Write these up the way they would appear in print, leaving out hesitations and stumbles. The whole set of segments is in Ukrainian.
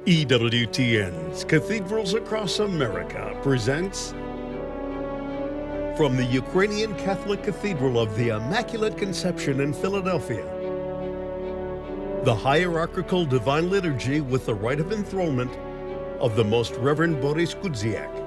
EWTN's Cathedrals Across America presents from the Ukrainian Catholic Cathedral of the Immaculate Conception in Philadelphia, the hierarchical divine liturgy with the rite of enthronement of the Most Reverend Boris Gudziak.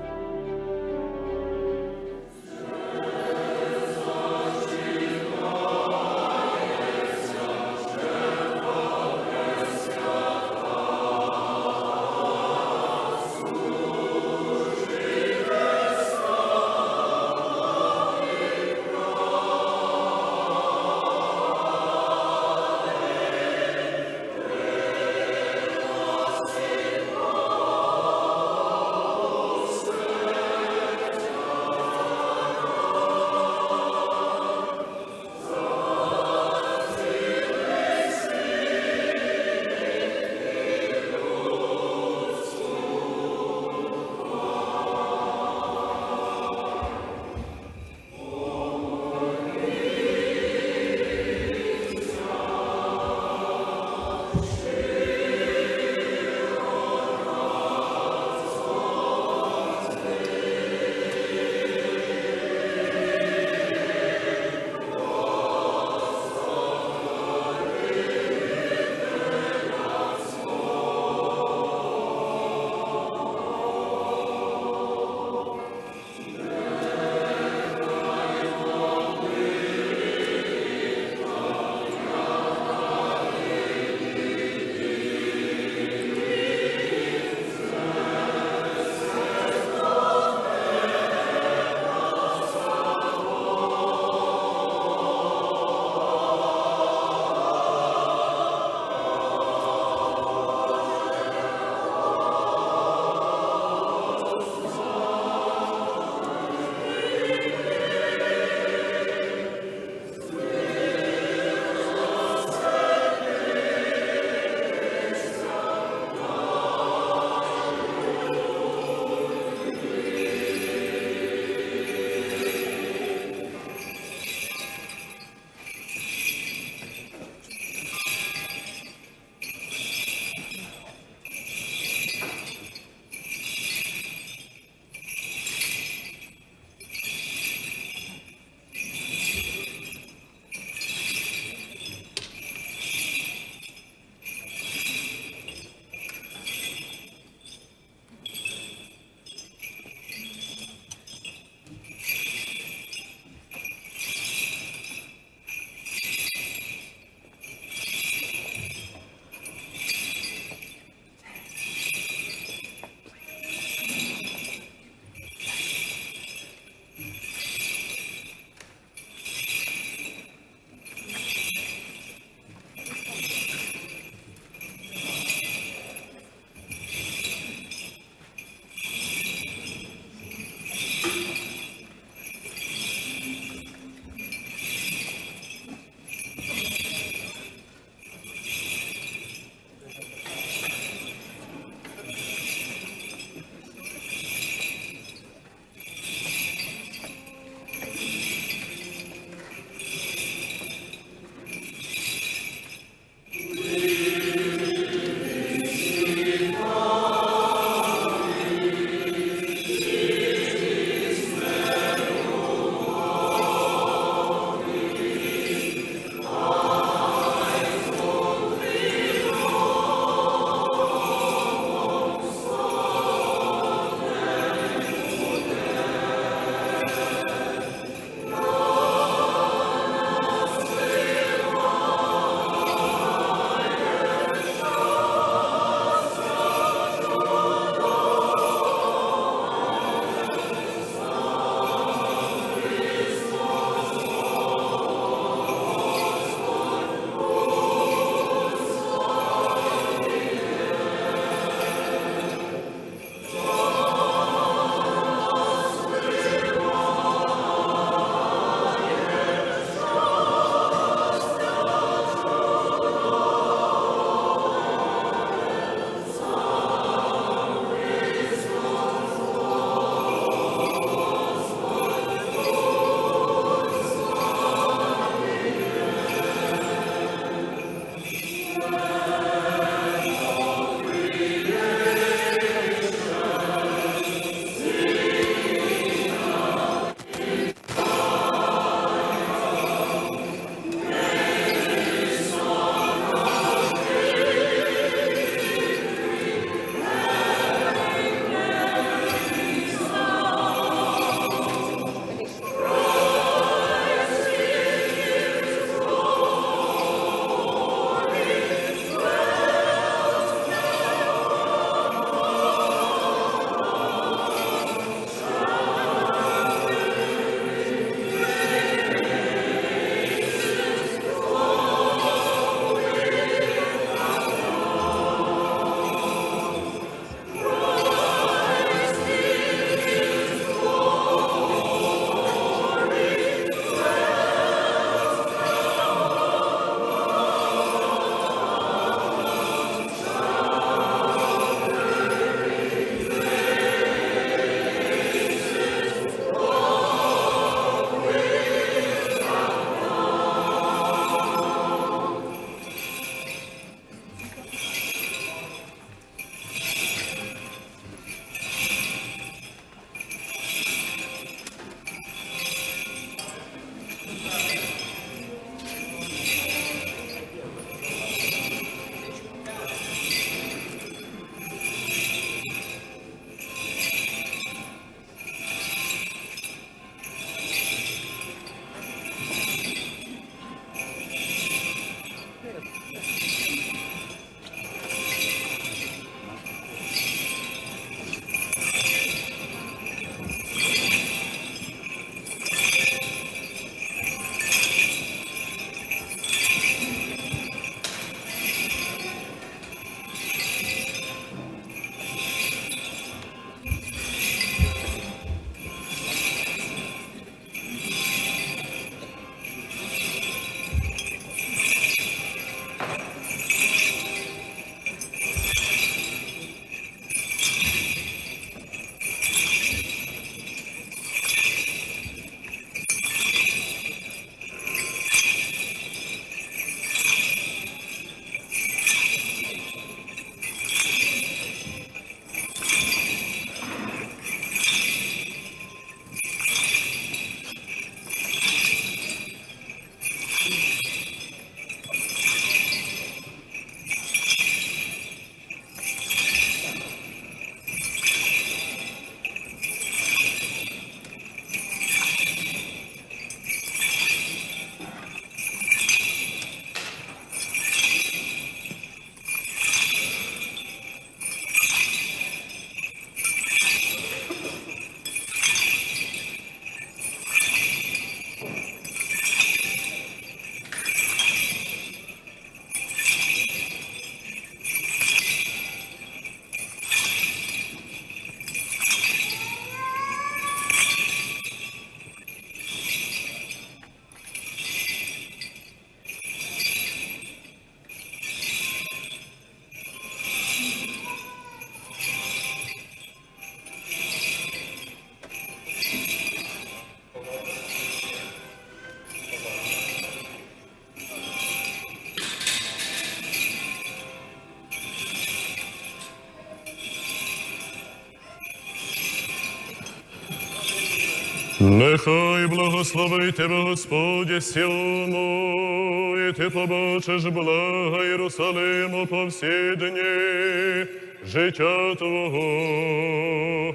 Нехай благословить тебе Господь Сіону, і ти побачиш блага Єрусалиму по всі дні життя твого,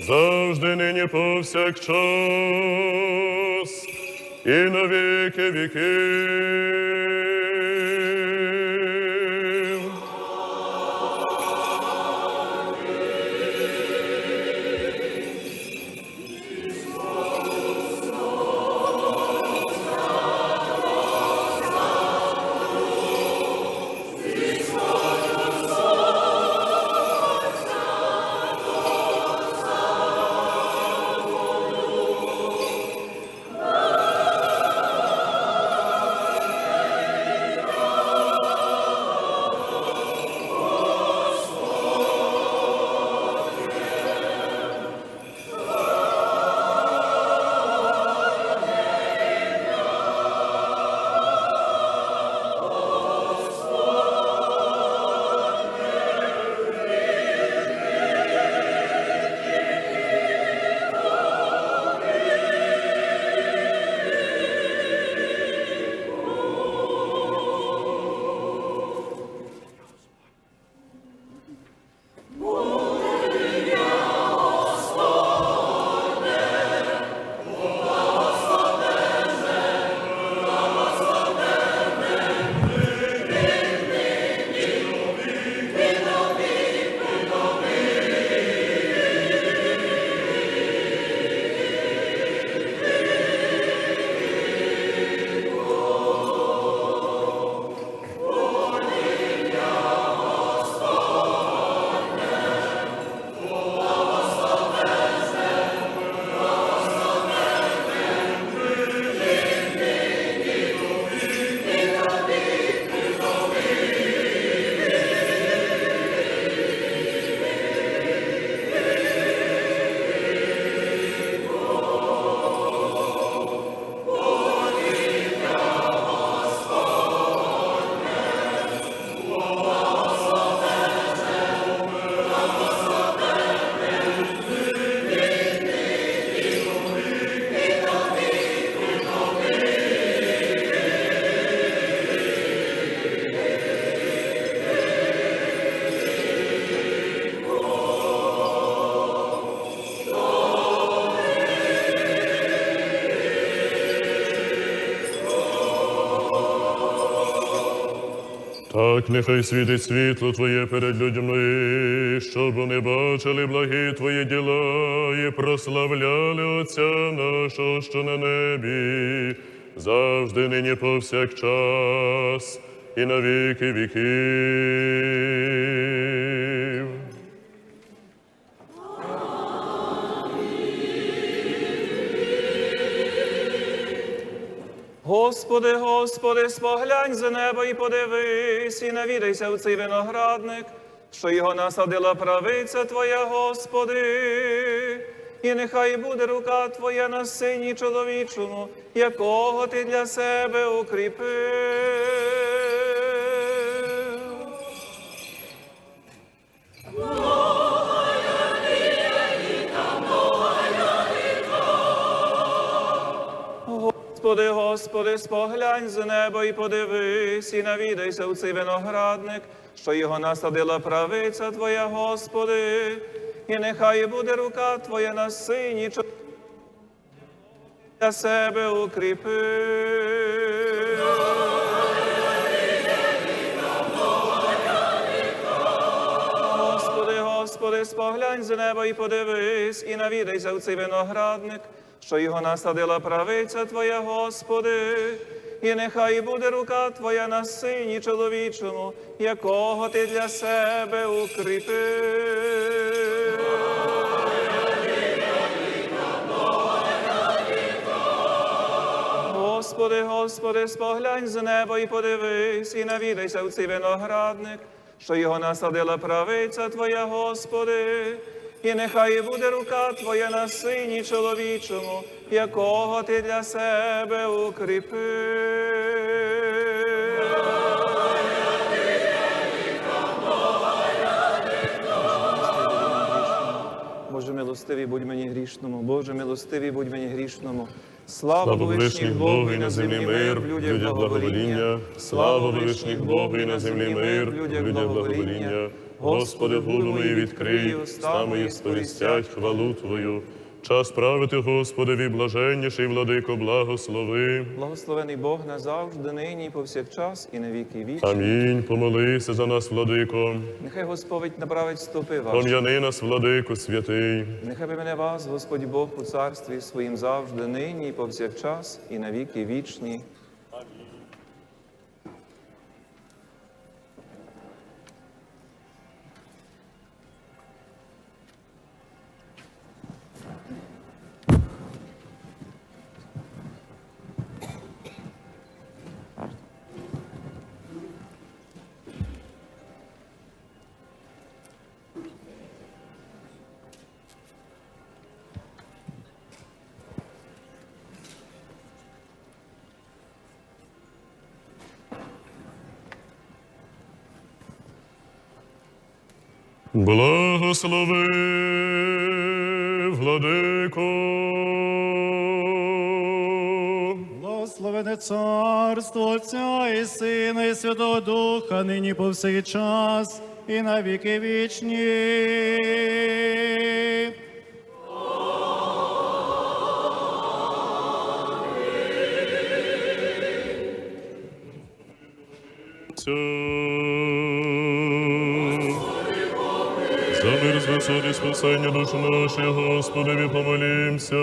завжди нині повсякчас, і на віки віків. Так нехай світить світло Твоє перед людьми, щоб вони бачили благі Твої діла і прославляли Отця нашого, що на небі, завжди нині повсякчас і на віки віків. Господи, Господи, споглянь з неба і подивись, і навідайся в цей виноградник, що його насадила правиця Твоя, Господи. І нехай буде рука Твоя на сині чоловічому, якого Ти для себе укріпив. Господи, Господи, споглянь з неба і подивись, і навідайся в цей виноградник, що його насадила правиця Твоя, Господи, і нехай буде рука Твоя на сині, для себе укріпив. Господи, Господи, споглянь з неба і подивись, і навідайся в цей виноградник, що його насадила правиця Твоя, Господи, і нехай буде рука Твоя на сині чоловічому, якого Ти для себе укріпив. Господи, Господи, споглянь з неба і подивись, і навідайся в цей виноградник, що його насадила правиця Твоя, Господи, і нехай буде рука Твоя на сині чоловічому, якого Ти для себе укріпив. Боже милостивий, милостивий будь мені грішному, Боже, милостивий будь мені грішному. Слава Слава вишніх Богу і на землі мир, в людях благовоління. Слава вишніх Богу і на землі мир, в людях благовоління. Господи, гуду мої відкрий, уста мої сповістять хвалу Твою. Час правити, Господеві, блаженніший владико, благослови. Благословений Бог назавжди, нині і повсякчас, і на віки вічні. Амінь. Помолися за нас, владико. Нехай Господь направить стопи ваші. Пом'яни нас, владико святий. Нехай мене вас, Господь Бог, у царстві своїм завжди, нині і повсякчас, і на віки вічні. Благослови, владико. Благословене царство Отця і Сина, і Святого Духа, нині повсякчас, і на віки вічні. За мир з висот і спасення душ наших, Господеві помолімся.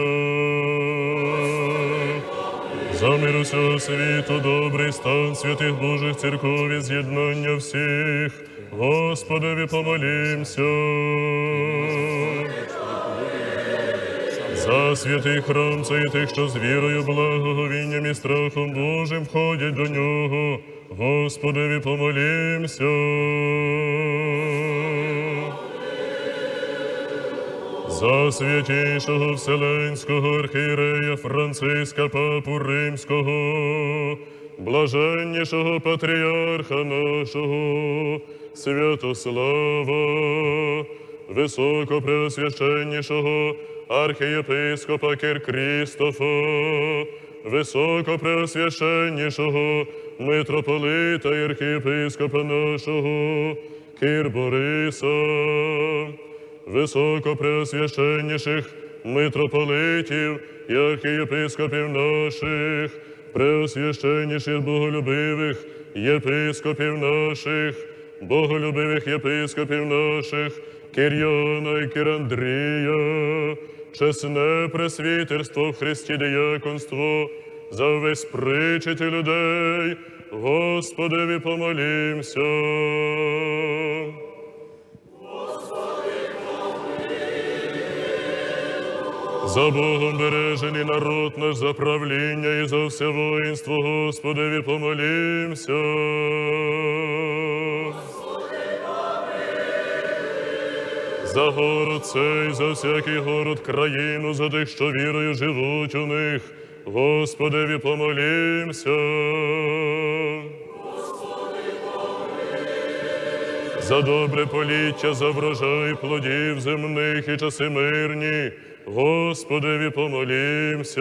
За мир усього світу, добрий стан святих Божих церков і з'єднання всіх, Господеві помолімся. За святий храм цей тих, що з вірою, благоговінням і страхом Божим входять до нього, Господеві помолімся. За святійшого Вселенського архієрея Франциска Папу Римського, блаженнішого патріарха нашого, Святослава, високопреосвященнішого архієпископа Кір-Крістофа, високопреосвященнішого митрополита і архієпископа нашого Кір-Бориса, високопреосвященніших митрополитів і архієпископів наших, преосвященніших боголюбивих єпископів наших, боголюбивих єпископів наших, Кір'яна і Кір-Андрія, чесне пресвітерство в Христі діяконство, за весь причети людей, Господеві помолімся. За Богом бережений народ наш, за правління і за все воїнство, Господеві помолімся. За город цей, за всякий город, країну, за тих, що вірою живуть у них, Господеві помолімся. За добре поліття, за врожай плодів земних і часи мирні, Господеві помолімся.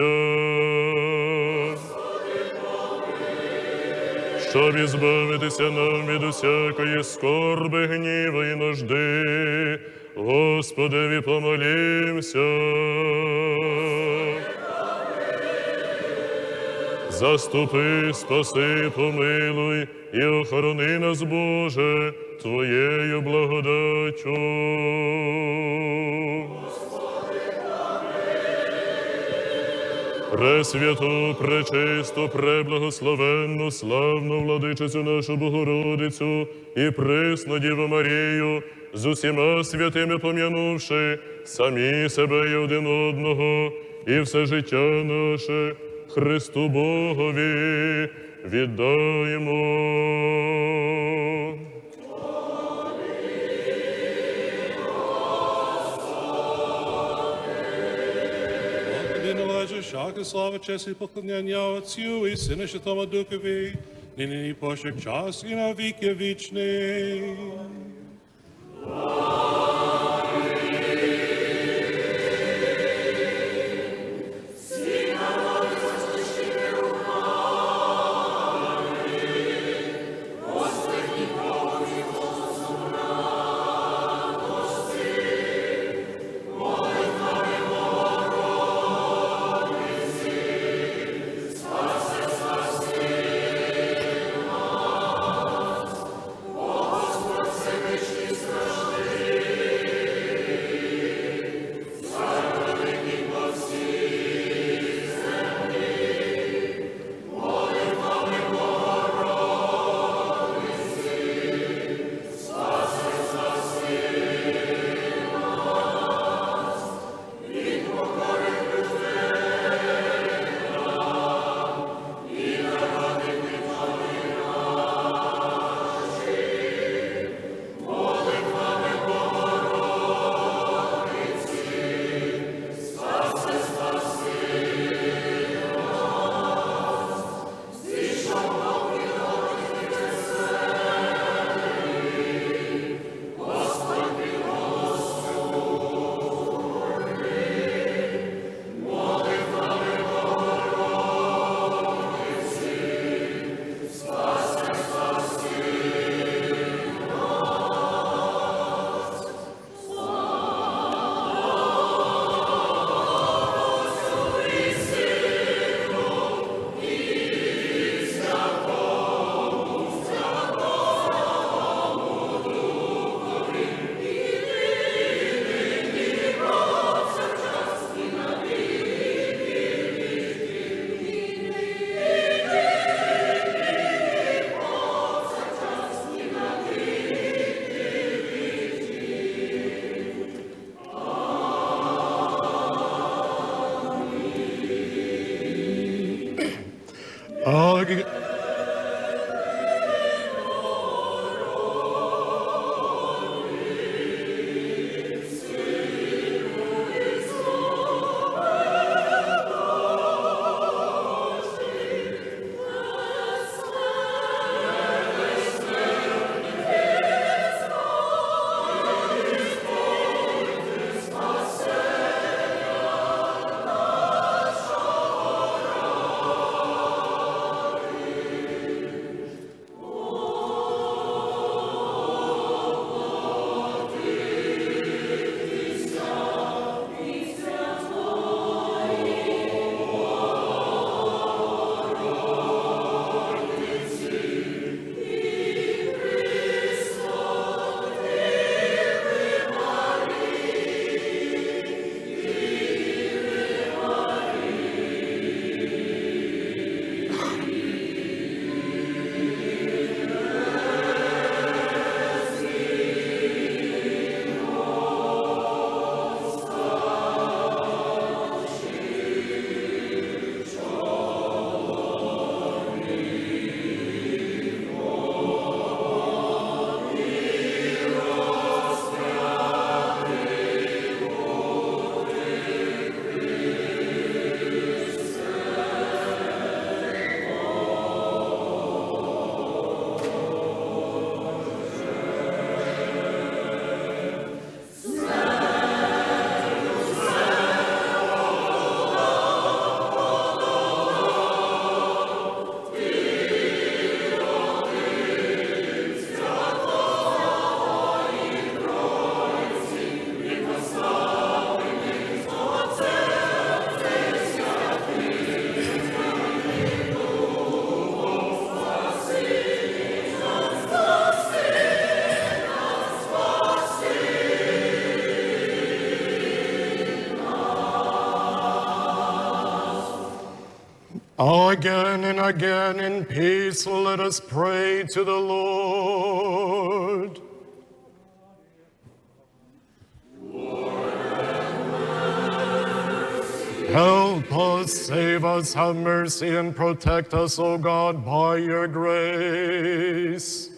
Щоб ізбавитися нам від усякої скорби, гніву і нужди, Господеві помолімся. Заступи, спаси, помилуй і охорони нас, Боже, Твоєю благодаттю. Пресвяту, пречисту, преблагословенну, славну владичицю нашу Богородицю і пресну Діву Марію, з усіма святими пом'янувши самі себе і один одного, і все життя наше Христу Богові віддаємо. Всяка слава, честь і поклонення Отцю і Сину Святому Духові, нині і повсякчас і на віки вічні. Аг- Again and again in peace, let us pray to the Lord. Help us, save us, have mercy, and protect us, O God, by your grace.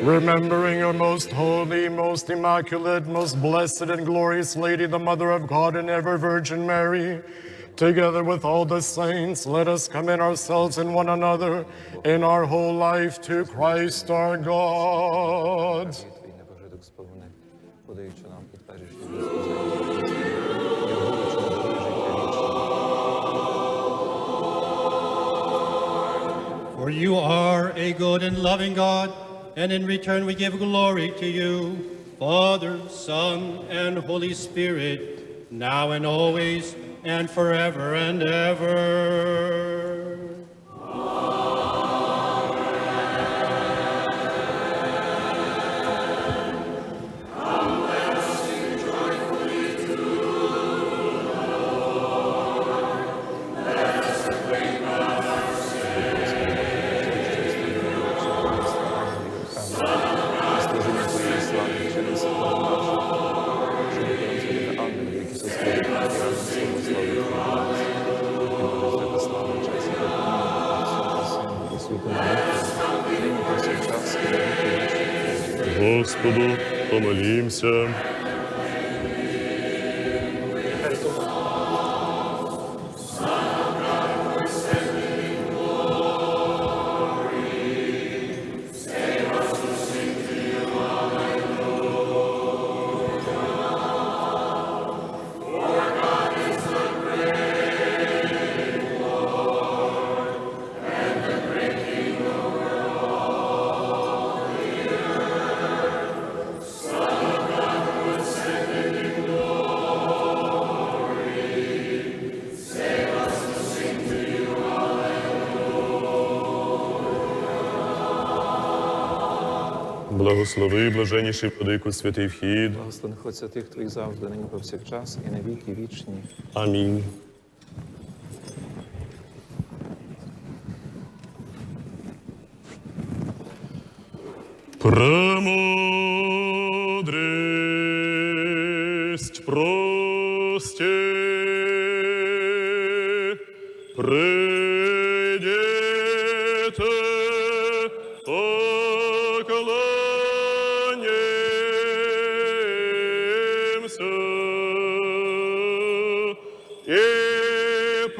Remembering your most holy, most immaculate, most blessed and glorious Lady, the Mother of God and ever Virgin Mary, together with all the saints, let us commend ourselves and one another in our whole life to Christ our God. Твій непожиток сповни, подаючи нам і теперішнє For you are a good and loving God, and in return we give glory to you, Father, Son, and Holy Spirit, now and always, and forever and ever. служіння Твоєї слави через славу нашу, щоб виконати ангели, які созволять нам славу слави Твоєї, славу час і поклоніння і святому нині повсякчас і на віки вічні. Господу помолімся. Благослови, блаженніший владику, святий вхід. Благослови Отця святих Твоїх завжди, нині повсякчас і на віки вічні. Амінь. Премудрість прости.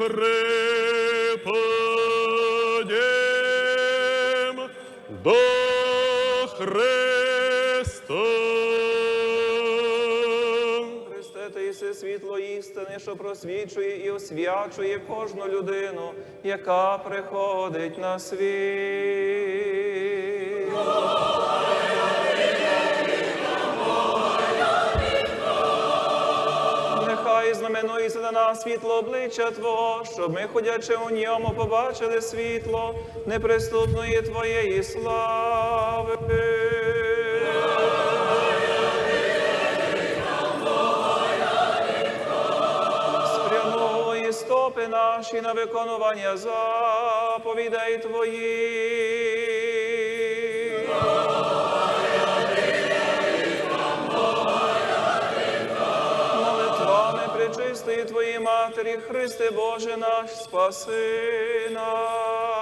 припадем до Христа. Христе, ти єси світло істини, що просвічує і освячує кожну людину, яка приходить на світ. Нехай знаменується на нас світло обличчя Твого, щоб ми, ходячи у ньому, побачили світло неприступної Твоєї слави. Спрямуй стопи наші на виконування заповідей Твоїх. Молитвами пречистої Твоєї Матері, Христе Боже наш, спаси нас.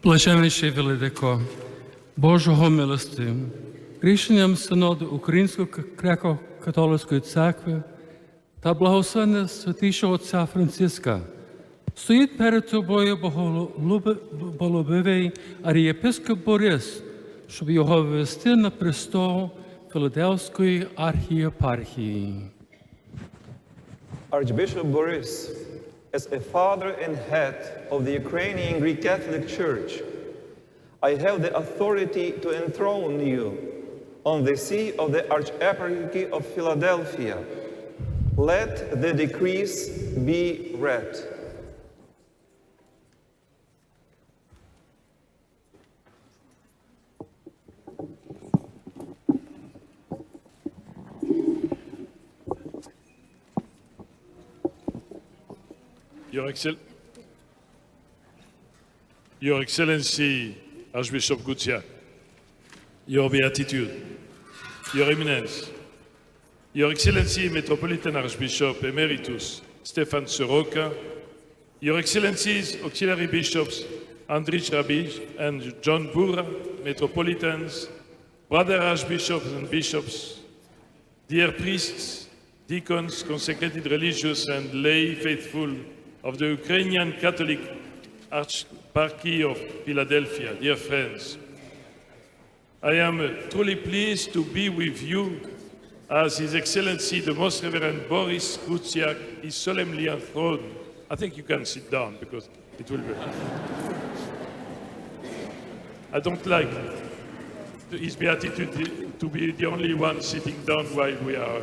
Блаженніший Велико, Божого милости, рішенням Синоду Української греко-католицької церкви та благословення святішого отця Франциска стоїть перед тобою боголюбивий архієпископ Борис, щоб його ввести на престол Філадельфської архієпархії. Archbishop Boris, as a father and head of the Ukrainian Greek Catholic Church, I have the authority to enthrone you on the see of the Archieparchy of Philadelphia. Let the decrees be read. Your Excellency, Archbishop Gutsiak, Your Beatitude, Your Eminence, Your Excellency, Metropolitan Archbishop Emeritus Stefan Soroka, Your Excellencies, Auxiliary Bishops Andrich Rabish and John Bura, Metropolitans, Brother Archbishops and Bishops, dear priests, deacons, consecrated religious and lay faithful of the Ukrainian Catholic Archieparchy of Philadelphia, dear friends, I am truly pleased to be with you as His Excellency the Most Reverend Boris Gutsiak is solemnly enthroned. I think you can sit down because it will be. I don't like His Beatitude to be the only one sitting down while we are.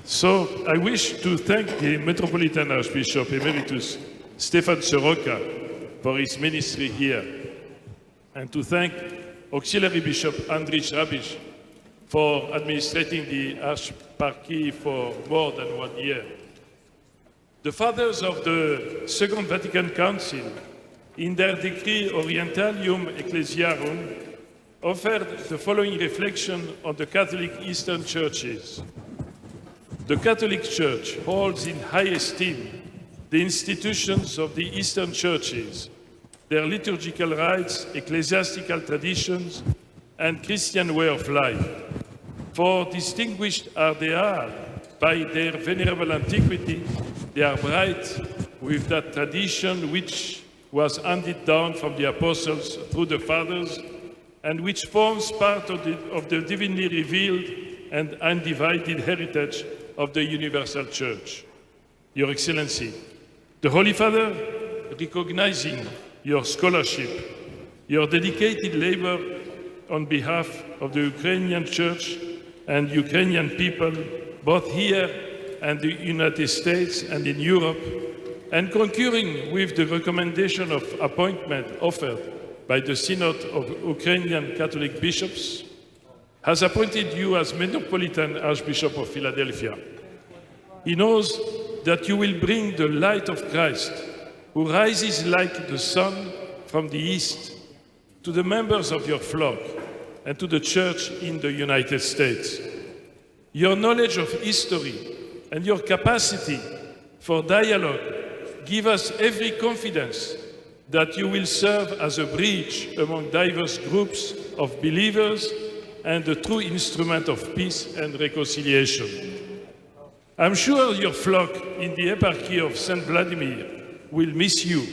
So I wish to thank the Metropolitan Archbishop Emeritus Stefan Soroka for his ministry here, and to thank Auxiliary Bishop Andrich Rabish for administrating the Archieparchy for more than 1 year. The fathers of the Second Vatican Council, in their decree Orientalium Ecclesiarum, offered the following reflection on the Catholic Eastern churches. The Catholic Church holds in high esteem the institutions of the Eastern churches, their liturgical rites, ecclesiastical traditions, and Christian way of life. For distinguished as they are by their venerable antiquity, they are bright with that tradition which was handed down from the apostles through the fathers, and which forms part of the divinely revealed and undivided heritage of the Universal Church. Your Excellency, the Holy Father, recognizing your scholarship, your dedicated labor on behalf of the Ukrainian Church and Ukrainian people, both here and the United States and in Europe, and concurring with the recommendation of appointment offered by the Synod of Ukrainian Catholic Bishops, has appointed you as Metropolitan Archbishop of Philadelphia. He knows that you will bring the light of Christ, who rises like the sun from the east, to the members of your flock and to the church in the United States. Your knowledge of history and your capacity for dialogue give us every confidence that you will serve as a bridge among diverse groups of believers and a true instrument of peace and reconciliation. I'm sure your flock in the eparchy of St. Vladimir will miss you,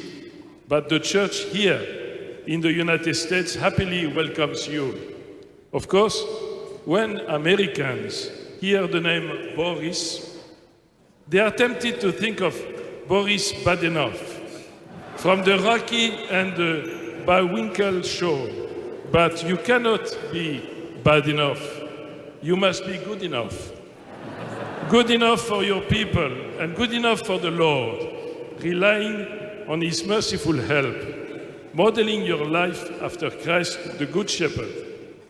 but the church here in the United States happily welcomes you. Of course, when Americans hear the name Boris, they are tempted to think of Boris Badenov from the Rocky and the Bullwinkle show. But you cannot be bad enough. You must be good enough. Good enough for your people and good enough for the Lord, relying on His merciful help, modeling your life after Christ the Good Shepherd,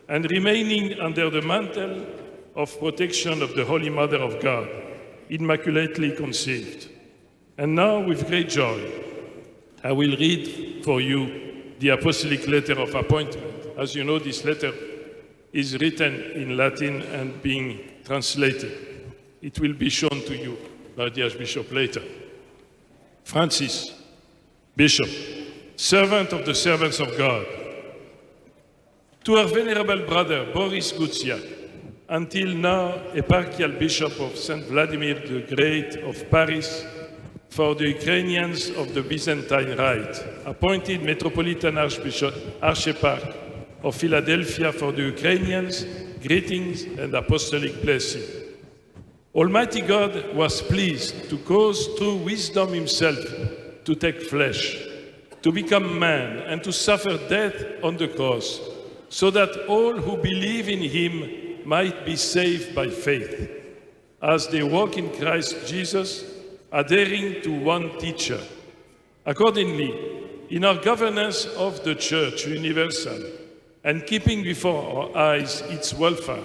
and remaining under the mantle of protection of the Holy Mother of God, immaculately conceived. And now, with great joy, I will read for you the Apostolic Letter of Appointment. As you know, this letter is written in Latin and being translated. It will be shown to you by the Archbishop later. Francis, Bishop, servant of the servants of God, to our venerable brother Boris Gutsiak, until now eparchial bishop of St. Vladimir the Great of Paris, for the Ukrainians of the Byzantine Rite, appointed Metropolitan Archeparch of Philadelphia for the Ukrainians, greetings and apostolic blessing. Almighty God was pleased to cause through wisdom Himself to take flesh, to become man, and to suffer death on the cross, so that all who believe in Him might be saved by faith, as they walk in Christ Jesus, adhering to one teacher. Accordingly, in our governance of the Church Universal, and keeping before our eyes its welfare,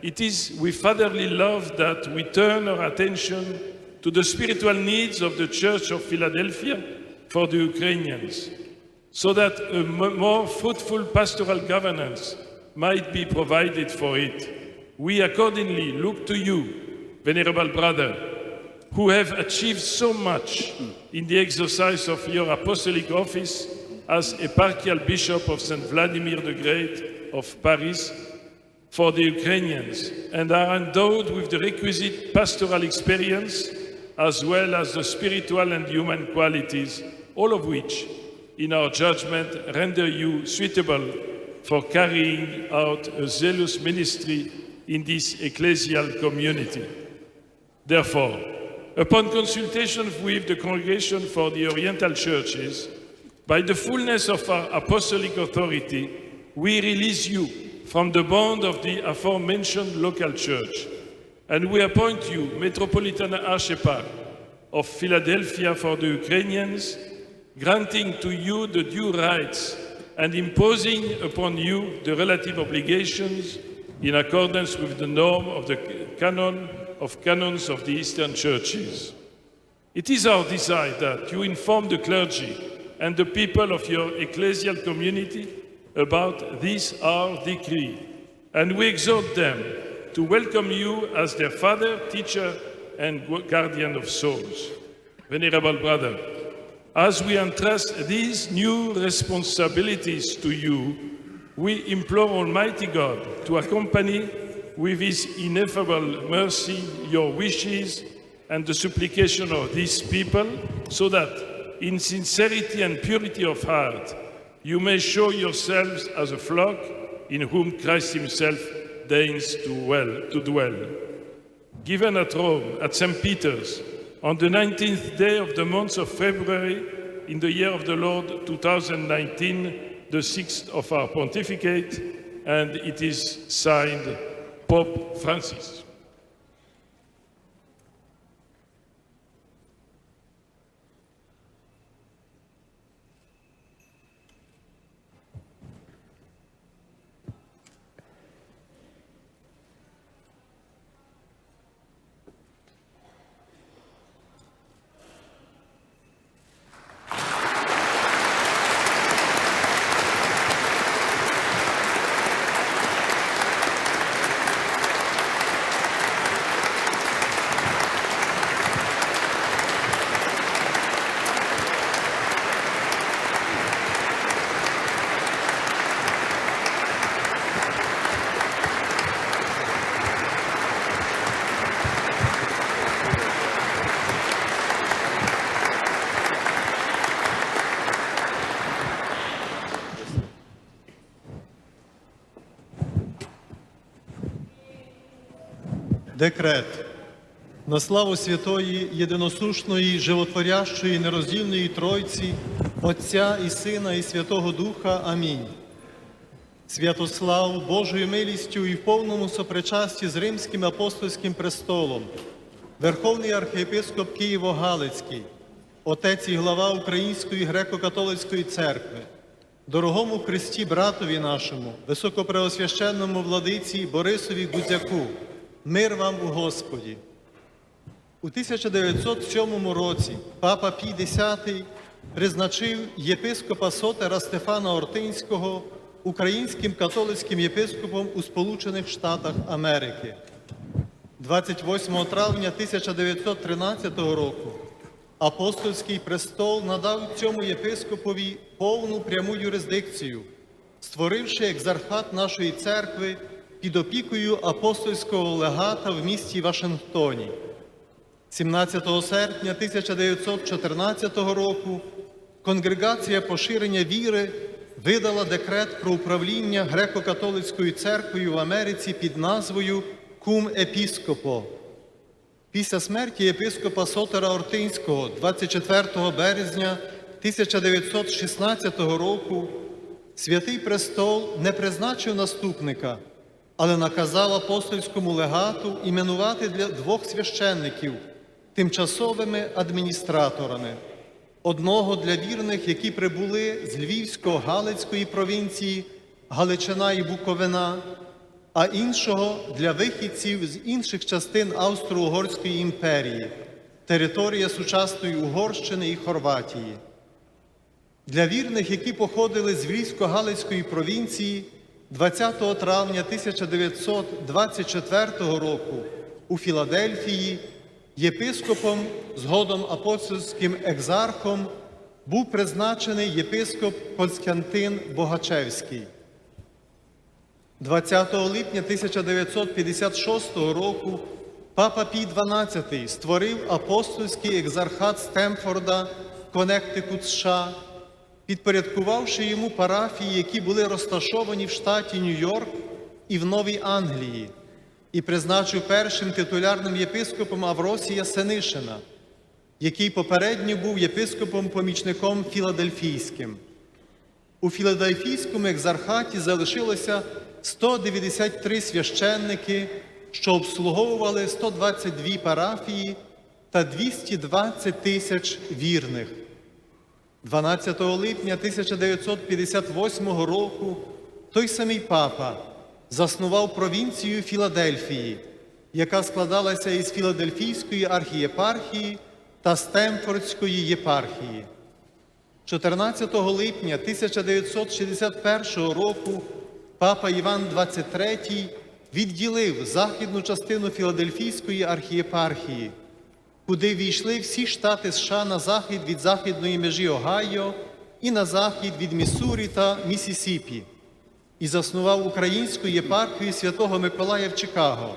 it is with fatherly love that we turn our attention to the spiritual needs of the Church of Philadelphia for the Ukrainians, so that a more fruitful pastoral governance might be provided for it. We accordingly look to you, venerable brother, who have achieved so much in the exercise of your apostolic office as eparchial bishop of St. Vladimir the Great of Paris, for the Ukrainians, and are endowed with the requisite pastoral experience as well as the spiritual and human qualities, all of which, in our judgment, render you suitable for carrying out a zealous ministry in this ecclesial community. Therefore, upon consultation with the Congregation for the Oriental Churches, by the fullness of our apostolic authority, we release you from the bond of the aforementioned local church, and we appoint you Metropolitan Archeparch of Philadelphia for the Ukrainians, granting to you the due rights and imposing upon you the relative obligations in accordance with the norm of the canons of the Eastern churches. It is our desire that you inform the clergy and the people of your ecclesial community about this our decree, and we exhort them to welcome you as their father, teacher, and guardian of souls. Venerable brother, as we entrust these new responsibilities to you, we implore Almighty God to accompany with His ineffable mercy your wishes and the supplication of these people, so that in sincerity and purity of heart, you may show yourselves as a flock in whom Christ Himself deigns to dwell. Given at Rome, at St. Peter's, on the 19th day of the month of February, in the year of the Lord 2019, the 6th of our pontificate, and it is signed Pope Francis. Декрет. На славу святої, єдиносушної, животворящої, нероздільної Тройці, Отця і Сина, і Святого Духа. Амінь. Святослав Божою милістю і в повному сопричасті з Римським апостольським престолом, Верховний архієпископ Києво-Галицький, отець і глава Української греко-католицької церкви, дорогому Христі братові нашому, високопреосвященному владиці Борисові Гудзяку, мир вам у Господі. У 1907 році папа Пій X призначив єпископа Сотера Стефана Ортинського українським католицьким єпископом у Сполучених Штатах Америки. 28 травня 1913 року апостольський престол надав цьому єпископові повну пряму юрисдикцію, створивши екзархат нашої церкви під опікою апостольського легата в місті Вашингтоні. 17 серпня 1914 року Конгрегація поширення віри видала декрет про управління греко-католицькою церквою в Америці під назвою «Cum Episcopo». Після смерті єпископа Сотера Ортинського 24 березня 1916 року Святий Престол не призначив наступника, але наказав апостольському легату іменувати для двох священників тимчасовими адміністраторами. Одного для вірних, які прибули з Львівсько-Галицької провінції, Галичина і Буковина, а іншого для вихідців з інших частин Австро-Угорської імперії, територія сучасної Угорщини і Хорватії. Для вірних, які походили з Львівсько-Галицької провінції, 20 травня 1924 року у Філадельфії єпископом, згодом апостольським екзархом, був призначений єпископ Костянтин Богачевський. 20 липня 1956 року папа Пій XII створив апостольський екзархат Стемфорда, Коннектикут, США, підпорядкувавши йому парафії, які були розташовані в штаті Нью-Йорк і в Новій Англії, і призначив першим титулярним єпископом Авросія Сенишина, який попередньо був єпископом-помічником Філадельфійським. У Філадельфійському екзархаті залишилося 193 священники, що обслуговували 122 парафії та 220 тисяч вірних. 12 липня 1958 року той самий папа заснував провінцію Філадельфії, яка складалася із Філадельфійської архієпархії та Стемфордської єпархії. 14 липня 1961 року папа Іван XXIII відділив західну частину Філадельфійської архієпархії, куди війшли всі штати США на захід від західної межі Огайо і на захід від Міссурі та Міссісіпі, і заснував українську єпархію Святого Миколая в Чикаго.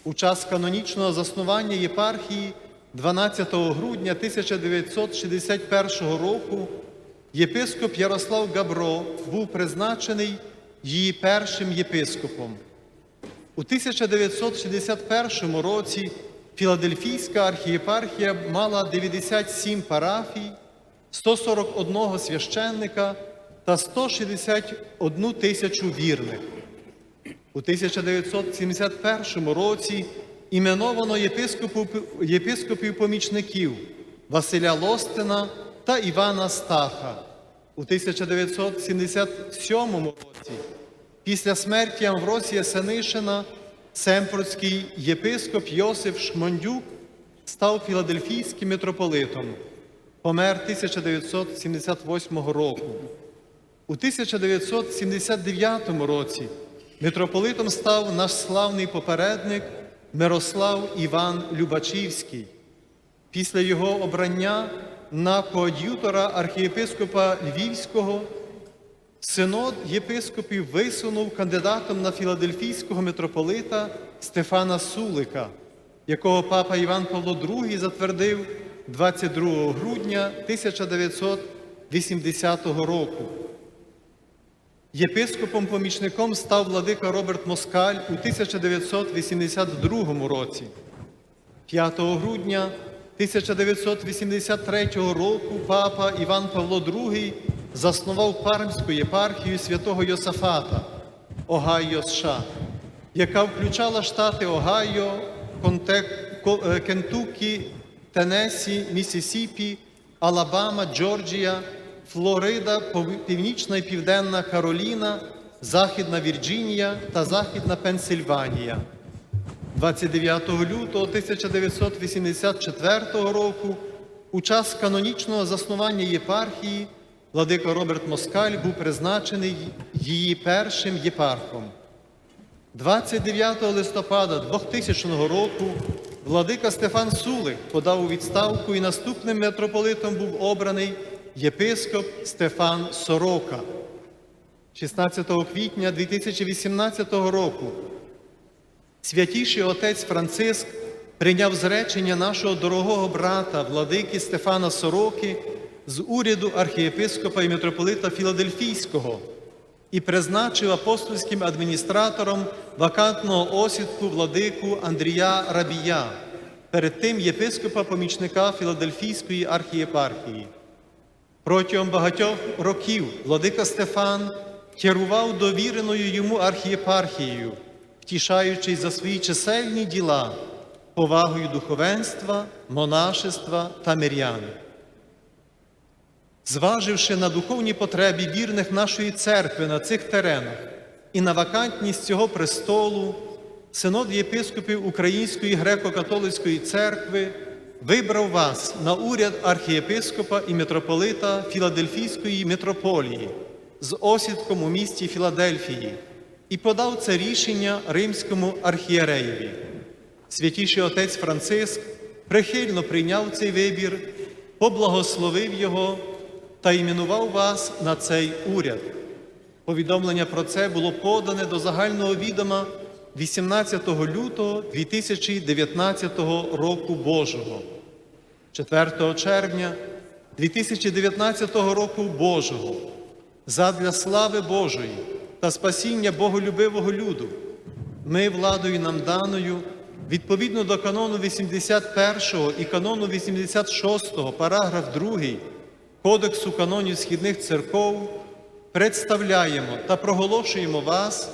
У час канонічного заснування єпархії 12 грудня 1961 року єпископ Ярослав Габро був призначений її першим єпископом. У 1961 році Філадельфійська архієпархія мала 97 парафій, 141 священника та 161 тисячу вірних. У 1971 році іменовано єпископів-помічників Василя Лостина та Івана Стаха. У 1977 році, після смерті Амвросія Сенишина, семпорський єпископ Йосиф Шмондюк став філадельфійським митрополитом. Помер 1978 року. У 1979 році митрополитом став наш славний попередник Мирослав Іван Любачівський. Після його обрання на коад'ютора архієпископа Львівського синод єпископів висунув кандидатом на філадельфійського митрополита Стефана Сулика, якого папа Іван Павло II затвердив 22 грудня 1980 року. Єпископом-помічником став владика Роберт Москаль у 1982 році. 5 грудня 1983 року папа Іван Павло II заснував Пармську єпархію святого Йосафата, Огайо, США, яка включала штати Огайо, Кентуккі, Теннессі, Міссісіпі, Алабама, Джорджія, Флорида, Північна і Південна Кароліна, Західна Вірджинія та Західна Пенсильванія. 29 лютого 1984 року у час канонічного заснування єпархії владика Роберт Москаль був призначений її першим єпархом. 29 листопада 2000 року владика Стефан Сулик подав у відставку і наступним митрополитом був обраний єпископ Стефан Сорока. 16 квітня 2018 року святіший отець Франциск прийняв зречення нашого дорогого брата, владики Стефана Сороки, з уряду архієпископа і митрополита Філадельфійського і призначив апостольським адміністратором вакантного осідку владику Андрія Рабія, перед тим єпископа-помічника Філадельфійської архієпархії. Протягом багатьох років владика Стефан керував довіреною йому архієпархією, втішаючись за свої чисельні діла повагою духовенства, монашества та мирян. Зваживши на духовні потреби вірних нашої церкви на цих теренах і на вакантність цього престолу, Синод єпископів Української греко-католицької церкви вибрав вас на уряд архієпископа і митрополита Філадельфійської митрополії з осідком у місті Філадельфії і подав це рішення римському архієреєві. Святіший отець Франциск прихильно прийняв цей вибір, поблагословив його та іменував вас на цей уряд. Повідомлення про це було подане до загального відома 18 лютого 2019 року Божого. 4 червня 2019 року Божого задля слави Божої та спасіння боголюбивого люду ми владою нам даною відповідно до канону 81 і канону 86, параграф 2 Кодексу канонів східних церков представляємо та проголошуємо вас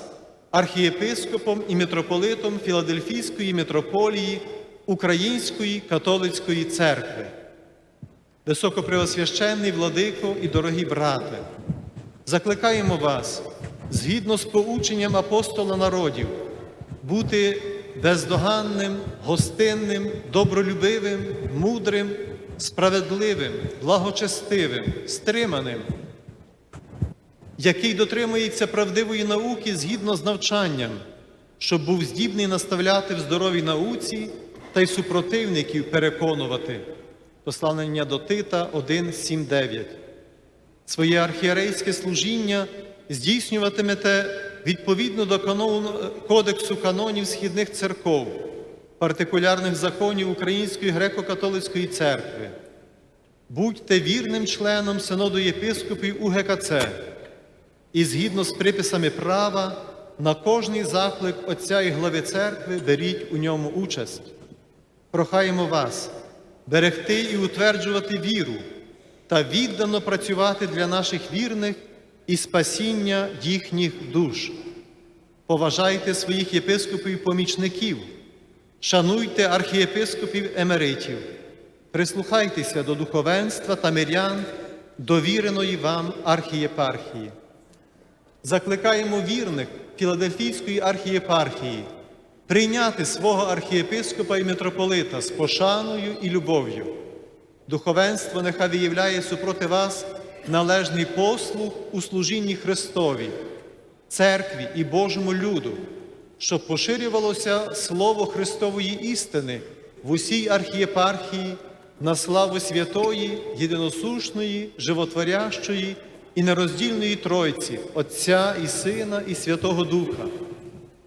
архієпископом і митрополитом Філадельфійської митрополії Української католицької церкви. Високопреосвященний владико і дорогі брати, закликаємо вас, згідно з поученням апостола народів, бути бездоганним, гостинним, добролюбивим, мудрим, справедливим, благочестивим, стриманим, який дотримується правдивої науки згідно з навчанням, щоб був здібний наставляти в здоровій науці та й супротивників переконувати. Послання до Тита 1:7-9. Своє архієрейське служіння здійснюватимете відповідно до Кодексу канонів східних церков, партикулярних законів Української греко-католицької церкви. Будьте вірним членом Синоду єпископів УГКЦ і згідно з приписами права на кожний заклик Отця і глави церкви беріть у ньому участь. Прохаємо вас берегти і утверджувати віру та віддано працювати для наших вірних і спасіння їхніх душ. Поважайте своїх єпископів-помічників, шануйте архієпископів-емеритів, прислухайтеся до духовенства та мирян довіреної вам архієпархії. Закликаємо вірних Філадельфійської архієпархії прийняти свого архієпископа і митрополита з пошаною і любов'ю. Духовенство нехай виявляє супроти вас належний послуг у служінні Христові, церкві і Божому люду, щоб поширювалося слово Христової істини в усій архієпархії на славу святої, єдиносушної, животворящої і нероздільної Тройці, Отця і Сина і Святого Духа.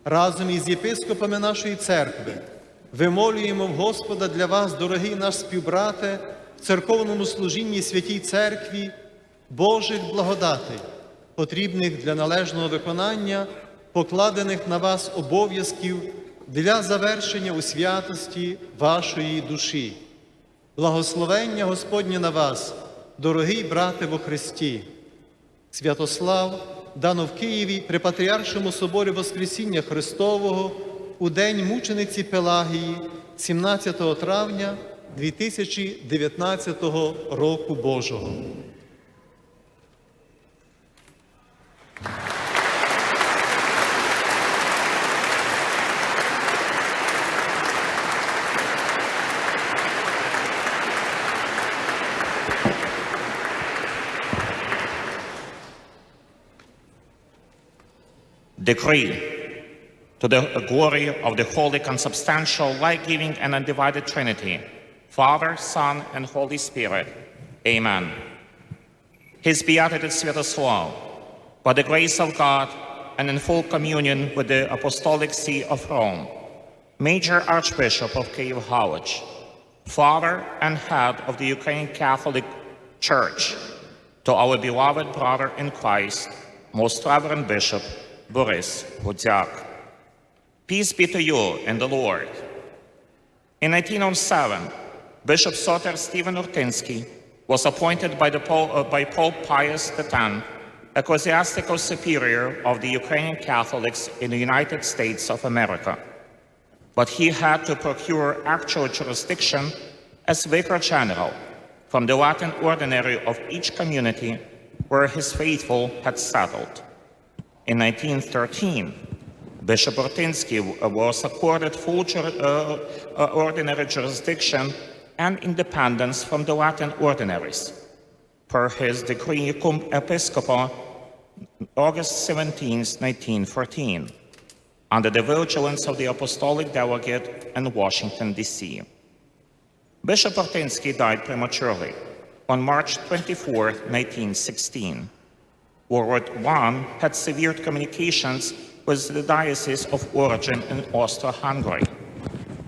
Разом із єпископами нашої церкви вимолюємо в Господа для вас, дорогий наш співбрате, в церковному служінні Святій Церкві Божих благодатей, потрібних для належного виконання покладених на вас обов'язків для завершення у святості вашої душі. Благословення Господнє на вас, дорогий брате во Христі! Святослав дано в Києві при Патріаршому соборі Воскресіння Христового у день мучениці Пелагії 17 травня 2019 року Божого. Decree to the glory of the Holy, Consubstantial, Life-Giving, and Undivided Trinity, Father, Son, and Holy Spirit. Amen. His Beatitude Sviatoslav, by the grace of God and in full communion with the Apostolic See of Rome, Major Archbishop of Kyiv-Halych, Father and Head of the Ukrainian Catholic Church, to our beloved brother in Christ, Most Reverend Bishop Boris Budyak. Peace be to you in the Lord. In 1907, Bishop Soter Stephen Urtinsky was appointed by Pope Pius X, Ecclesiastical Superior of the Ukrainian Catholics in the United States of America. But he had to procure actual jurisdiction as Vicar General from the Latin Ordinary of each community where his faithful had settled. In 1913, Bishop Urtinsky was accorded full ordinary jurisdiction and independence from the Latin ordinaries, per his decree cum episcopo, August 17, 1914, under the vigilance of the Apostolic Delegate in Washington, D.C. Bishop Urtinsky died prematurely on March 24, 1916. World War I had severed communications with the Diocese of Origin in Austro-Hungary,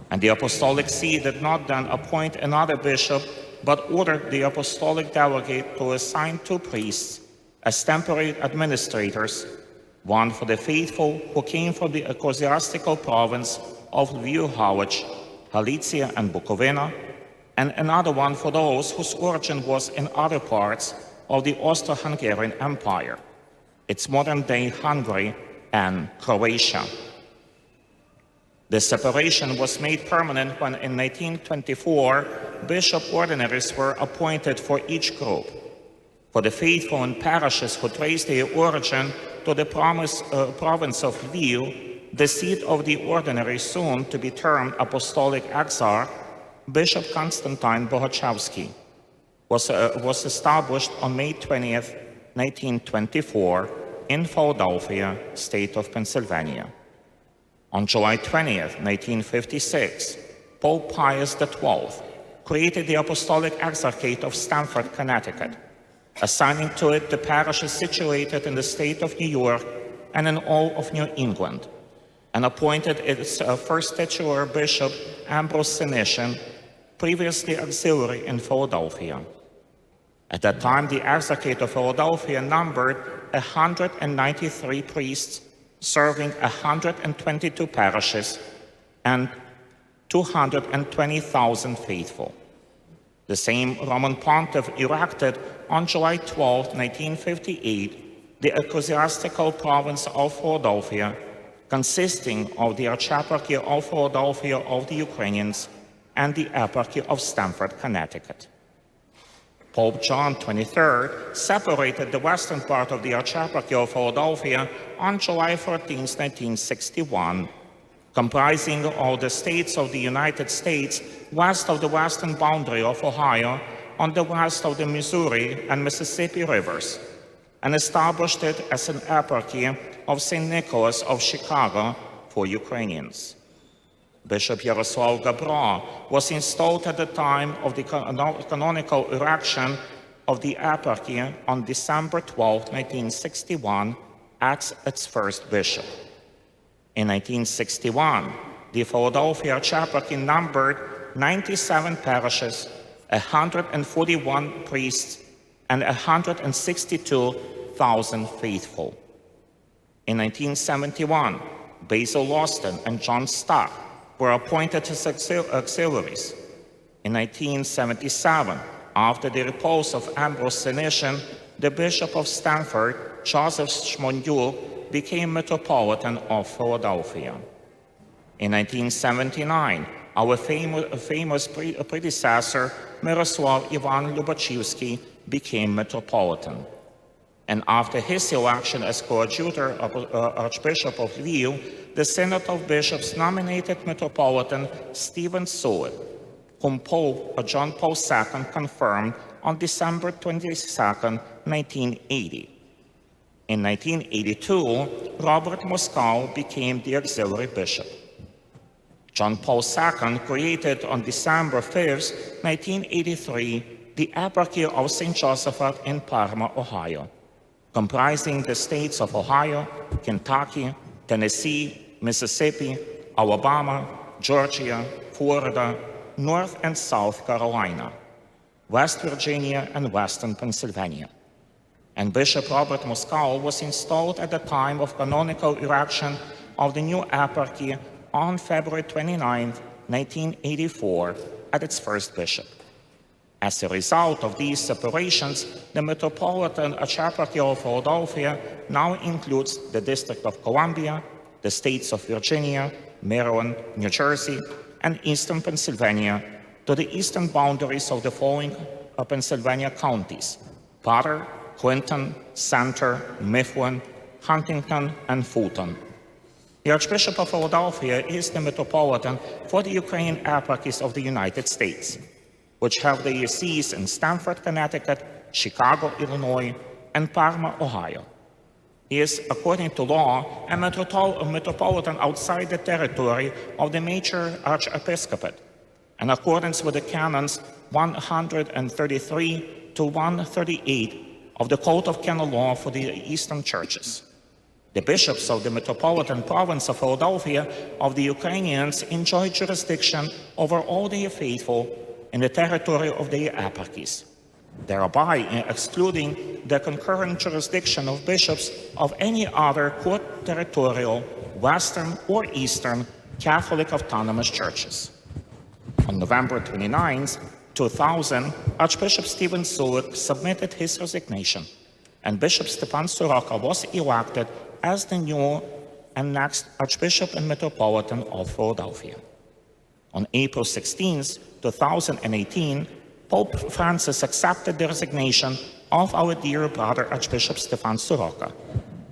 and the Apostolic See did not then appoint another bishop, but ordered the Apostolic Delegate to assign 2 priests as temporary administrators, one for the faithful who came from the ecclesiastical province of Lviv-Halych, Galicia, and Bukovina, and another one for those whose origin was in other parts of the Austro-Hungarian Empire, its modern-day Hungary and Croatia. The separation was made permanent when in 1924 bishop ordinaries were appointed for each group. For the faithful in parishes who trace their origin to the province of Lviv, the seat of the ordinary soon to be termed Apostolic Exarch, Bishop Konstantin Bohachevsky, was established on May 20th, 1924 in Philadelphia, state of Pennsylvania. On July 20th, 1956, Pope Pius XII created the Apostolic Exarchate of Stamford, Connecticut, assigning to it the parishes situated in the state of New York and in all of New England, and appointed its first titular bishop, Ambrose Seneshin, previously auxiliary in Philadelphia. At that time, the Exarchate of Philadelphia numbered 193 priests serving 122 parishes and 220,000 faithful. The same Roman Pontiff erected on July 12, 1958, the ecclesiastical province of Philadelphia, consisting of the Archieparchy of Philadelphia of the Ukrainians and the Eparchy of Stamford, Connecticut. Pope John XXIII separated the western part of the Archieparchy of Philadelphia on July 14, 1961, comprising all the states of the United States west of the western boundary of Ohio, on the west of the Missouri and Mississippi rivers, and established it as an eparchy of St. Nicholas of Chicago for Ukrainians. Bishop Yaroslav Gabra was installed at the time of the canonical erection of the eparchy on December 12, 1961, as its first bishop. In 1961, the Philadelphia Archieparchy numbered 97 parishes, 141 priests, and 162 2,000 faithful. In 1971, Basil Lawston and John Stott were appointed as auxiliaries. In 1977, after the repose of Ambrose Senetian, the Bishop of Stanford, Joseph Schmondiuk, became Metropolitan of Philadelphia. In 1979, our famous predecessor, Miroslav Ivan Lubachevsky, became Metropolitan. And after his election as coadjutor of Archbishop of Lviv, the Synod of Bishops nominated Metropolitan Stephen Seward, whom Pope John Paul II confirmed on December 22, 1980. In 1982, Robert Moskow became the auxiliary bishop. John Paul II created on December 5, 1983, the Eparchy of St. Josephat in Parma, Ohio, comprising the states of Ohio, Kentucky, Tennessee, Mississippi, Alabama, Georgia, Florida, North and South Carolina, West Virginia, and Western Pennsylvania. And Bishop Robert Moskow was installed at the time of canonical erection of the new eparchy on February 29, 1984, as its first bishop. As a result of these separations, the Metropolitan Archeparchy of Philadelphia now includes the District of Columbia, the states of Virginia, Maryland, New Jersey, and Eastern Pennsylvania, to the eastern boundaries of the following Pennsylvania counties: Potter, Clinton, Center, Mifflin, Huntington, and Fulton. The Archbishop of Philadelphia is the Metropolitan for the Ukrainian eparchies of the United States, which have their sees in Stamford, Connecticut, Chicago, Illinois, and Parma, Ohio. He is, according to law, a metropolitan outside the territory of the major archiepiscopate, in accordance with the canons 133 to 138 of the Code of Canon Law for the Eastern Churches. The bishops of the Metropolitan Province of Philadelphia of the Ukrainians enjoy jurisdiction over all their faithful in the territory of their eparchies, thereby excluding the concurrent jurisdiction of bishops of any other quote-territorial, Western or Eastern Catholic autonomous churches. On November 29, 2000, Archbishop Stephen Seward submitted his resignation, and Bishop Stefan Soroka was elected as the new and next Archbishop and Metropolitan of Philadelphia. On April 16, 2018, Pope Francis accepted the resignation of our dear brother Archbishop Stefan Soroka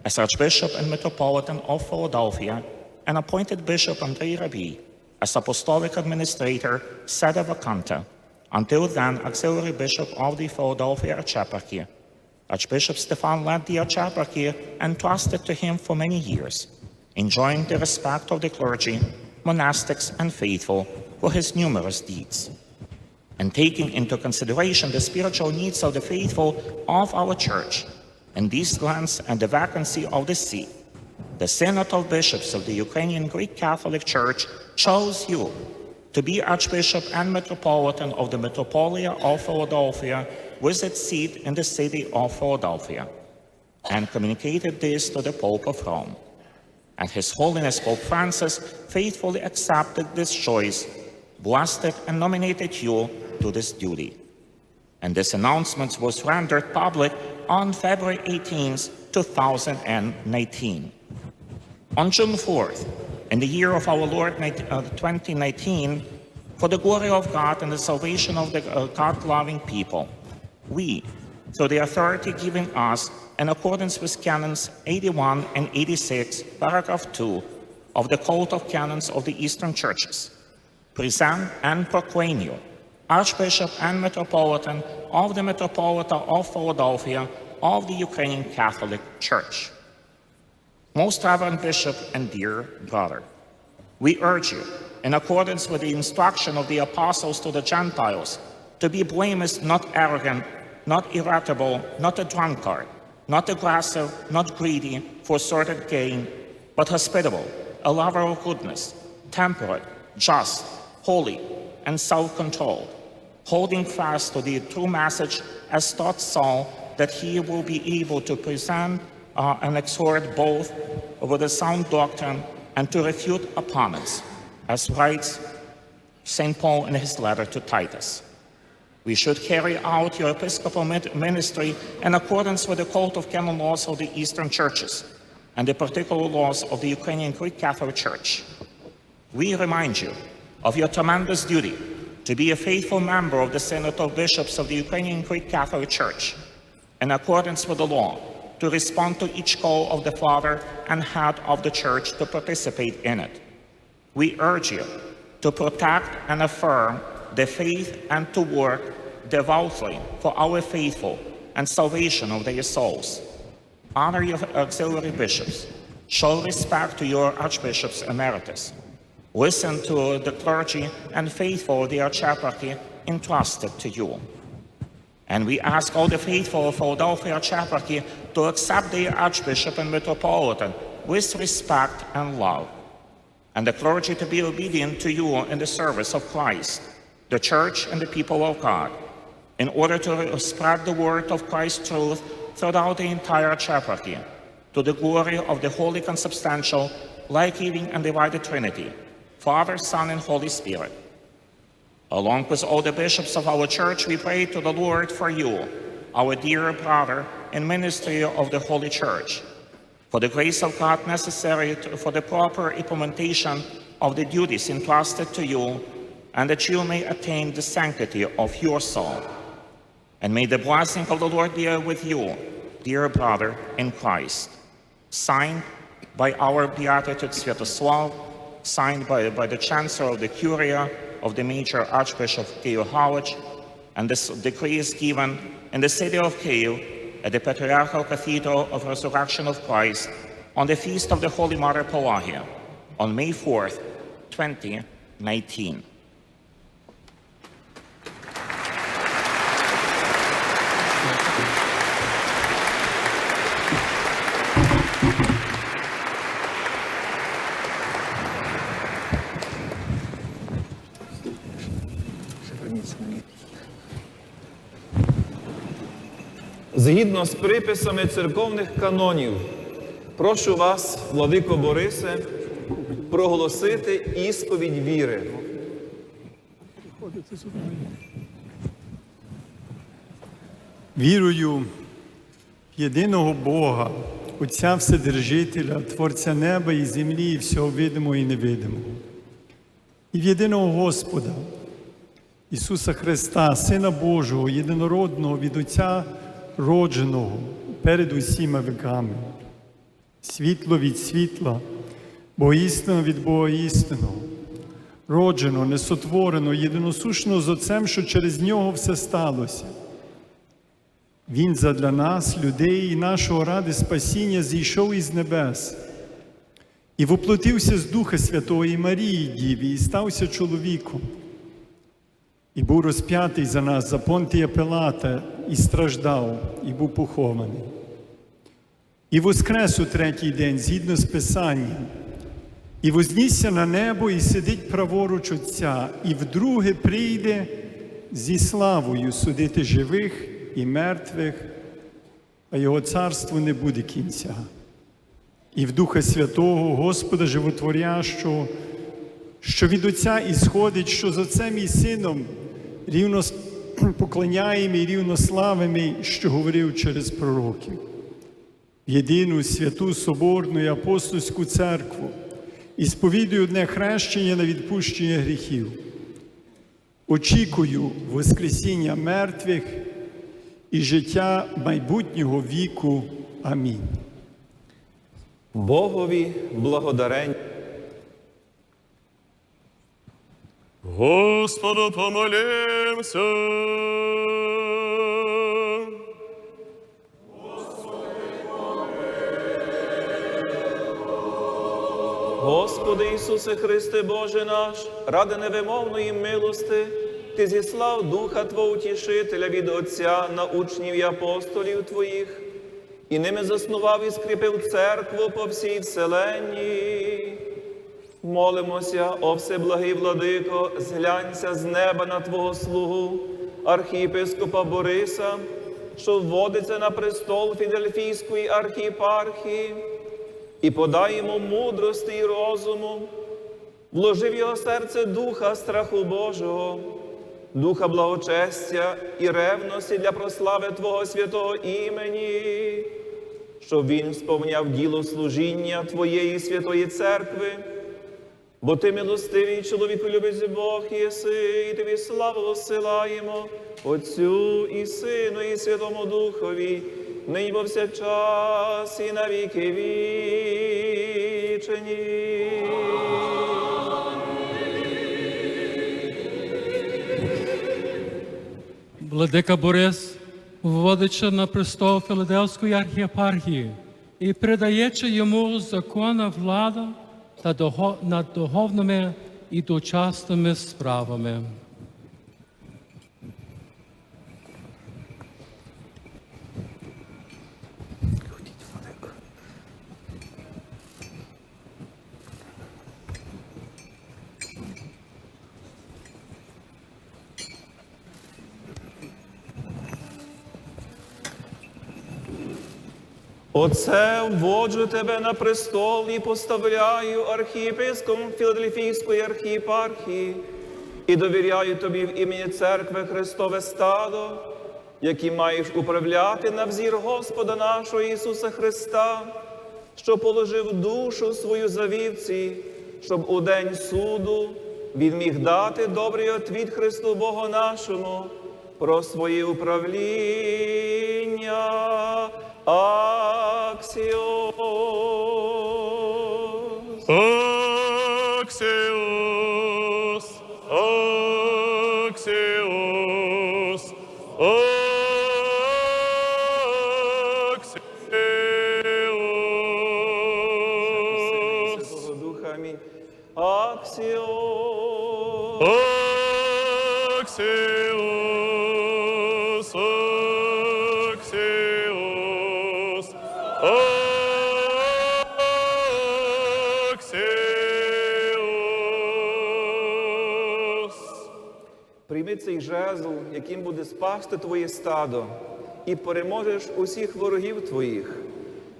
as Archbishop and Metropolitan of Philadelphia, and appointed Bishop Andrei Rabi as Apostolic Administrator sede vacante, until then Auxiliary Bishop of the Philadelphia Archeparchy. Archbishop Stefan led the Archeparchy entrusted to him for many years, enjoying the respect of the clergy, monastics, and faithful for his numerous deeds. And taking into consideration the spiritual needs of the faithful of our Church, in these lands and the vacancy of the see, the Synod of Bishops of the Ukrainian Greek Catholic Church chose you to be Archbishop and Metropolitan of the Metropolia of Philadelphia with its seat in the city of Philadelphia, and communicated this to the Pope of Rome. And His Holiness Pope Francis faithfully accepted this choice, blessed it, and nominated you to this duty. And this announcement was rendered public on February 18, 2019. On June 4th, in the year of our Lord 2019, for the glory of God and the salvation of the God-loving people, we, through the authority given us in accordance with Canons 81 and 86, paragraph 2 of the Code of Canons of the Eastern Churches, present and proclaim you Archbishop and Metropolitan of the Metropolitan of Philadelphia of the Ukrainian Catholic Church. Most Reverend Bishop and dear brother, we urge you, in accordance with the instruction of the apostles to the Gentiles, to be blameless, not arrogant, not irritable, not a drunkard, not aggressive, not greedy for sordid gain, but hospitable, a lover of goodness, temperate, just, holy, and self-controlled, holding fast to the true message as taught Saul, that he will be able to present and exhort both with a sound doctrine and to refute opponents, as writes St. Paul in his letter to Titus. We should carry out your episcopal ministry in accordance with the Code of Canon Laws of the Eastern Churches and the particular laws of the Ukrainian Greek Catholic Church. We remind you of your tremendous duty to be a faithful member of the Synod of Bishops of the Ukrainian Greek Catholic Church, in accordance with the law, to respond to each call of the Father and Head of the Church to participate in it. We urge you to protect and affirm the faith and to work devoutly for our faithful and salvation of their souls. Honor your auxiliary bishops. Show respect to your archbishops emeritus. Listen to the clergy and faithful of the archieparchy entrusted to you. And we ask all the faithful of Philadelphia archieparchy to accept their archbishop and metropolitan with respect and love, and the clergy to be obedient to you in the service of Christ, the Church, and the people of God, in order to spread the word of Christ's truth throughout the entire archieparchy, to the glory of the Holy Consubstantial, Life-Giving, and Divided Trinity, Father, Son, and Holy Spirit. Along with all the bishops of our Church, we pray to the Lord for you, our dear brother in ministry of the Holy Church, for the grace of God necessary for the proper implementation of the duties entrusted to you, and that you may attain the sanctity of your soul. And may the blessing of the Lord be with you, dear brother in Christ. Signed by our Beatitude Sviatoslav, signed by the Chancellor of the Curia of the Major Archbishop Kyiv Halych, and this decree is given in the city of Kyiv at the Patriarchal Cathedral of Resurrection of Christ on the Feast of the Holy Mother Pelagia on May 4th, 2019. Згідно з приписами церковних канонів, прошу вас, владико Борисе, проголосити ісповідь віри. Вірую в єдиного Бога, Отця Вседержителя, Творця неба і землі, і всього видимого і невидимого, і в єдиного Господа, Ісуса Христа, Сина Божого, єдинородного від Отця, родженого перед усіма віками, світло від світла, богоістину від Бога істинного, родженого, несотвореного, єдиносушного з Отцем, що через Нього все сталося. Він задля нас, людей і нашого ради спасіння, зійшов із небес і воплотився з Духа Святого і Марії Діві, і стався чоловіком. І був розп'ятий за нас, за Понтія Пилата, і страждав, і був похований. І воскрес у третій день, згідно з Писанням, і вознісся на небо, і сидить праворуч Отця, і вдруге прийде зі славою судити живих і мертвих, а Його царству не буде кінця. І в Духа Святого, Господа Животворящого, що від Отця ісходить, що з Отцем і Сином рівно поклоняємо і рівно славимо, що говорив через пророків. В єдину святу Соборну і апостольську церкву і сповідую одне хрещення на відпущення гріхів. Очікую воскресіння мертвих і життя майбутнього віку. Амінь. Богові благодарень. Господу помолимся. Господи Ісусе Христе Боже наш, ради невимовної милости, Ти зіслав Духа Твого Утішителя від Отця на учнів і апостолів Твоїх, і ними заснував і скріпив церкву по всій вселенні. Молимося, о всеблагий Владико, зглянься з неба на Твого слугу, архієпископа Бориса, що вводиться на престол Філадельфійської архієпархії, і подай йому мудрості і розуму, вложи в його серце духа страху Божого, духа благочестя і ревності для прослави Твого святого імені, щоб він сповняв діло служіння Твоєї святої церкви, бо Ти милостивий чоловіку любець Бог єси, і Тобі славу осилаємо, Отцю і Сину, і Святому Духові, нині повсякчас і на віки вічені. Владика Борис, вводячи на престол Філадельфської архієпархії і передаючи йому законна влада та над духовними і дочасними справами. Оце вводжу тебе на престол і поставляю архієпископом Філадельфійської архієпархії і довіряю тобі в імені Церкви Христове стадо, які маєш управляти на взір Господа нашого Ісуса Христа, що положив душу свою за вівці, щоб у день суду Він міг дати добрий отвід Христу Богу нашому про своє управління. Аксіос. Аксіос, Аксіос, Аксіос. Святого Духа, амінь. Аксіос. Аксіос, Аксіос, Аксіос. Прийми цей жезл, яким буде спасти твоє стадо, і переможеш усіх ворогів твоїх.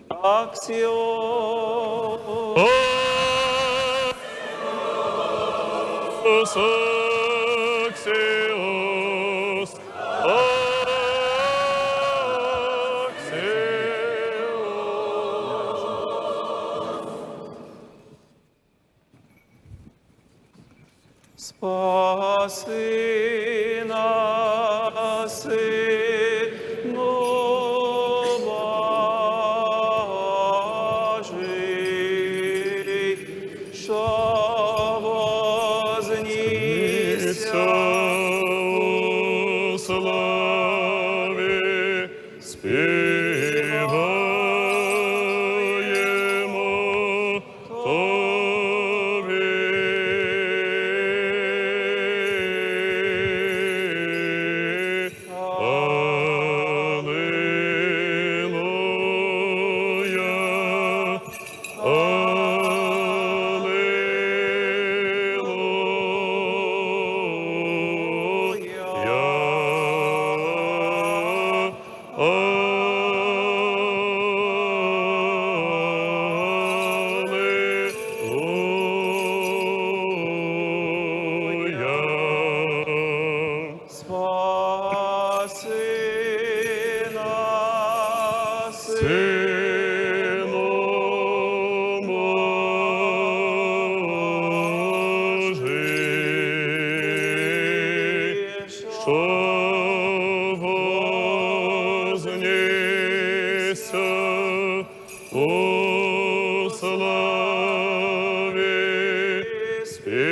Аксіос. Аксіос, Аксіос, Спаси нас, Сину Божий, що вознісся у славі, співаємо Тобі. Алілуя, спаси нас, Сину Божий, що вознісся у славі, співаємо Тобі.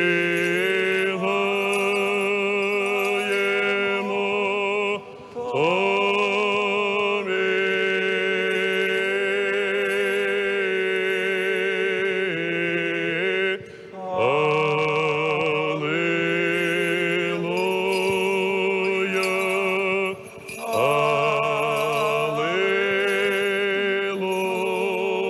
Алілуя,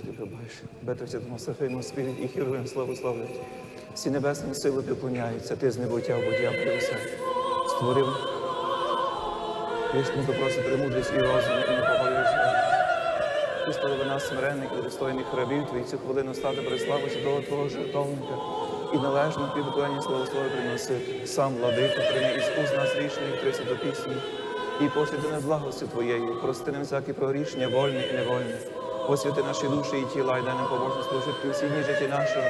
ти пробаєш. Бето Святому Серафиму Спірі і Хіровим славу славлять. Всі небесні сили поклоняються, ти з небуття в буття привеся. Створив вічну допроси, премудрість і розум, і непогоюєш. Вистави нас смиренних і достойних рабів Твоїх цю хвилину стати при славу святого Твого жертовника і належно підклонення славослови приносити. Сам, владико, прийми із уст нас рішення Твої святопісні і посвяти нас благості Твоєю, прости нам всякі прогрішення, вольні і невольні. Освяти наші душі і тіла, і дай нам побожно служити всі дні житті нашого.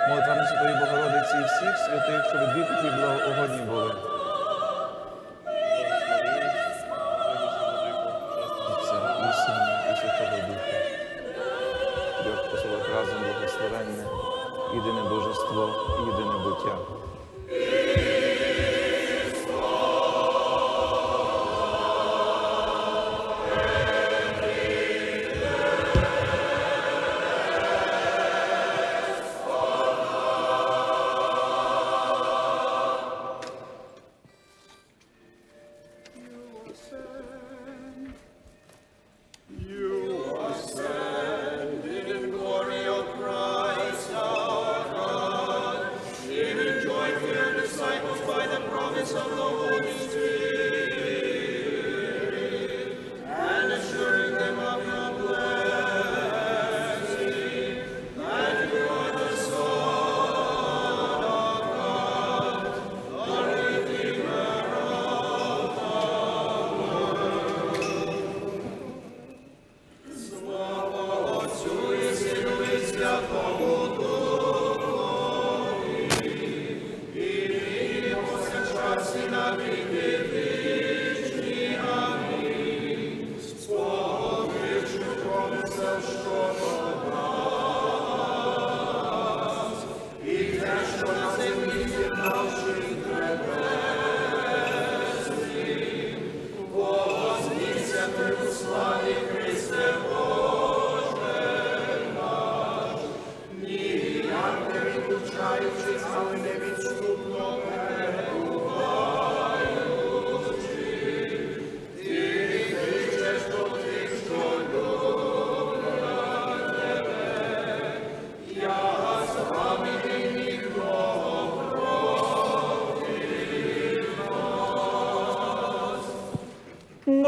Молитвами Святої Богородиці і всіх святих, щоб від віку Твої благоугодні були. Отця і Сина, і Святого Духа. Трьох посилок разом благословенне, єдине божество і єдине буття.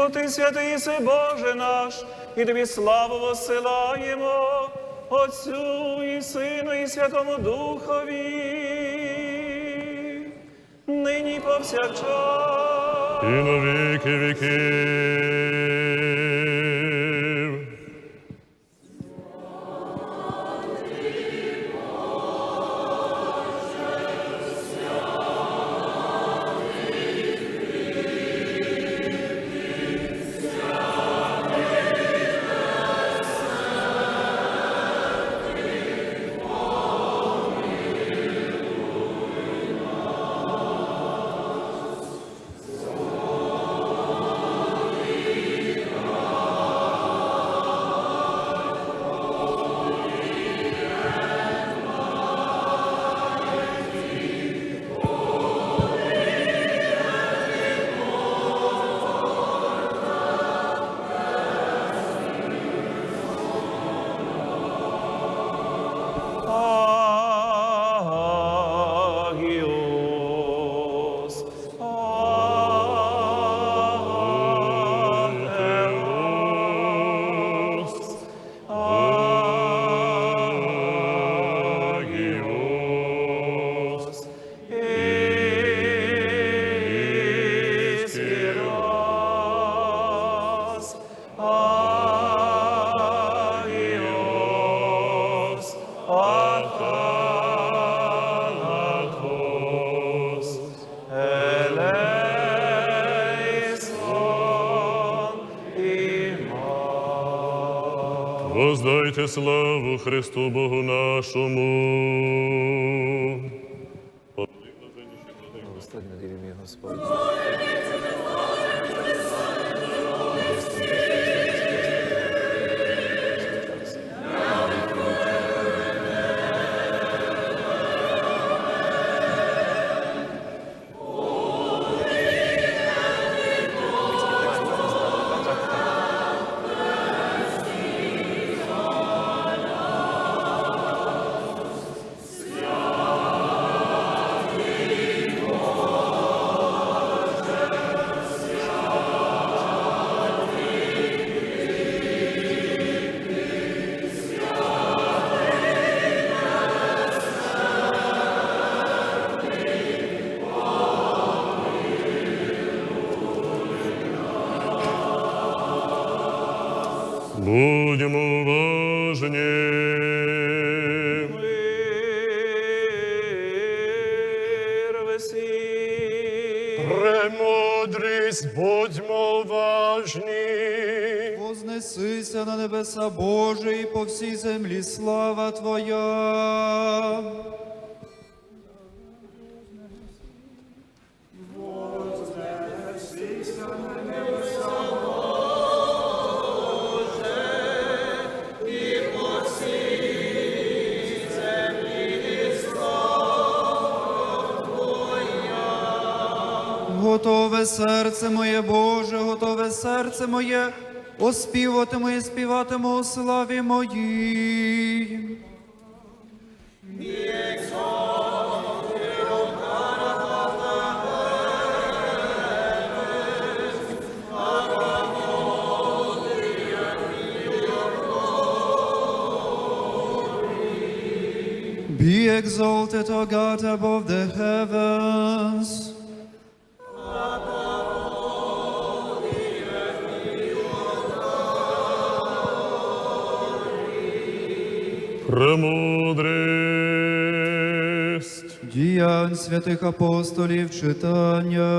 Бо Ти святий єси, Боже наш, і Тобі славу воссилаємо, Отцю і Сину, і Святому Духові, нині повсякчас. І на віки віків. Воздайте славу Христу Богу нашому. Господь над мій Господь. блаженні. Мир весіль. Премудрість, будьмо уважні. Вознесися на небеса Божі, і по всій землі слава Твоя. Готове серце моє, Боже, готове серце моє, оспіватиму і співатиму у славі моїй. Be exalted, O God, above the heavens. Премудрість. Діянь святих апостолів читання.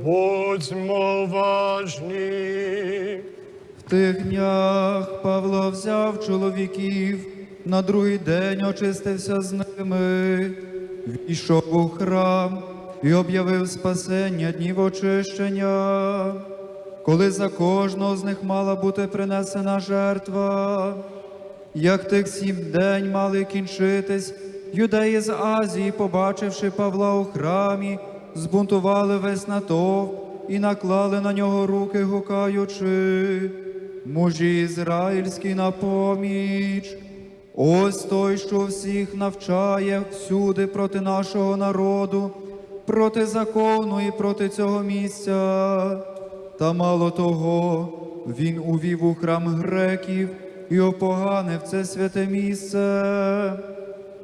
Будьмо уважні. В тих днях Павло взяв чоловіків, на другий день очистився з ними, війшов у храм і об'явив спасення днів очищення, коли за кожного з них мала бути принесена жертва. Як тих 7 день мали кінчитись, юдеї з Азії, побачивши Павла у храмі, збунтували весь натовп і наклали на нього руки, гукаючи: «Мужі ізраїльські, на поміч! Ось той, що всіх навчає всюди проти нашого народу, проти закону і проти цього місця. Та мало того, він увів у храм греків і опоганив це святе місце.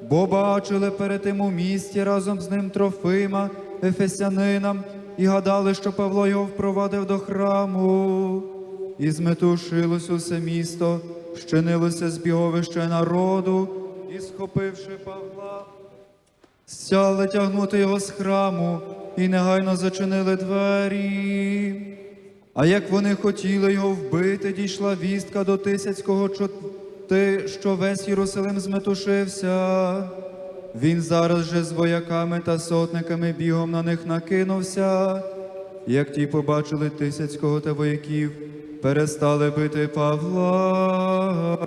Бо бачили перед тим у місті разом з ним Трофима, ефесянина, і гадали, що Павло його впровадив до храму. І зметушилось усе місто, щинилося збіговище народу, і, схопивши Павла, стяли тягнути його з храму, і негайно зачинили двері. А як вони хотіли його вбити, дійшла вістка до Тисяцького, що весь Єрусалим зметушився. Він зараз же з вояками та сотниками бігом на них накинувся. Як ті побачили Тисяцького та вояків, перестали бити Павла.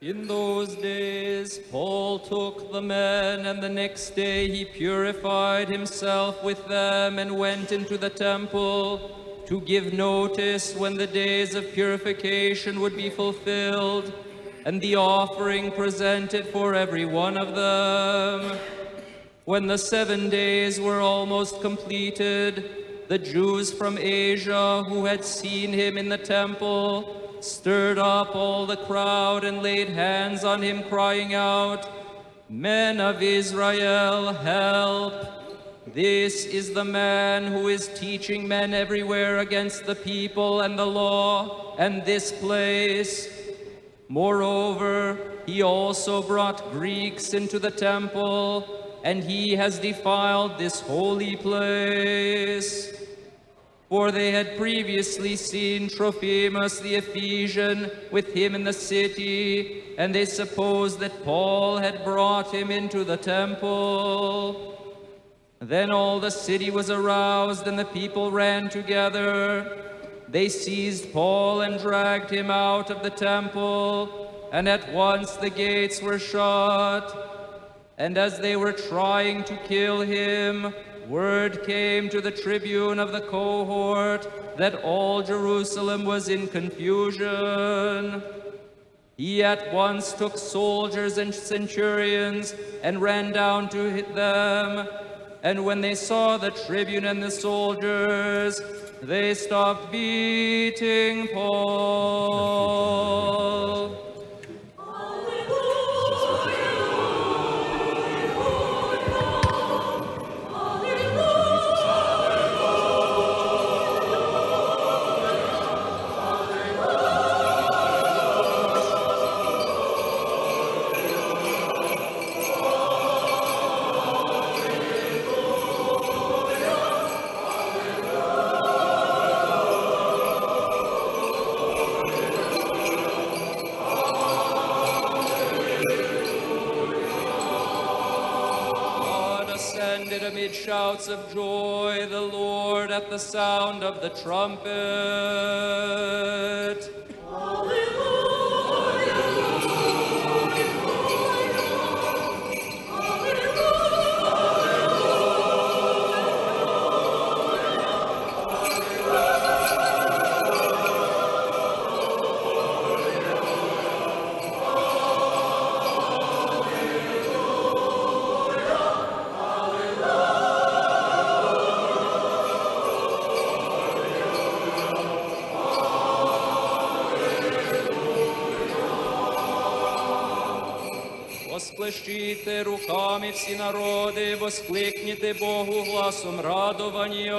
In those days, Paul took the men, and the next day he purified himself with them and went into the temple to give notice when the days of purification would be fulfilled, and the offering presented for every one of them. When the 7 days were almost completed, the Jews from Asia who had seen him in the temple stirred up all the crowd and laid hands on him, crying out, "Men of Israel, help! This is the man who is teaching men everywhere against the people and the law and this place." Moreover, he also brought Greeks into the temple, and he has defiled this holy place. For they had previously seen Trophimus the Ephesian with him in the city, and they supposed that Paul had brought him into the temple. Then all the city was aroused, and the people ran together. They seized Paul and dragged him out of the temple, and at once the gates were shut. And as they were trying to kill him, word came to the tribune of the cohort that all Jerusalem was in confusion. He at once took soldiers and centurions and ran down to hit them. And when they saw the tribune and the soldiers, they stopped beating Paul. amid shouts of joy the Lord at the sound of the trumpet. Восплещите руками всі народи, воскликніте Богу гласом радования.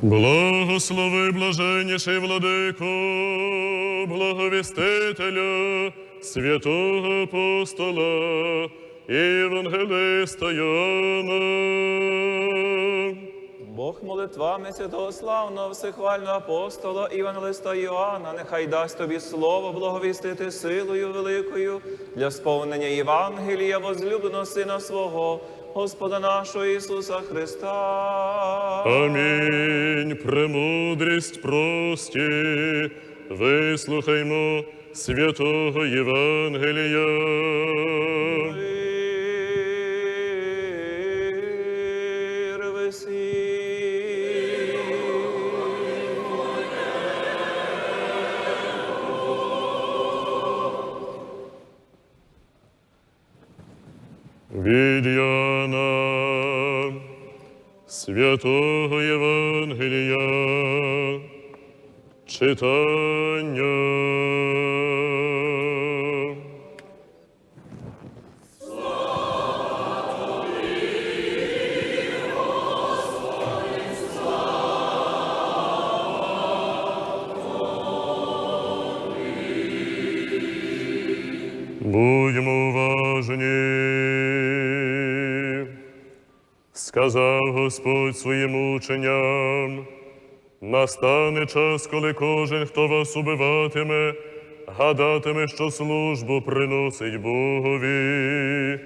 Благослови, блаженніший владико, благовістителя, святого апостола і євангелиста Йоанна. Бог молитвами святого славного всехвального апостола і євангелиста Йоанна, нехай дасть тобі слово благовістити силою великою для сповнення Євангелія возлюбленого Сина свого, Господа нашого Ісуса Христа. Амінь. Премудрість прості, вислухаймо святого Євангелія. Мир весі. Від Йоанна, святого Євангелія, читання. Будьмо уважні. Сказав Господь своїм ученням: настане час, коли кожен, хто вас убиватиме, гадатиме, що службу приносить Богові.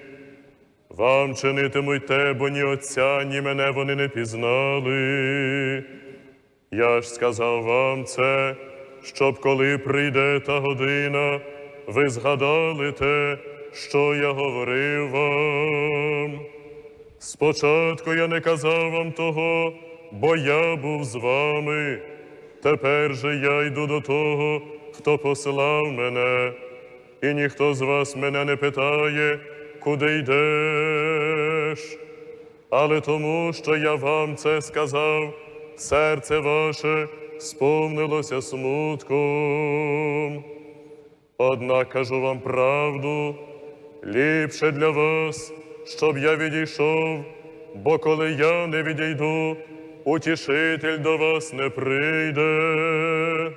Вам чинитимуть те, бо ні Отця, ні мене вони не пізнали. Я ж сказав вам це, щоб коли прийде та година, ви згадали те, що я говорив вам. Спочатку я не казав вам того, бо я був з вами. Тепер же я йду до того, хто послав мене, і ніхто з вас мене не питає, куди йдеш. Але тому, що я вам це сказав, серце ваше сповнилося смутком. Однак кажу вам правду, ліпше для вас, щоб я відійшов, бо коли я не відійду, утішитель до вас не прийде.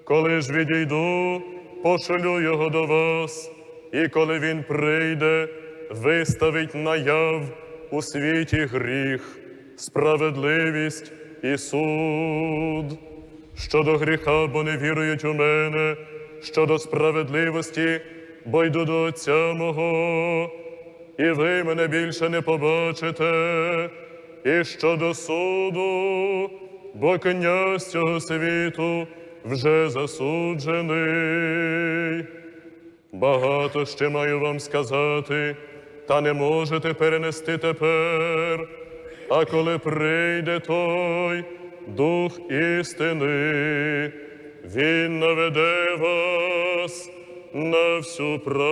Коли ж відійду, пошлю його до вас, і коли він прийде, виставить наяв у світі гріх, справедливість і суд. Щодо гріха, бо не вірують у мене, щодо справедливості, бо йду до Отця мого, і ви мене більше не побачите, і щодо суду, бо князь цього світу вже засуджений. Багато ще маю вам сказати, та не можете перенести тепер. А коли прийде той Дух істини, Він наведе вас на всю правду.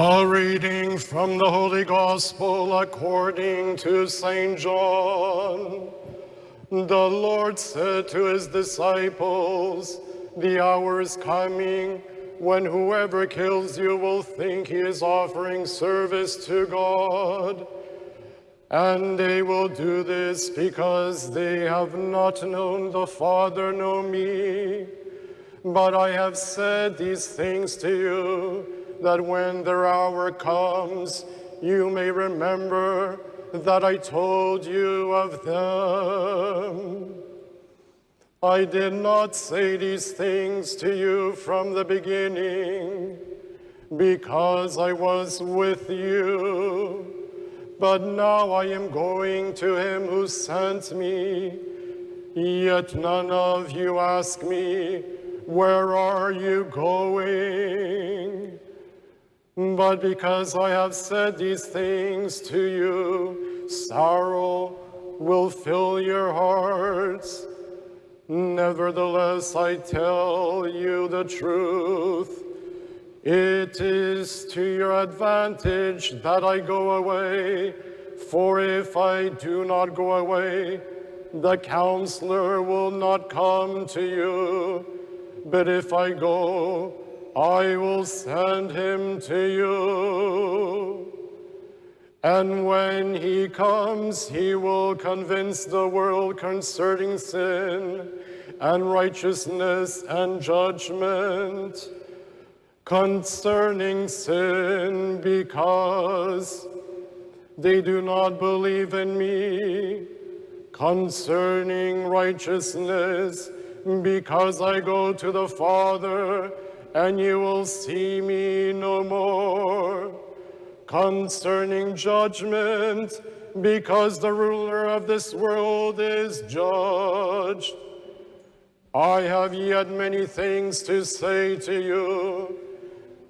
A reading from the Holy Gospel according to St. John. The Lord said to his disciples, "The hour is coming when whoever kills you will think he is offering service to God. And they will do this because they have not known the Father nor me. But I have said these things to you, that when their hour comes, you may remember that I told you of them. I did not say these things to you from the beginning, because I was with you. But now I am going to him who sent me. Yet none of you ask me, where are you going? But because I have said these things to you, sorrow will fill your hearts. Nevertheless, I tell you the truth. It is to your advantage that I go away, for if I do not go away, the Counselor will not come to you. But if I go, I will send him to you. And when he comes, he will convince the world concerning sin and righteousness and judgment. Concerning sin, because they do not believe in me. Concerning righteousness, because I go to the Father, and you will see me no more. Concerning judgment, because the ruler of this world is judged. I have yet many things to say to you,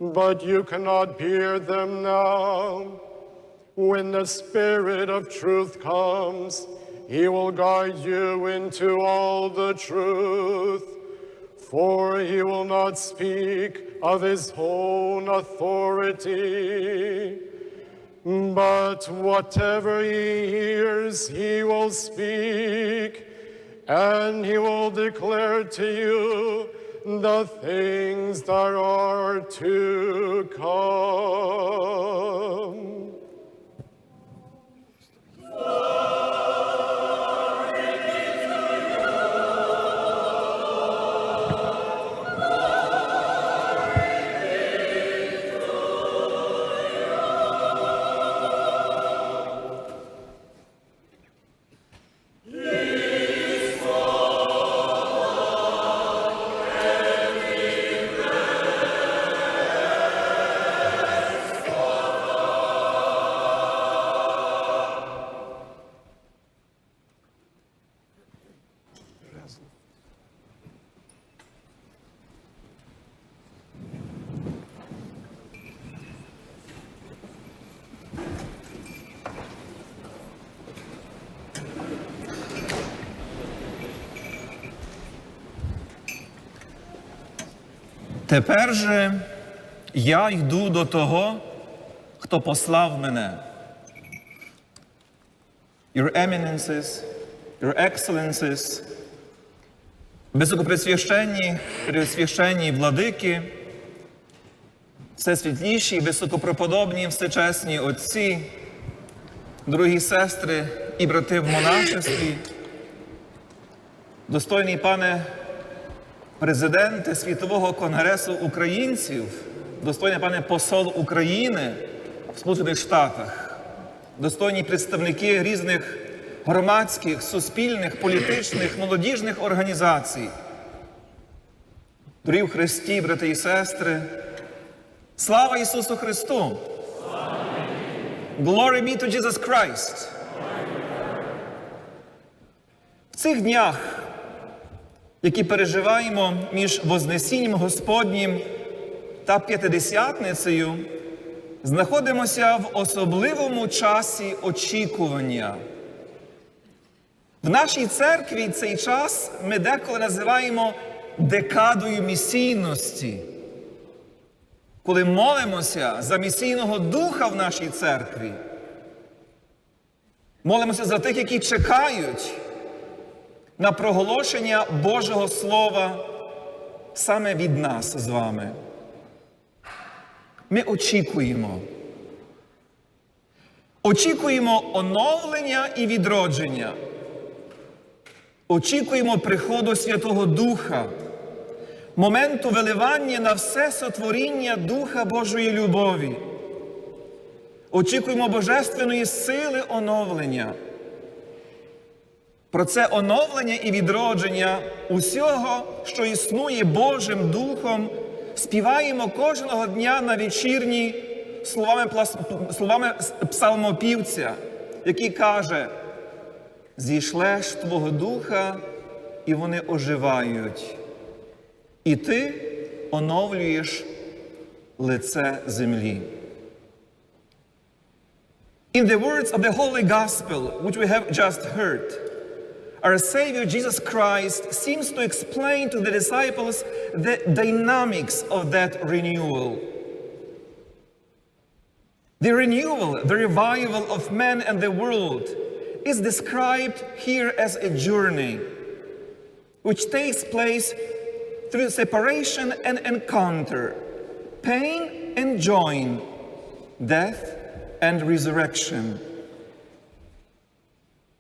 but you cannot bear them now. When the Spirit of truth comes, he will guide you into all the truth. For he will not speak of his own authority, but whatever he hears, he will speak, and he will declare to you the things that are to come. Тепер же я йду до того, хто послав мене. Your Eminences, Your Excellencies, високопресвященні, пресвященні владики, всесвітліші, високопреподобні, всечесні отці, дорогі сестри і брати в монашестві, достойний пане президенте Світового конгресу українців, достойний пане посол України в Сполучених Штатах, достойні представники різних громадських, суспільних, політичних, молодіжних організацій, дорогі в Христі, брати і сестри, Слава Ісусу Христу! Glory be to Jesus Christ! В цих днях, які переживаємо між Вознесінням Господнім та П'ятидесятницею, знаходимося в особливому часі очікування. В нашій церкві цей час ми деколи називаємо декадою місійності. Коли молимося за місійного духа в нашій церкві, молимося за тих, які чекають на проголошення Божого Слова саме від нас з вами. Ми очікуємо. Очікуємо оновлення і відродження. Очікуємо приходу Святого Духа, моменту виливання на все сотворіння Духа Божої любові. Очікуємо божественної сили оновлення. Про це оновлення і відродження усього, що існує Божим Духом, співаємо кожного дня на вечірні словами псалмопівця, який каже: «Зійшлеш Твого Духа, і вони оживають, і Ти оновлюєш лице землі». In the words of the Holy Gospel, which we have just heard, our Savior Jesus Christ seems to explain to the disciples the dynamics of that renewal. The renewal, the revival of man and the world is described here as a journey which takes place through separation and encounter, pain and joy, death and resurrection.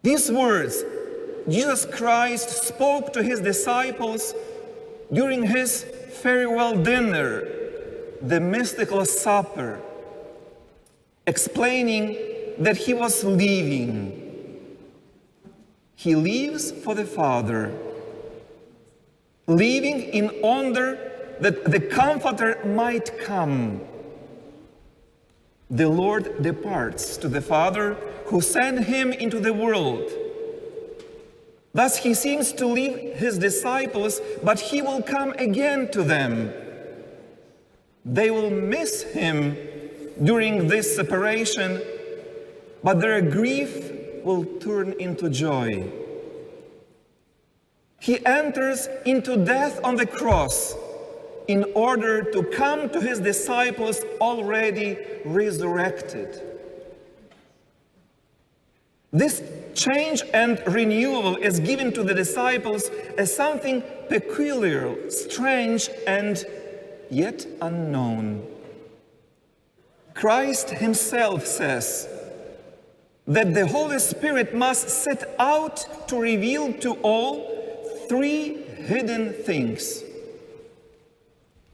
These words Jesus Christ spoke to his disciples during his farewell dinner, the mystical supper, explaining that he was leaving. He leaves for the Father, leaving in order that the Comforter might come. The Lord departs to the Father who sent him into the world. Thus he seems to leave his disciples, but he will come again to them. They will miss him during this separation, but their grief will turn into joy. He enters into death on the cross in order to come to his disciples already resurrected. This change and renewal is given to the disciples as something peculiar, strange, and yet unknown. Christ himself says that the Holy Spirit must set out to reveal to all three hidden things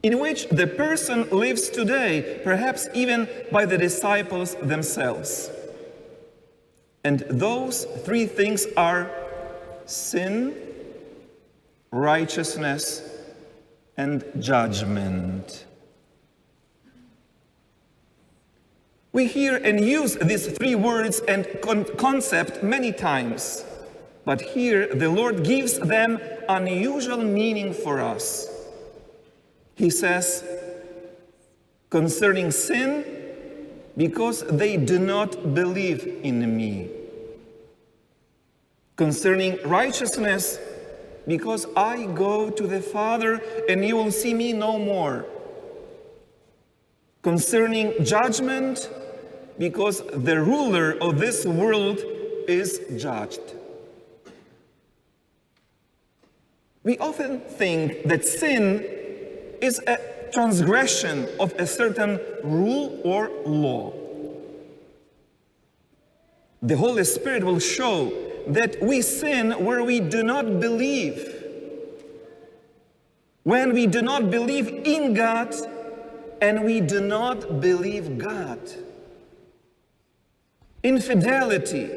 in which the person lives today, perhaps even by the disciples themselves. And those three things are sin, righteousness, and judgment. We hear and use these three words and concept many times, but here the Lord gives them unusual meaning for us. He says, concerning sin, because they do not believe in me. Concerning righteousness, because I go to the Father and you will see me no more. Concerning judgment, because the ruler of this world is judged. We often think that sin is a transgression of a certain rule or law. The Holy Spirit will show that we sin where we do not believe. When we do not believe in God and we do not believe God. Infidelity,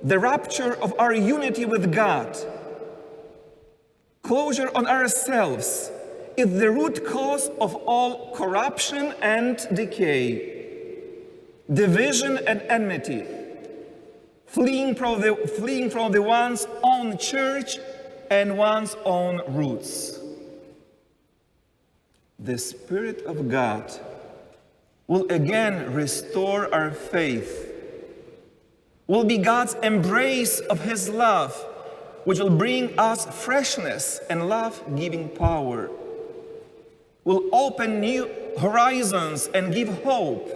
the rupture of our unity with God, closure on ourselves, is the root cause of all corruption and decay, division and enmity, fleeing from the one's own church and one's own roots. The Spirit of God will again restore our faith, will be God's embrace of His love, which will bring us freshness and love-giving power, will open new horizons and give hope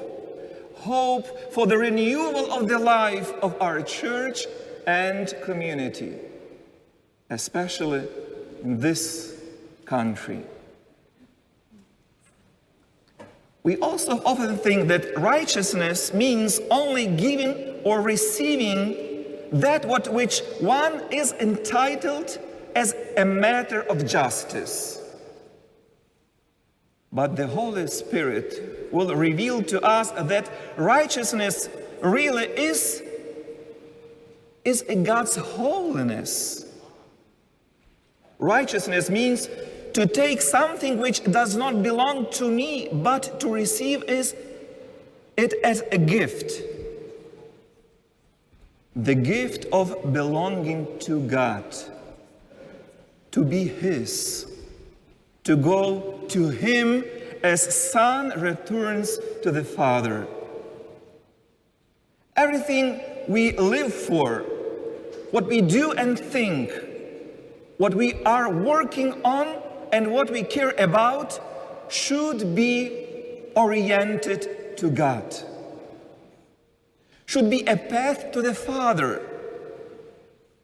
for the renewal of the life of our church and community, especially in this country. We also often think that righteousness means only giving or receiving that which one is entitled as a matter of justice. But the Holy Spirit will reveal to us that righteousness really is God's holiness. Righteousness means to take something which does not belong to me, but to receive it as a gift. The gift of belonging to God, to be His, to go to Him as Son returns to the Father. Everything we live for, what we do and think, what we are working on and what we care about should be oriented to God, should be a path to the Father,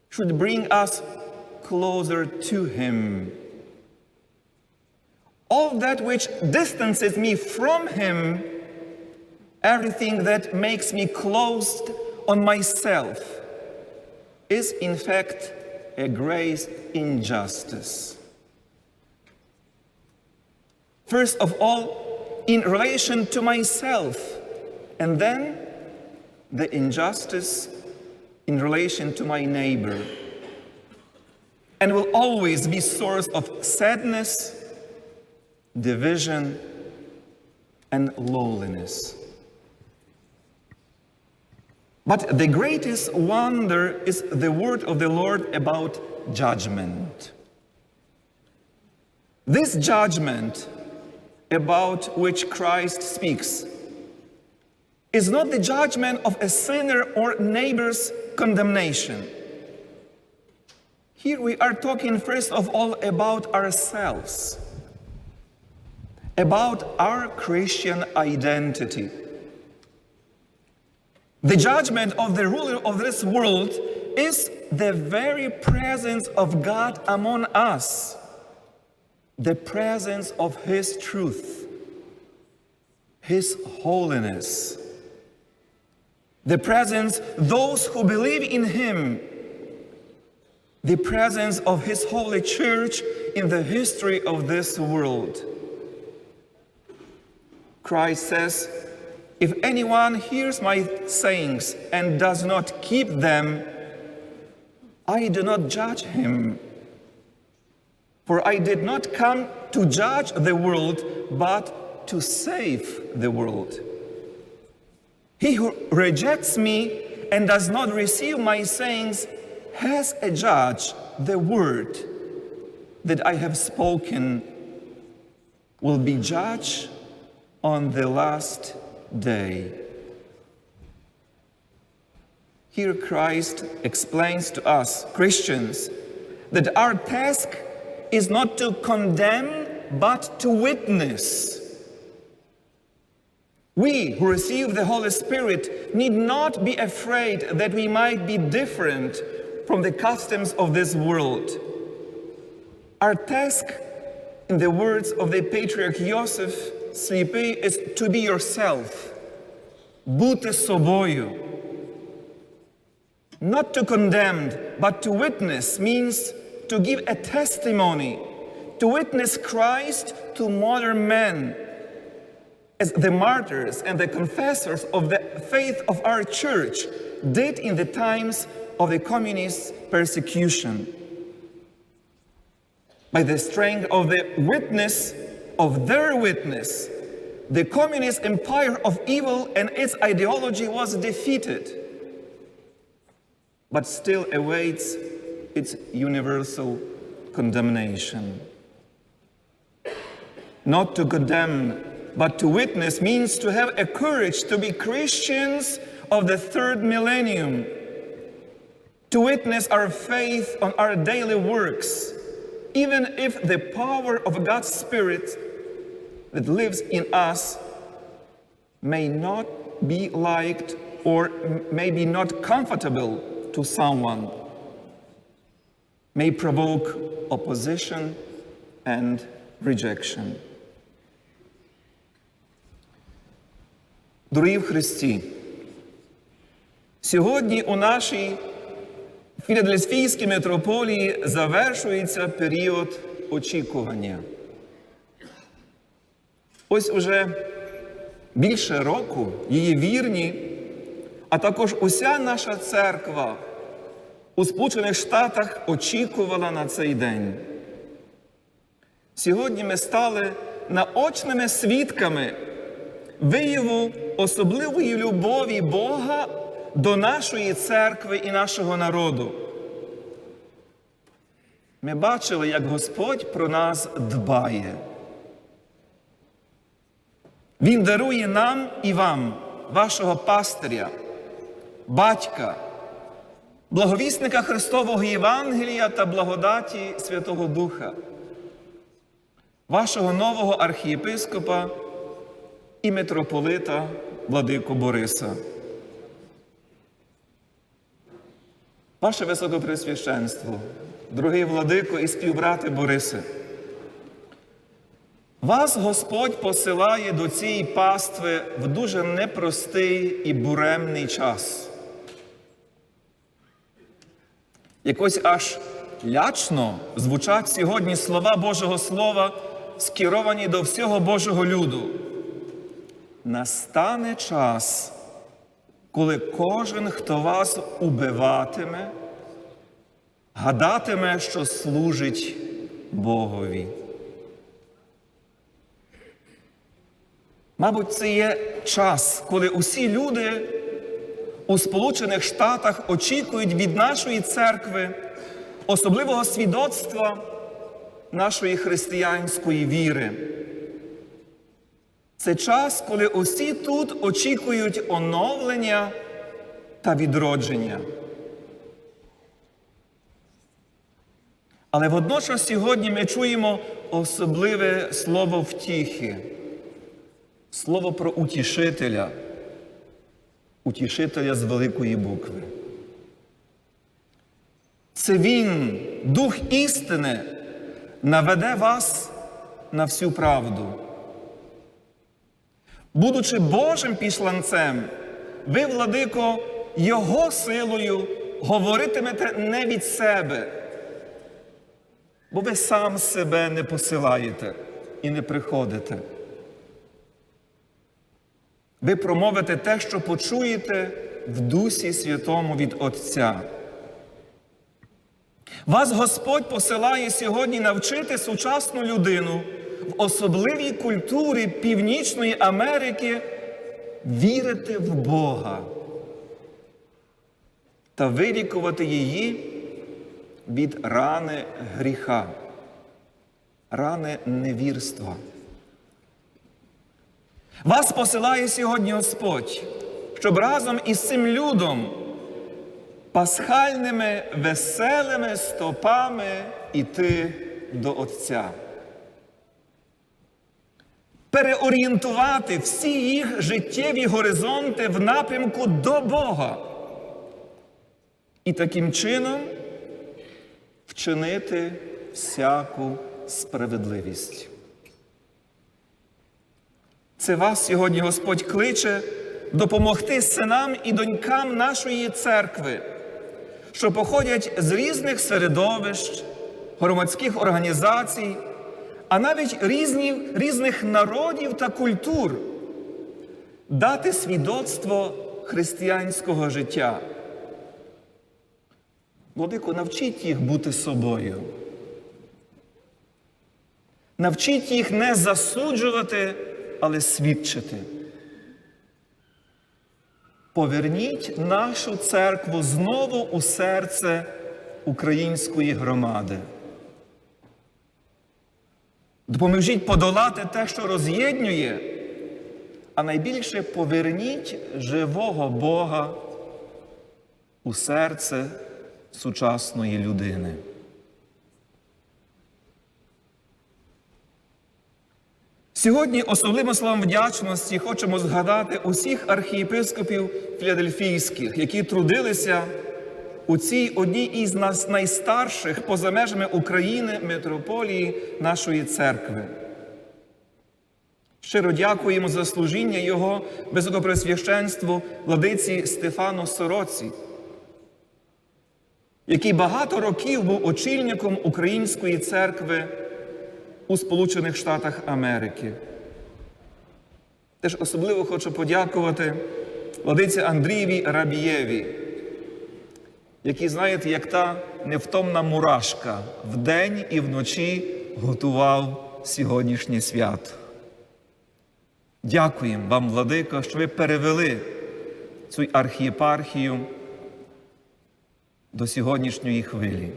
should bring us closer to Him. All that which distances me from Him, everything that makes me closed on myself, is in fact a great injustice. First of all, in relation to myself, and then the injustice in relation to my neighbor, and will always be source of sadness, division, and loneliness. But the greatest wonder is the word of the Lord about judgment. This judgment about which Christ speaks is not the judgment of a sinner or neighbor's condemnation. Here we are talking first of all about ourselves, about our Christian identity. The judgment of the ruler of this world is the very presence of God among us, the presence of His truth, His holiness, the presence of those who believe in Him, the presence of His holy church in the history of this world. Christ says, "If anyone hears my sayings and does not keep them, I do not judge him. For I did not come to judge the world, but to save the world. He who rejects me and does not receive my sayings has a judge. The word that I have spoken will be judged on the last day." Here Christ explains to us, Christians, that our task is not to condemn, but to witness. We who receive the Holy Spirit need not be afraid that we might be different from the customs of this world. Our task, in the words of the Patriarch Joseph Сліпий, is to be yourself, бути собою. Not to condemn, but to witness means to give a testimony, to witness Christ to modern men, as the martyrs and the confessors of the faith of our church did in the times of the communist persecution. By the strength of the witness of their witness, the communist empire of evil and its ideology was defeated, but still awaits its universal condemnation. Not to condemn, but to witness means to have a courage to be Christians of the third millennium, to witness our faith on our daily works, even if the power of God's Spirit that lives in us may not be liked or maybe not comfortable to someone, may provoke opposition and rejection. Дорогі в Христі, сьогодні у нашій Філадельфійській митрополії завершується період очікування. Ось уже більше року її вірні, а також уся наша церква у Сполучених Штатах очікувала на цей день. Сьогодні ми стали наочними свідками вияву особливої любові Бога до нашої церкви і нашого народу. Ми бачили, як Господь про нас дбає. Він дарує нам і вам, вашого пастиря, батька, благовісника Христового Євангелія та благодаті Святого Духа, вашого нового архієпископа і митрополита владику Бориса. Ваше Високопреосвященство, дорогий владико і співбрате Борисе, вас Господь посилає до цієї пастви в дуже непростий і буремний час. Якось аж лячно звучать сьогодні слова Божого Слова, скеровані до всього Божого люду. Настане час, коли кожен, хто вас убиватиме, гадатиме, що служить Богові. Мабуть, це є час, коли усі люди у Сполучених Штатах очікують від нашої церкви особливого свідоцтва нашої християнської віри. Це час, коли усі тут очікують оновлення та відродження. Але водночас сьогодні ми чуємо особливе слово втіхи, слово про утішителя, утішителя з великої букви. Це Він, Дух істини, наведе вас на всю правду. Будучи Божим післанцем, ви, владико, Його силою говоритимете не від себе, бо ви сам себе не посилаєте і не приходите. Ви промовите те, що почуєте в Дусі Святому від Отця. Вас Господь посилає сьогодні навчити сучасну людину в особливій культурі Північної Америки вірити в Бога та вилікувати її від рани гріха, рани невірства. Вас посилає сьогодні Господь, щоб разом із цим людом пасхальними веселими стопами іти до Отця. Переорієнтувати всі їх життєві горизонти в напрямку до Бога. І таким чином вчинити всяку справедливість. Це вас сьогодні Господь кличе допомогти синам і донькам нашої церкви, що походять з різних середовищ, громадських організацій, а навіть різних народів та культур, дати свідоцтво християнського життя. Владико, навчіть їх бути собою. Навчіть їх не засуджувати, але свідчити. Поверніть нашу церкву знову у серце української громади. Допоможіть подолати те, що роз'єднує, а найбільше поверніть живого Бога у серце сучасної людини. Сьогодні особливим словом вдячності хочемо згадати усіх архієпископів філадельфійських, які трудилися у цій одній із найстарших поза межами України митрополії нашої церкви. Щиро дякуємо за служіння його високопресвященству владиці Стефану Сороці, який багато років був очільником Української церкви у Сполучених Штатах Америки. Теж особливо хочу подякувати владиці Андрієві Рабієві, який, знаєте, як та невтомна мурашка, вдень і вночі готував сьогоднішнє свято. Дякуємо вам, владико, що ви перевели цю архієпархію до сьогоднішньої хвилі.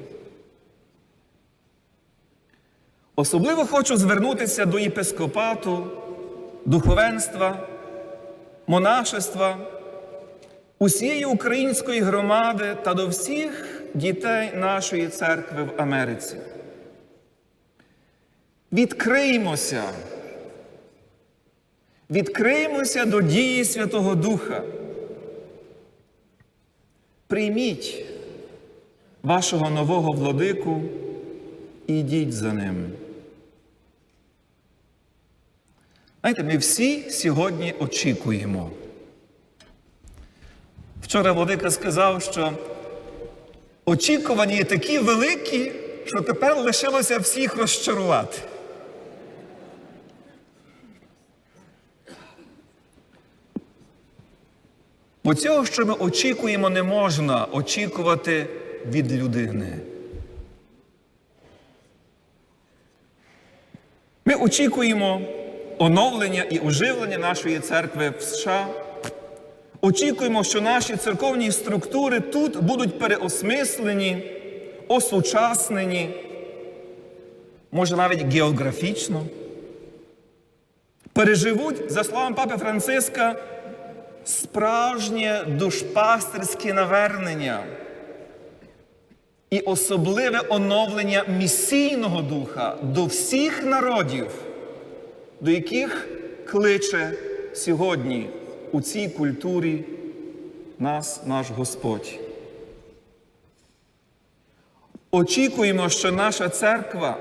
Особливо хочу звернутися до єпископату, духовенства, монашества, усієї української громади та до всіх дітей нашої церкви в Америці. Відкриємося. Відкриємося до дії Святого Духа. Прийміть вашого нового владику і йдіть за ним. Знаєте, ми всі сьогодні очікуємо. Вчора владика сказав, що очікування є такі великі, що тепер лишилося всіх розчарувати. Бо цього, що ми очікуємо, не можна очікувати від людини. Ми очікуємо оновлення і оживлення нашої церкви в США. Очікуємо, що наші церковні структури тут будуть переосмислені, осучаснені, може навіть географічно. Переживуть, за словами Папи Франциска, справжнє душпастерське навернення і особливе оновлення місійного духа до всіх народів, до яких кличе сьогодні у цій культурі нас наш Господь. Очікуємо, що наша церква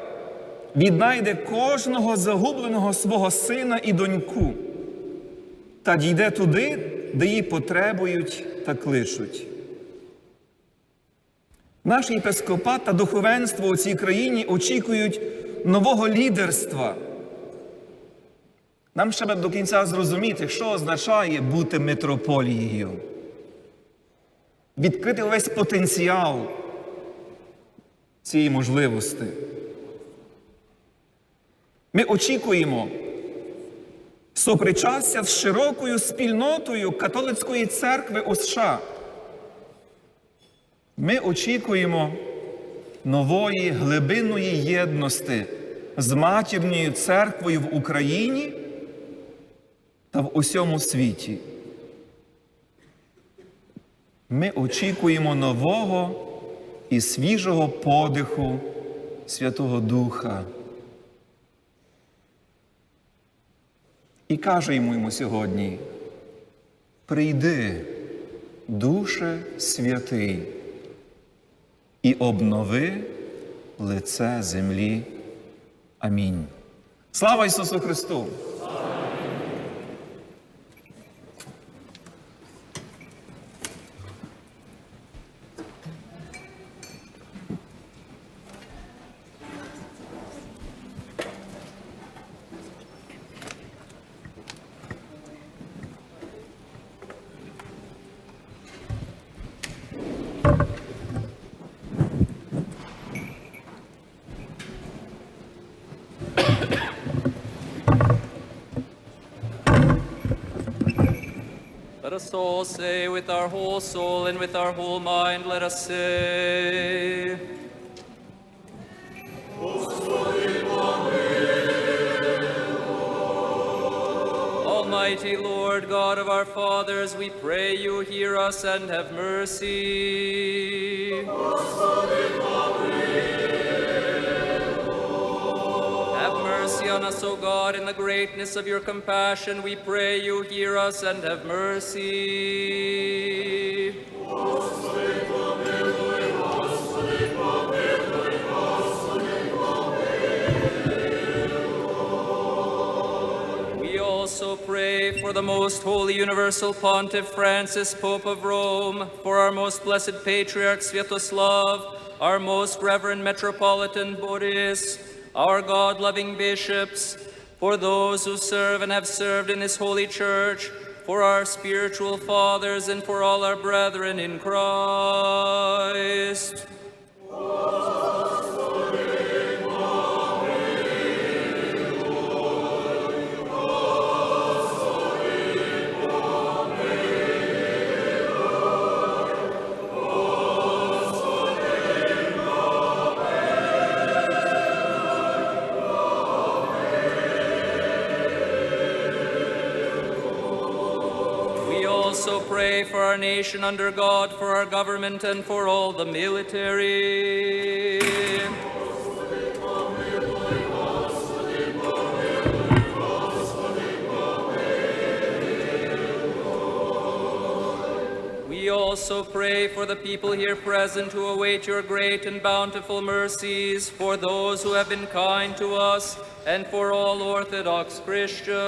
віднайде кожного загубленого свого сина і доньку та дійде туди, де її потребують та кличуть. Наш єпископат та духовенство у цій країні очікують нового лідерства. Нам ще до кінця зрозуміти, що означає бути митрополією. Відкрити весь потенціал цієї можливості. Ми очікуємо сопричастя з широкою спільнотою католицької церкви у США. Ми очікуємо нової глибинної єдності з матірньою церквою в Україні та в усьому світі. Ми очікуємо нового і свіжого подиху Святого Духа. І кажемо йому сьогодні: прийди, Душе Святий, і обнови лице землі. Амінь. Слава Ісусу Христу! Let us all say with our whole soul and with our whole mind, let us say, Almighty Lord, God of our fathers, we pray you hear us and have mercy. Have mercy on us, O God, in the greatness of your compassion, we pray you hear us and have mercy. We also pray for the most holy universal pontiff Francis, Pope of Rome, for our most blessed patriarch Sviatoslav, our most reverend metropolitan Boris, our God-loving bishops, for those who serve and have served in this holy church, for our spiritual fathers, and for all our brethren in Christ. Also pray for our nation under God, for our government, and for all the military. We also pray for the people here present who await your great and bountiful mercies, for those who have been kind to us, and for all Orthodox Christians.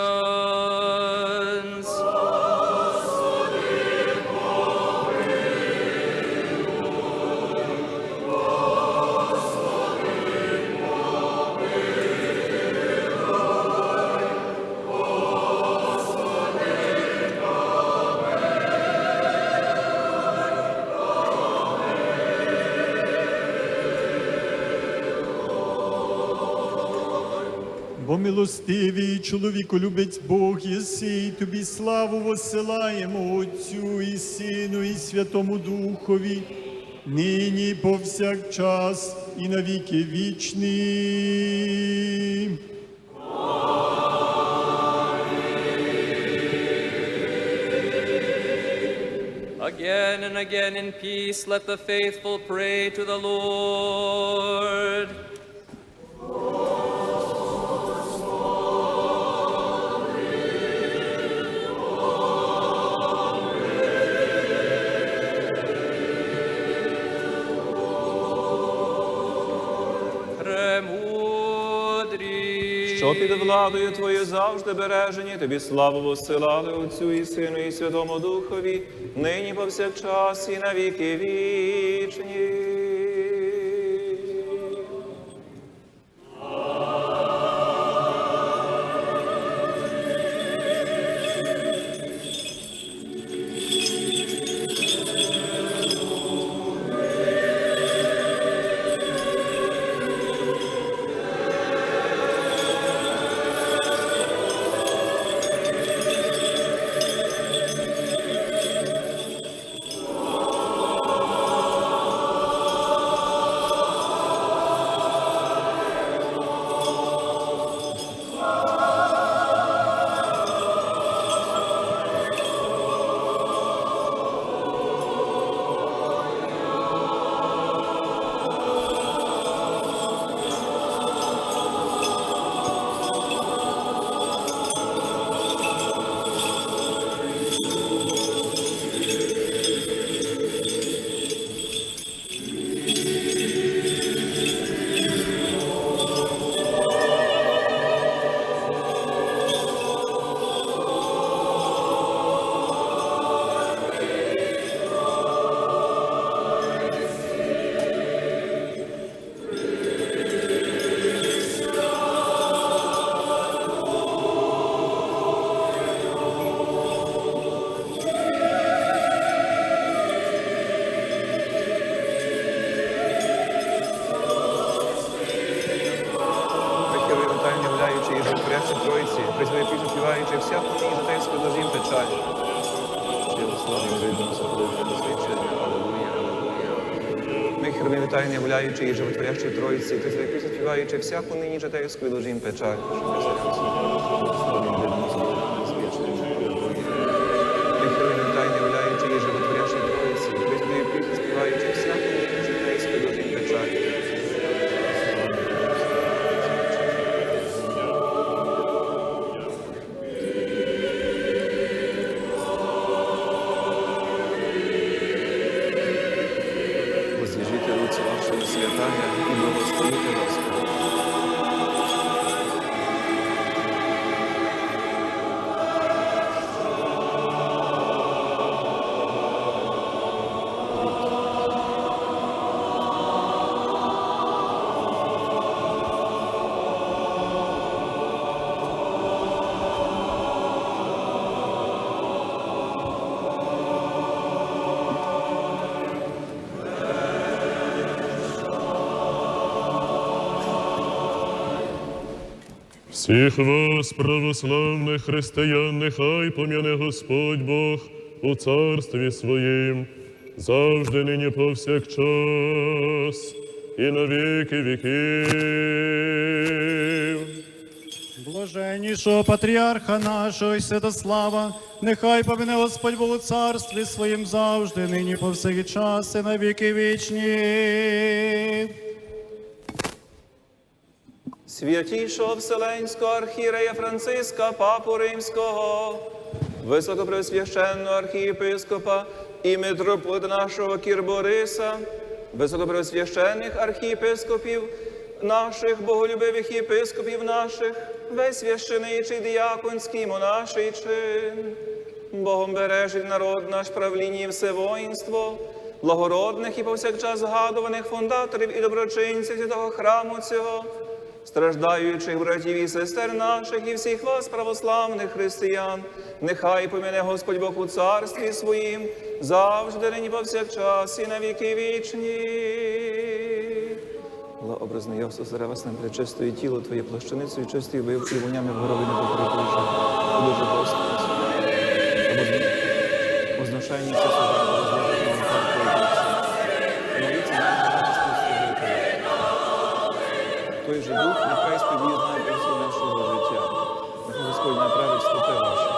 Бо милостивий чоловіку любить Бог єси, і тобі славу воссилаємо Отцю і Сину і Святому Духові, нині і повсякчас і на віки вічні. Again and again in peace let the faithful pray to the Lord. Що під владою Твою завжди бережені, Тобі славу воссилали Отцю і Сину і Святому Духові, нині повсякчас і на віки вічні. Троїці, призові пісню співаючи всяку ніж житейську дозім печаль. славі видно, заходить до свідчення. Аллилуйя, аллилуйя. Ми херби вітайне, являючи і животворящі Тройці, ти твої пісні співаючи всяку нині житейську і ложім печаль. Славі видно, заходить до свідчення. Аллилуйя. Ми херби вітайне, являючи і животворящі Тройці, ти твої пісні співаючи всяку нині житейську і ложім печаль. Воздвижите руці ваші на святая і благословите Господа. Всіх вас, православних християн, нехай пом'яне Господь Бог у царстві своїм, завжди нині повсякчас і на віки віків. Блаженнішого патріарха нашого і Святослава, нехай помине Господь Бог у царстві своїм завжди, нині повсякчас і на віки вічні. Святійшого Вселенського архієрея Франциска, Папу Римського, високопреосвященного архієпископа і митрополита нашого Кір Бориса, високопреосвященних архієпископів наших, боголюбивих єпископів наших, весь священичий, діяконський, монаший чин, Богом бережить народ наш, правління і все воїнство, благородних і повсякчас згадуваних фундаторів і доброчинців святого храму цього, страждаючих братів і сестер наших і всіх вас, православних християн, нехай пом'яне Господь Бог у царстві своїм, завжди, нині повсякчас і на віки вічні. Благообразний Йосиф, заревесним пречистої тіло Твоє плащаницею, чистою вивчою вонями в горові не покритуючи. Дуже Господи, возношення все сюди, розложити нам так Твої моліться нам за нас спостерігати. Той же Дух, нехай спів'єднає по всі нашого життя. Нехай Господь направить стопи ваші.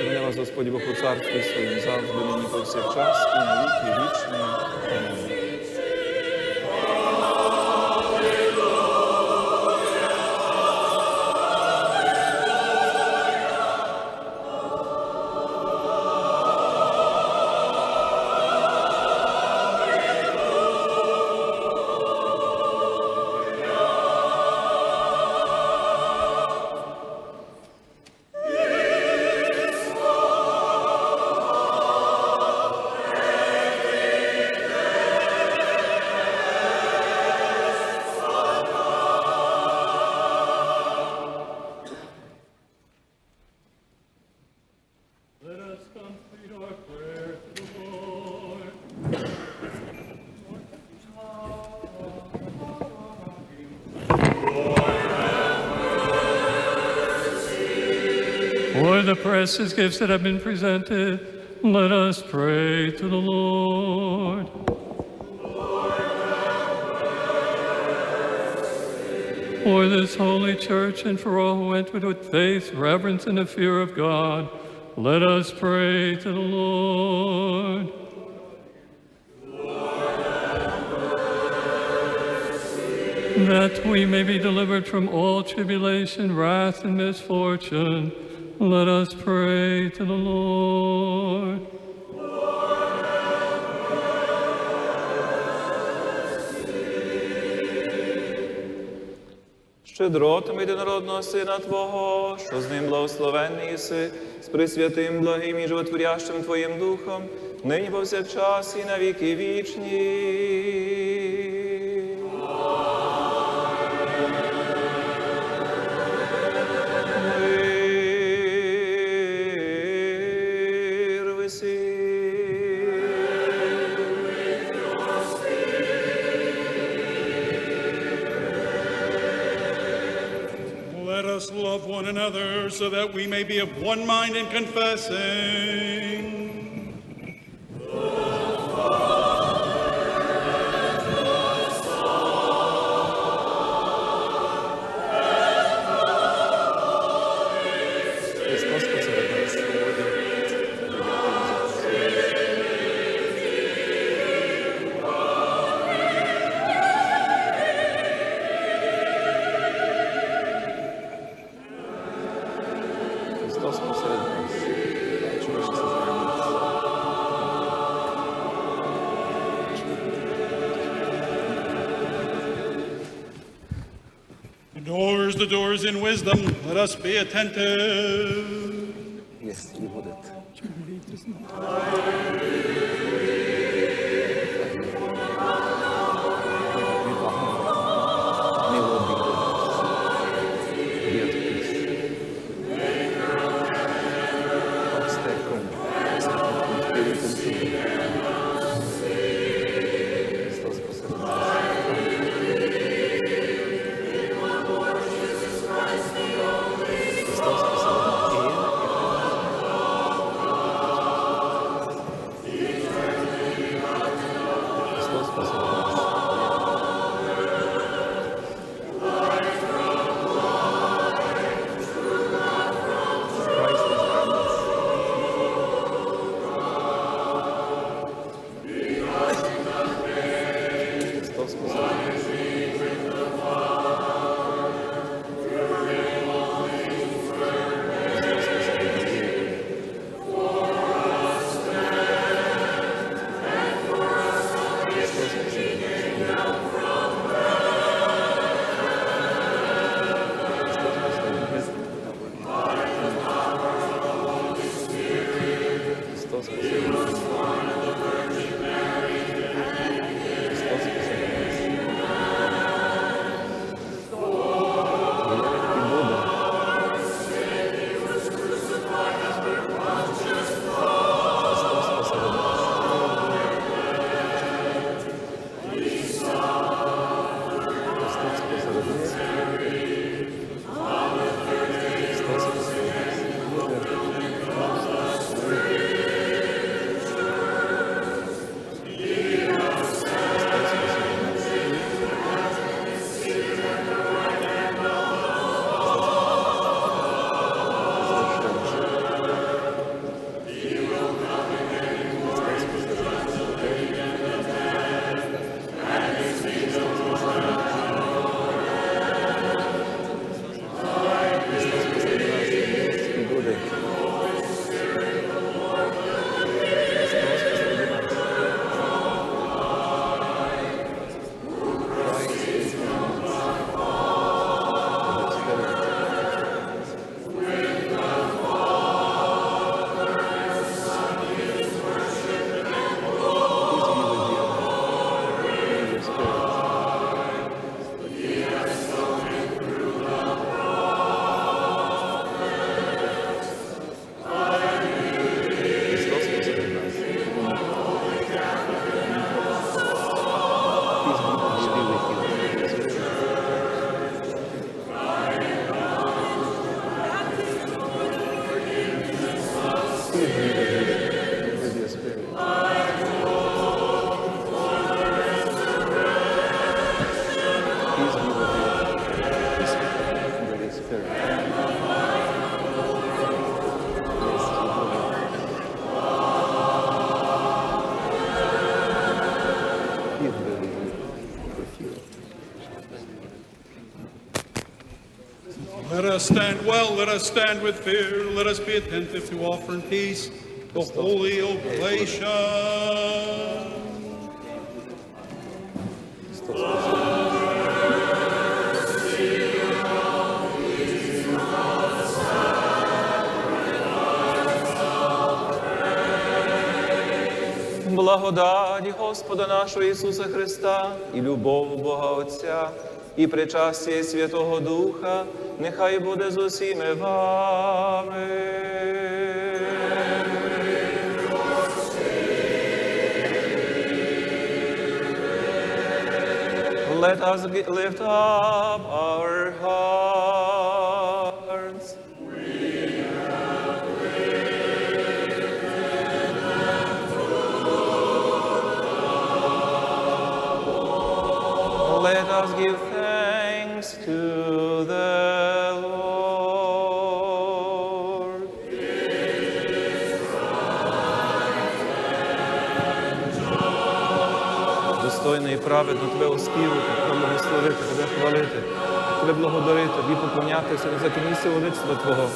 Мене вас, Господь Бог, у царстві своїм, завжди, нині повсякчас і на віки вічні. Амінь. For the precious gifts that have been presented, let us pray to the Lord. For this holy church and for all who enter with faith, reverence, and the fear of God, let us pray to the Lord. That we may be delivered from all tribulation, wrath, and misfortune, let us pray to the Lord. Щедротами єдинородного Сина Твого, що з ним благословенний єси, з пресвятим, благим і животворящим Твоїм Духом, нині повсякчас і на віки вічні. Let us love one another so that we may be of one mind in confessing The doors in wisdom, let us be attentive. Jest i будет. Let us stand well, let us stand with fear, let us be attentive to offer in peace the holy oblation. Благодаті Господа нашого Ісуса Христа і любов Бога Отця і причастя Святого Духа нехай буде з усіми вами. Let us lift up our hearts. Let us give thanks to the Lord. Достойно і праведно Тебе оспівати, Тебе благословити, Тебе хвалити, Тебе благодарити, Тобі поклонятися за місце величства Твого.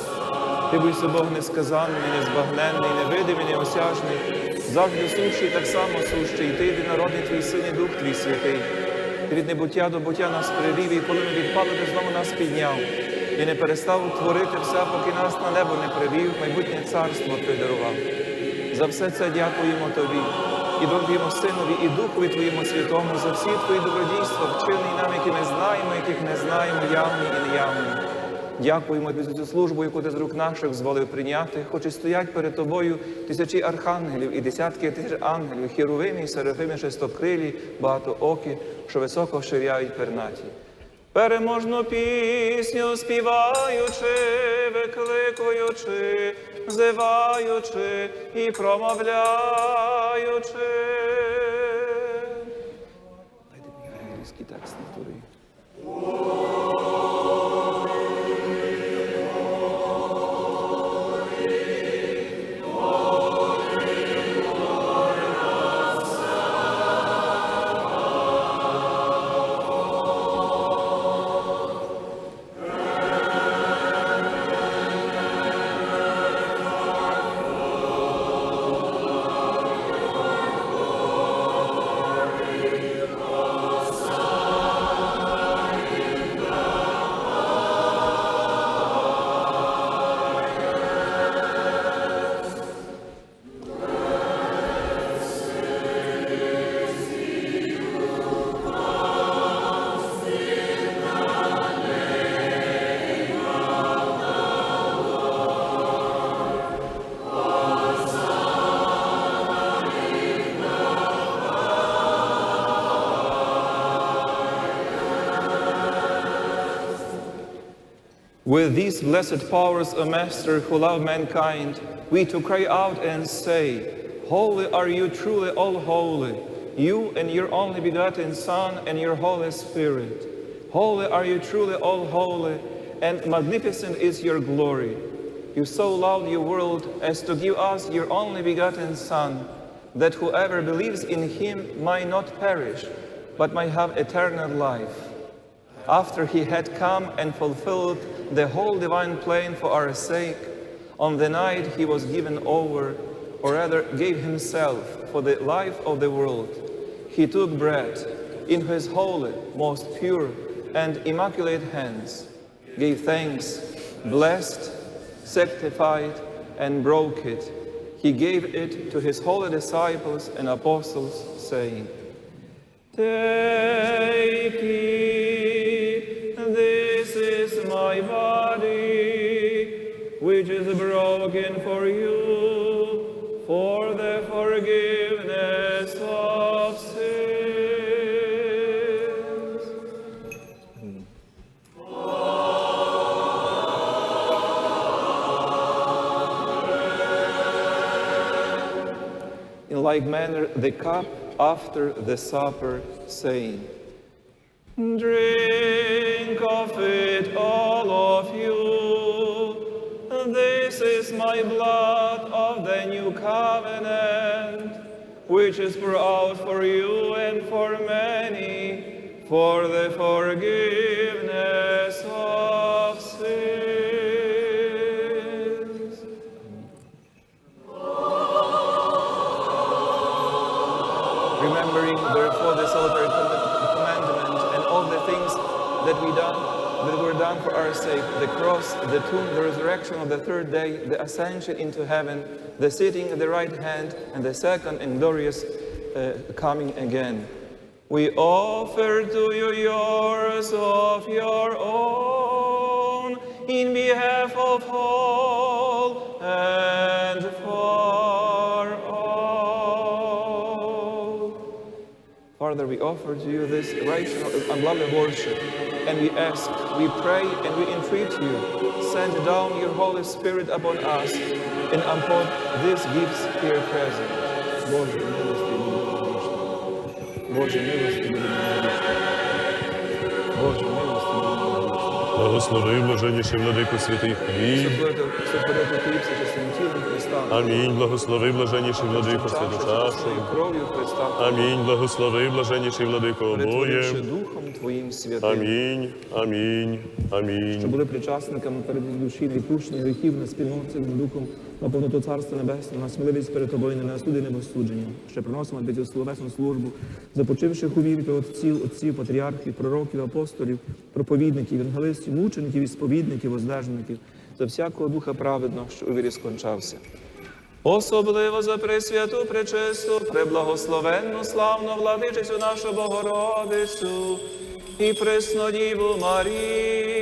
Ти бойся Бог несказанний, незбагненний, невидимий, неосяжний, завжди сущий, так само сущий, і Ти єдинородний Твій Син і Дух Твій Святий, від небуття до буття нас привів, і коли ми відпали, ти знову нас підняв. І не перестав творити все, поки нас на небо не привів, майбутнє царство ти дарував. За все це дякуємо Тобі, і Твоєму Синові, і Духові Твоєму Святому, за всі Твої добродійства, вчинені нам, які ми знаємо, яких не знаємо, явні і неявні. Дякуємо Тобі за цю службу, яку Ти з рук наших зволив прийняти, хоч і стоять перед Тобою тисячі архангелів і десятки тисяч ангелів, херувимі, серафими, шестокрилі, багатоокі, що високо ширяють пернаті. Переможну пісню співаючи, викликуючи, взиваючи і промовляючи. Дайте мені англійський текст на турі. With these blessed powers, O Master, who love mankind, we to cry out and say, Holy are you, truly all holy, you and your only begotten Son and your Holy Spirit. Holy are you, truly all holy, and magnificent is your glory. You so loved your world as to give us your only begotten Son, that whoever believes in him might not perish, but might have eternal life. After he had come and fulfilled the whole divine plan for our sake, on the night he was given over, or rather gave himself for the life of the world, he took bread in his holy, most pure and immaculate hands, gave thanks, blessed, sanctified, and broke it. He gave it to his holy disciples and apostles, saying, Take it, this is my body, which is broken for you, for the forgiveness of sins. In like manner, the cup after the supper, saying, Drink of it, all of you. This is my blood of the new covenant, which is poured out for you and for many, for the forgiveness of sins. Remembering, therefore, the solitary commandment and all the things that were done for our sake, the cross, the tomb, the resurrection of the third day, the ascension into heaven, the sitting at the right hand, and the second and glorious coming again. We offer to you yours of your own, in behalf of all and for all. Father, we offer to you this rational and lovely worship, and we ask, we pray, and we entreat you, send down your Holy Spirit upon us, and upon these gifts here present. Боже, милости милости. Боже, милости милости. Боже, милости милости. Благослови, блаженніший владику святий хліб. Сотворити хліб всечесним тілом Христа. Амінь. Благослови, блаженніший владико святу чашу. Кров'ю Христа. Амінь. Благослови, блаженніший владико обоє. Перетворивши Духом Твоїм святим. Амінь. Амінь. Амінь. Що були причасниками перед душі відпущення гріхів на спільноті з Духом на повноту Царства Небесного, на сміливість перед Тобою, не на суди, не безсудження. Ще приносимо Тобі цю словесну службу, започивших у вірі отців, патріархів, пророків, апостолів, проповідників, євангелистів, мучеників і сповідників, воздержників, за всякого духа праведного, що у вірі скончався. Особливо за пресвяту, пречисту, преблагословенну, славну владичицю нашу Богородицю і преснодіву Марію.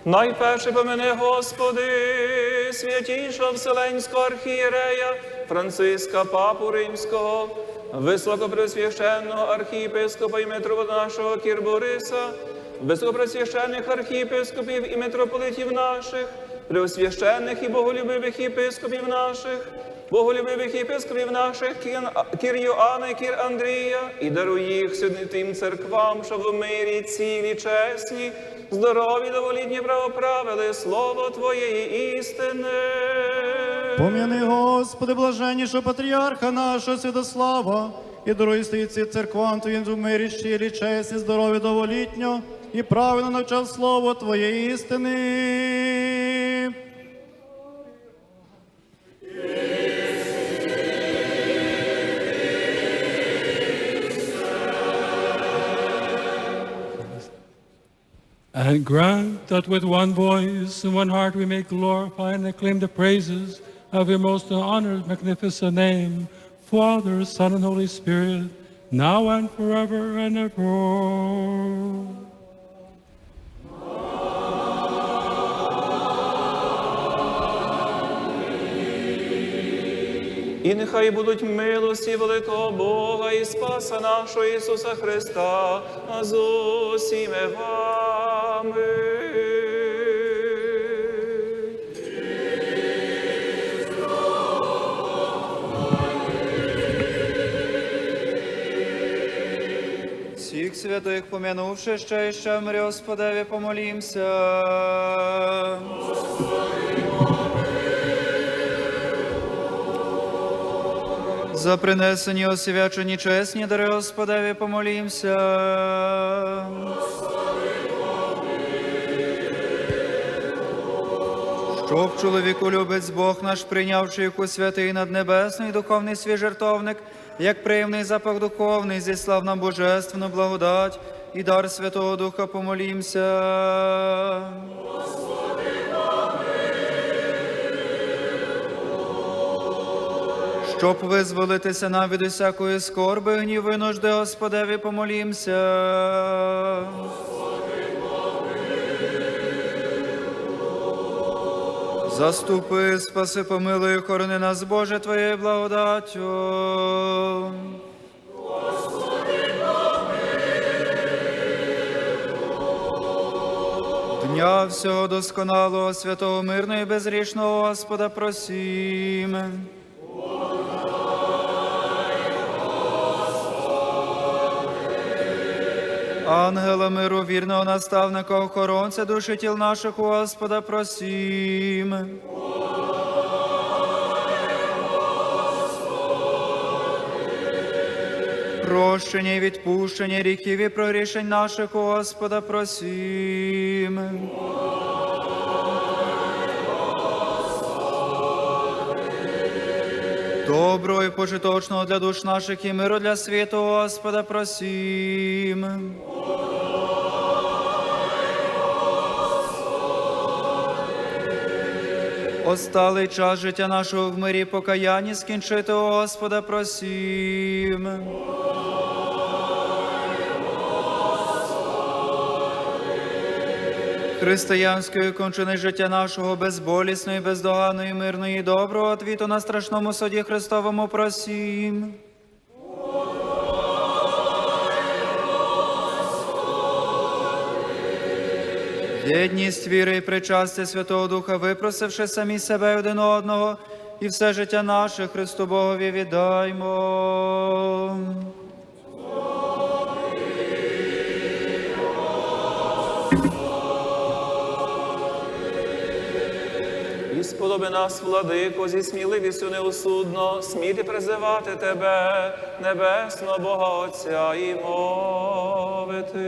Найперше помяни, Господи, святійшого Вселенського архієрея Франциска Папу Римського, високопресвященного архієпископа і митрополита нашого Кір Бориса, високопресвященних архієпископів і митрополитів наших, преосвященних і боголюбивих єпископів наших, боголюбивих єпископів наших Кір Йоанна і Кір Андрія, і даруй їх святим церквам, щоб в мирі цілі, чесні, здорові, доволітні правоправили слово Твоєї істини. Пом'яни, Господи, блаженнішого патріарха нашого Святослава, і даруй стійці церквам Твоїм в мирі щирі, чесні, здорові, доволітньо, і правильно навчав слово Твоєї істини. And grant that with one voice and one heart we may glorify and acclaim the praises of your most honored, magnificent name, Father, Son, and Holy Spirit, now and forever and ever. І нехай будуть милості великого Бога і Спаса нашого Ісуса Христа з усіми вами. Всіх святих помянувши ще і ще мирі Господеві помолімся. За принесені освячені чесні дари Господеві помолімся. Щоб чоловіку любець Бог наш, прийнявши їх у святий наднебесний духовний свій жертовник, як приємний запах духовний, зіслав нам божественну благодать і дар Святого Духа помолімся. Щоб визволитися нам від усякої скорби, гніву і нужди, Господеві помолімся. Заступи, спаси, помилуй, охорони нас, Боже, Твоєю благодаттю. Дня всього досконалого, святого, мирного і безгрішного Господа просім. Ангела миру, вірного наставника, охоронця душі тіл наших, у Господа просім. Прощення і відпущення гріхів і прогрішень наших, у Господа просім. доброго і пожиточного для душ наших і миру для світу, Господа, просім. Осталий час життя нашого в мирі покаянні скінчити, Господа, просім. Християнської кончини життя нашого безболісної, бездоганної, мирної, і доброго отвіту на страшному суді Христовому просім. Єдність віри і причастя Святого Духа, випросивши самі себе один одного, і все життя наше Христу Богові віддаймо. І сподоби нас, владико, зі сміливістю неосудно, сміти призивати Тебе, небесного Бога Отця, і мовити.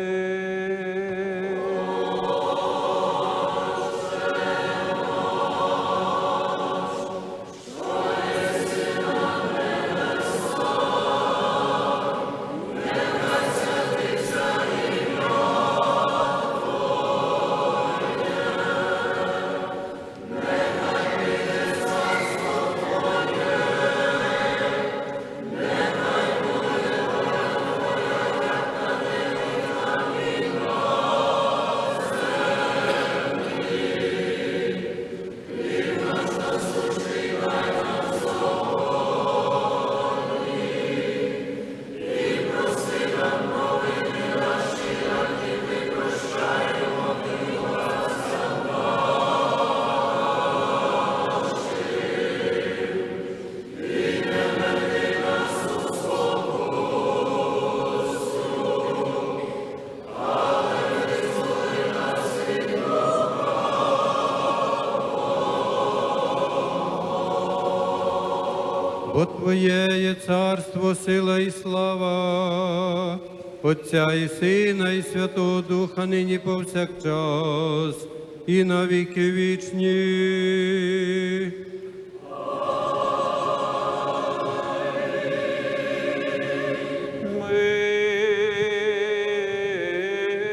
Бо Твоє є царство, сила і слава, Отця і Сина, і Святого Духа, нині повсякчас, і на віки вічні.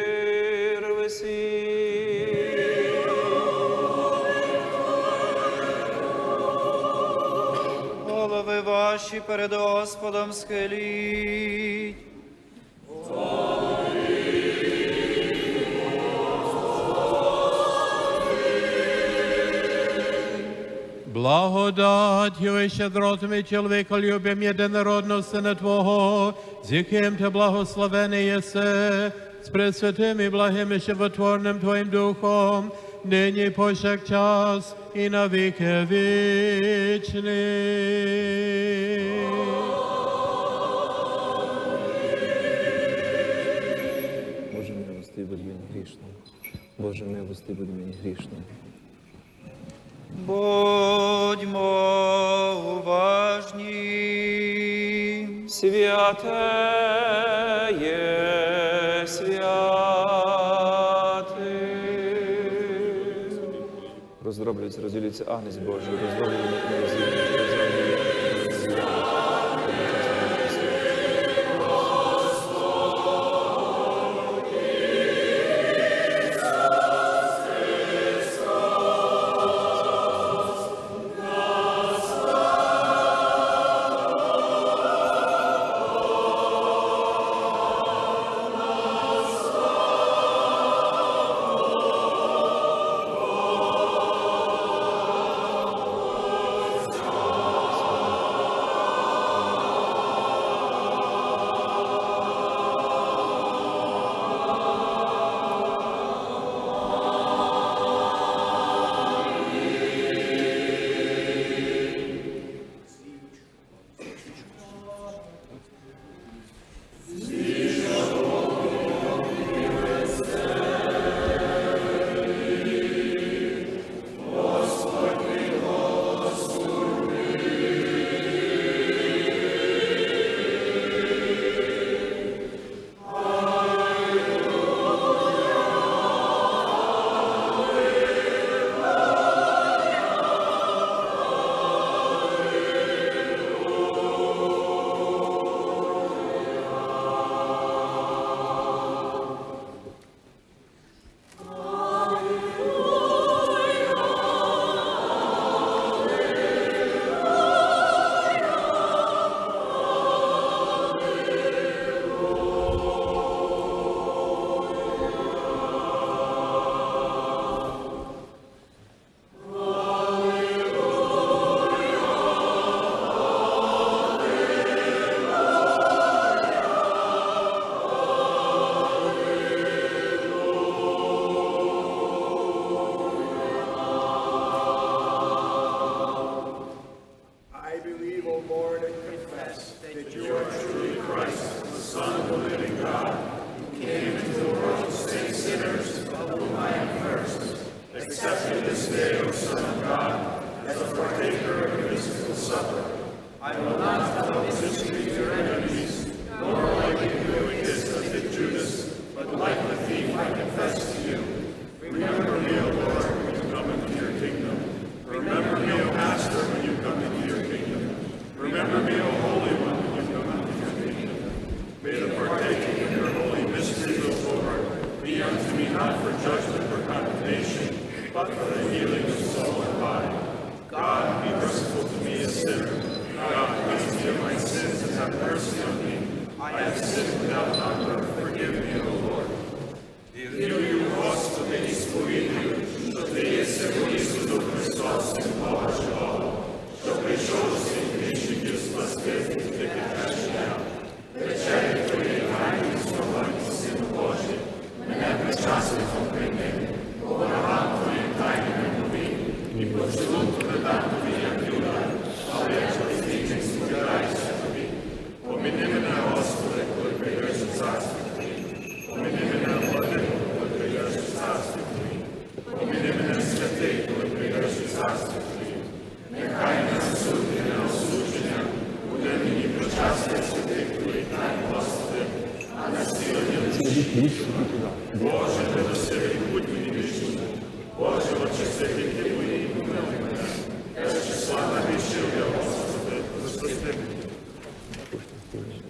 Мир весіль. Голови ваші перед Господом схиліть. Благодатью и щедротами человеколюбием единородного Сына Твого, с яким Ты благословенный есе, с пресвятым и благим и животворным Твоим Духом, ныне и повсякчас и на веки вечные. Боже милостивый, будь мені грішним. Боже милостивый, будь мені грішним. Будьмо уважні. Святеє, святий. Роздроблюється, розділюється Агнець Божий, роздроблюється на розділюється.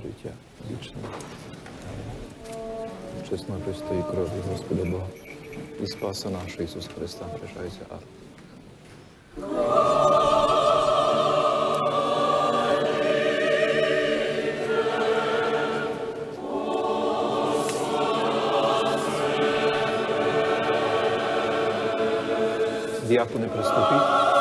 Життя вічне. Чесно Христовій крові Господа Бога і Спаса нашого Ісуса Христа, прощаються. Діакони, приступіть.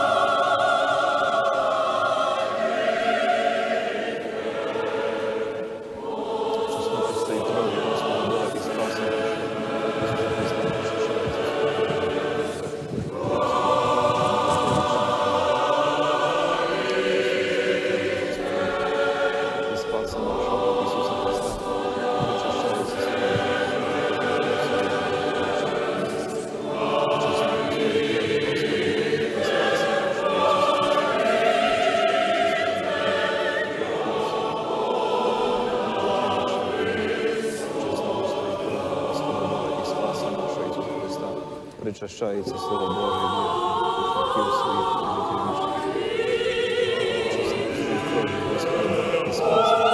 Причащається Слово Боже, вірних своїх і спаса.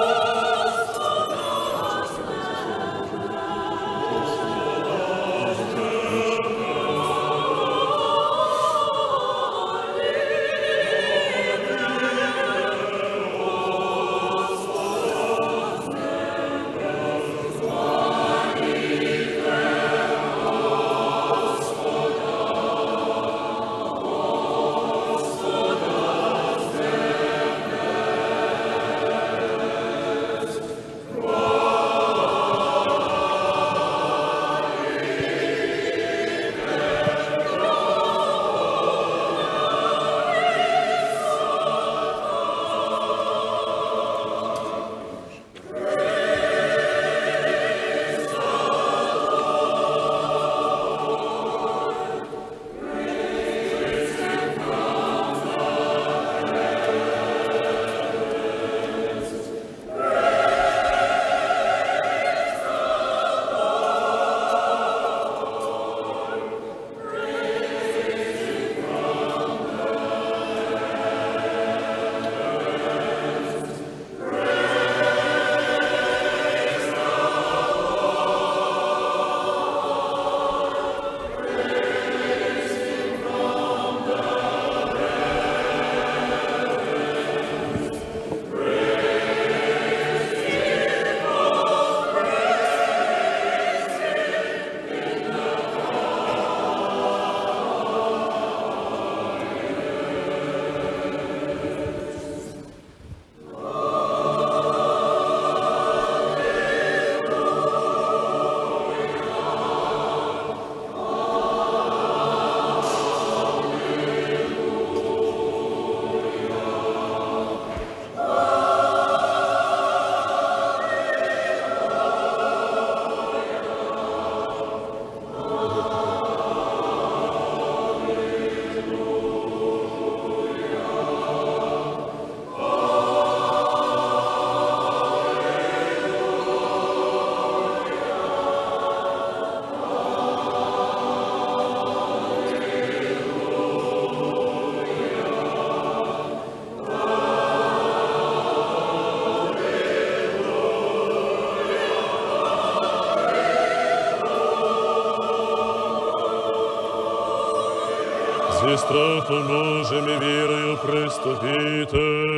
зі страхом Божим і вірою приступіте.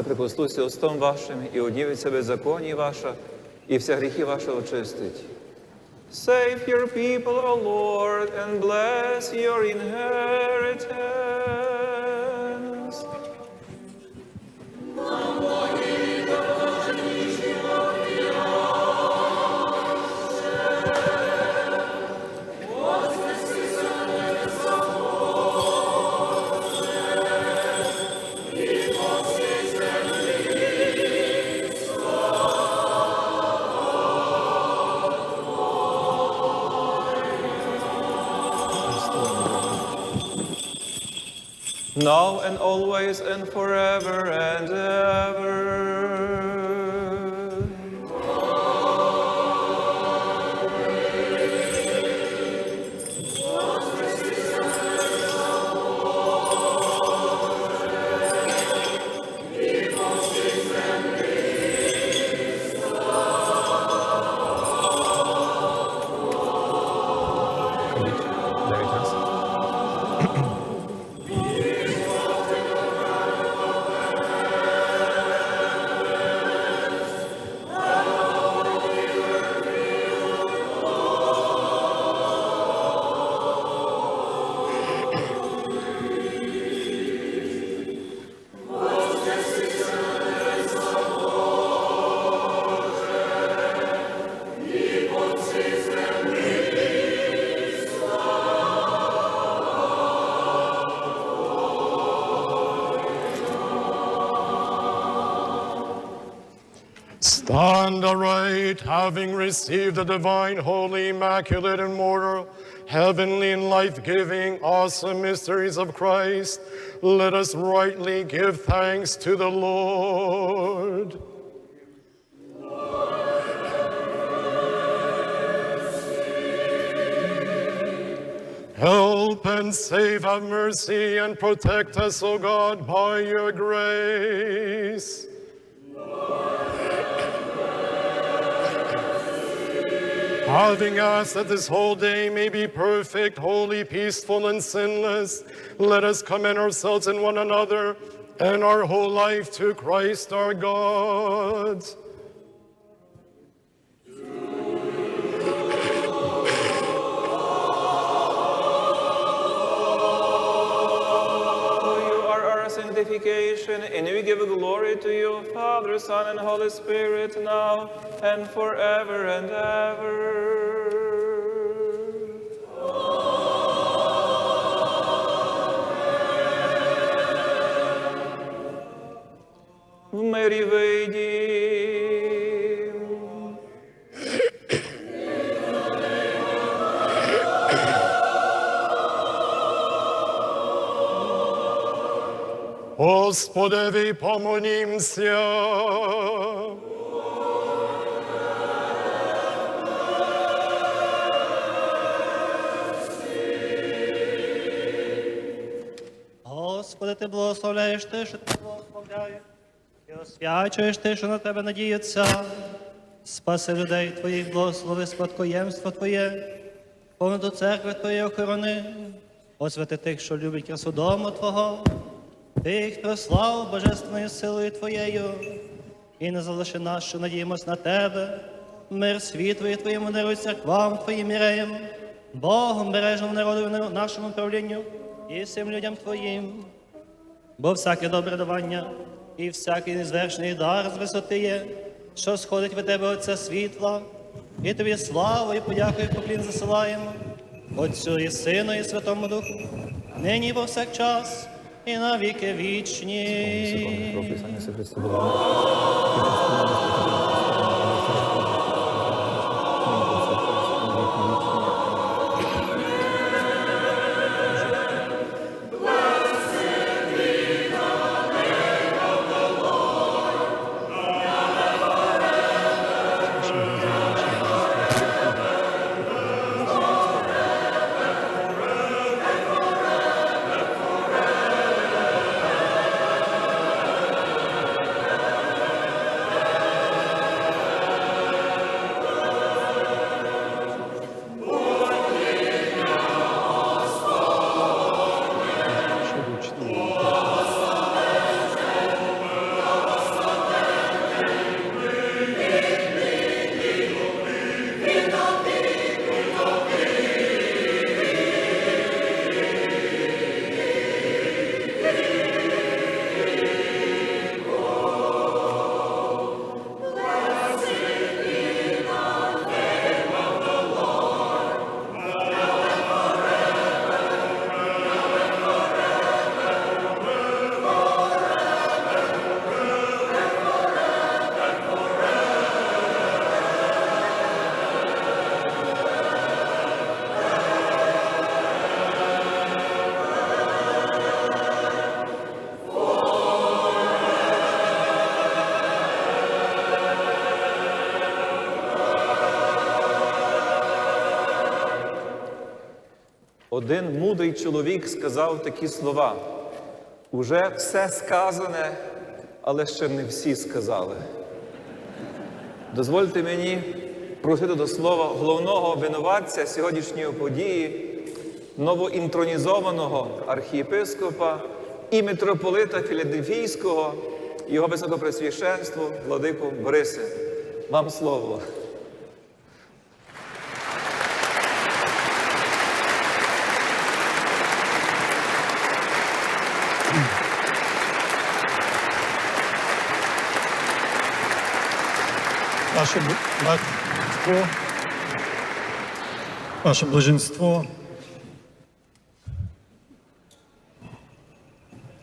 прикослуйся устом вашим, і одівиться беззаконні ваша, і вся гріхи ваші очистить. Save your people, O Lord, and bless your inheritance. Now and always and forever and ever. Stand aright, having received the divine, holy, immaculate, and mortal, heavenly, and life-giving, awesome mysteries of Christ. Let us rightly give thanks to the Lord. Help and save, have mercy, and protect us, O God, by your grace. Having asked that this whole day may be perfect, holy, peaceful, and sinless, let us commend ourselves and one another and our whole life to Christ our God. Sanctification, and we give glory to you, Father, Son, and Holy Spirit, now and forever and ever. В мирі вийдім. Господеві помолімся. Господи, Ти благословляєш те, що Ти благословляєш, і освячуєш те, що на Тебе надіється. Спаси людей Твоїх, благослови спадкоємство Твоє, повно до церкви Твоєї охорони, освяти тих, що люблять красу дому Твого, тих, хто славу божественною силою Твоєю, і не залиши нас, що надіємось на Тебе, мир світу Твоєму даруй церквам Твоїм іреям, Богом бережному народу нашому правлінню і всім людям Твоїм. Бо всяке добре давання і всякий незвершений дар з висоти є, що сходить від Тебе, Отця світла, і Тобі славу і подяку і поклін засилаємо, Отцю і Сину і Святому Духу, нині і повсякчас, і на віки вічні. один мудрий чоловік сказав такі слова: «Уже все сказане, але ще не всі сказали». Дозвольте мені просити до слова головного винуватця сьогоднішньої події, новоінтронізованого архієпископа і митрополита Філадельфійського, його високопресвященство, владику Борисе. Вам слово. Ваше Блаженство,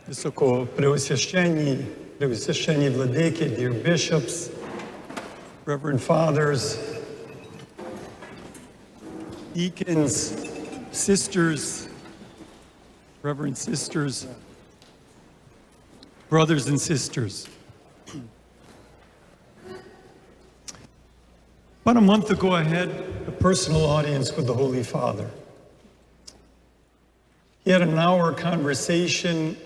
Високопреосвященні владики, dear bishops, reverend fathers, deacons, sisters, reverend sisters, brothers and sisters. About a month ago, I had a personal audience with the Holy Father. He had an hour conversation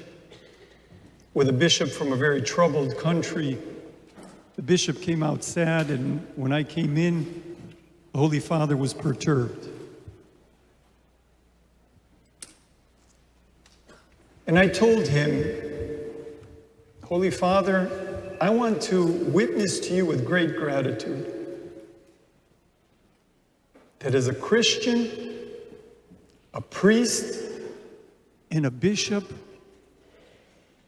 with a bishop from a very troubled country. The bishop came out sad, and when I came in, the Holy Father was perturbed. And I told him, Holy Father, I want to witness to you with great gratitude that as a Christian, a priest, and a bishop,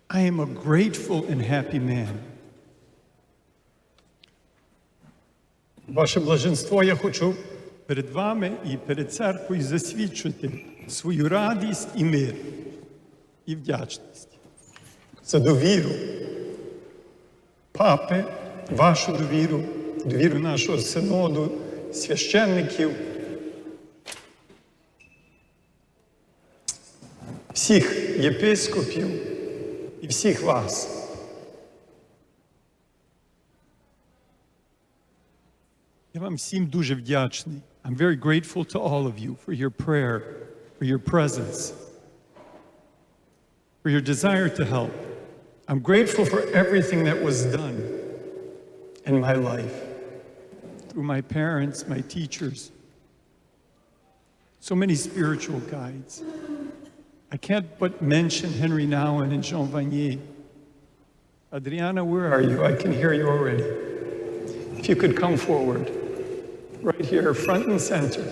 I am a grateful and happy man. Ваше Блаженство, я хочу перед вами і перед церквою засвідчити свою радість і мир, і вдячність за довіру Папи, вашу довіру, довіру нашого синоду, священників, всіх єпископів і всіх вас. Я вам всім дуже вдячний. I'm very grateful to all of you for your prayer, for your presence, for your desire to help. I'm grateful for everything that was done in my life, through my parents, my teachers, so many spiritual guides. I can't but mention Henry Nouwen and Jean Vanier. Adriana, where are you? I can hear you already. If you could come forward, right here, front and center.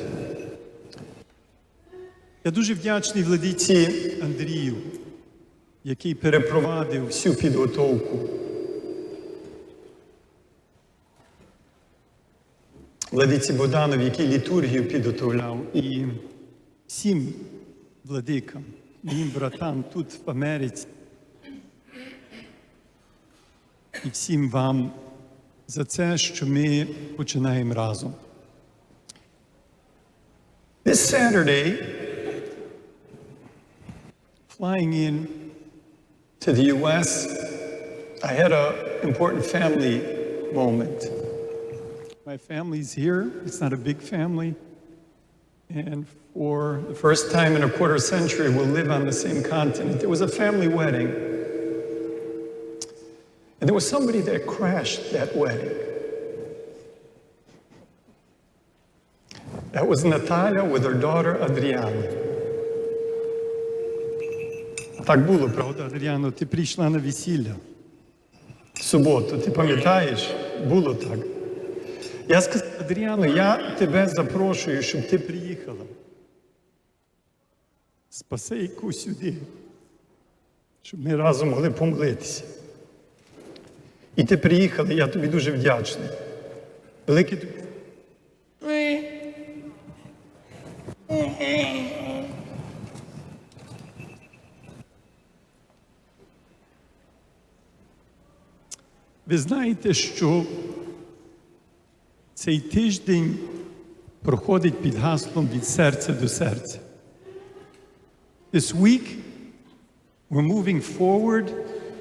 Я дуже вдячний владиці Андрію, який перепровадив всю підготовку. Владиці Богданові, який літургію підготовляв, і всім владикам, моїм братам тут в Америці, і всім вам за це, що ми починаємо разом. This Saturday, flying in to the U.S., I had an important family moment. My family's here. It's not a big family. And for the first time in a quarter century, we'll live on the same continent. It was a family wedding. And there was somebody that crashed that wedding. That was Natalia with her daughter Adriana. Так було, правда, Адріано? Ти прийшла на весілля в суботу, ти пам'ятаєш? Було так. Я сказав, Адріано, я тебе запрошую, щоб ти приїхала. Спасейку сюди, щоб ми разом могли помолитися. І ти приїхала, я тобі дуже вдячний. Великий тобі. Ви знаєте, що цей тиждень проходить під гаслом «Від серця до серця». This week, we're moving forward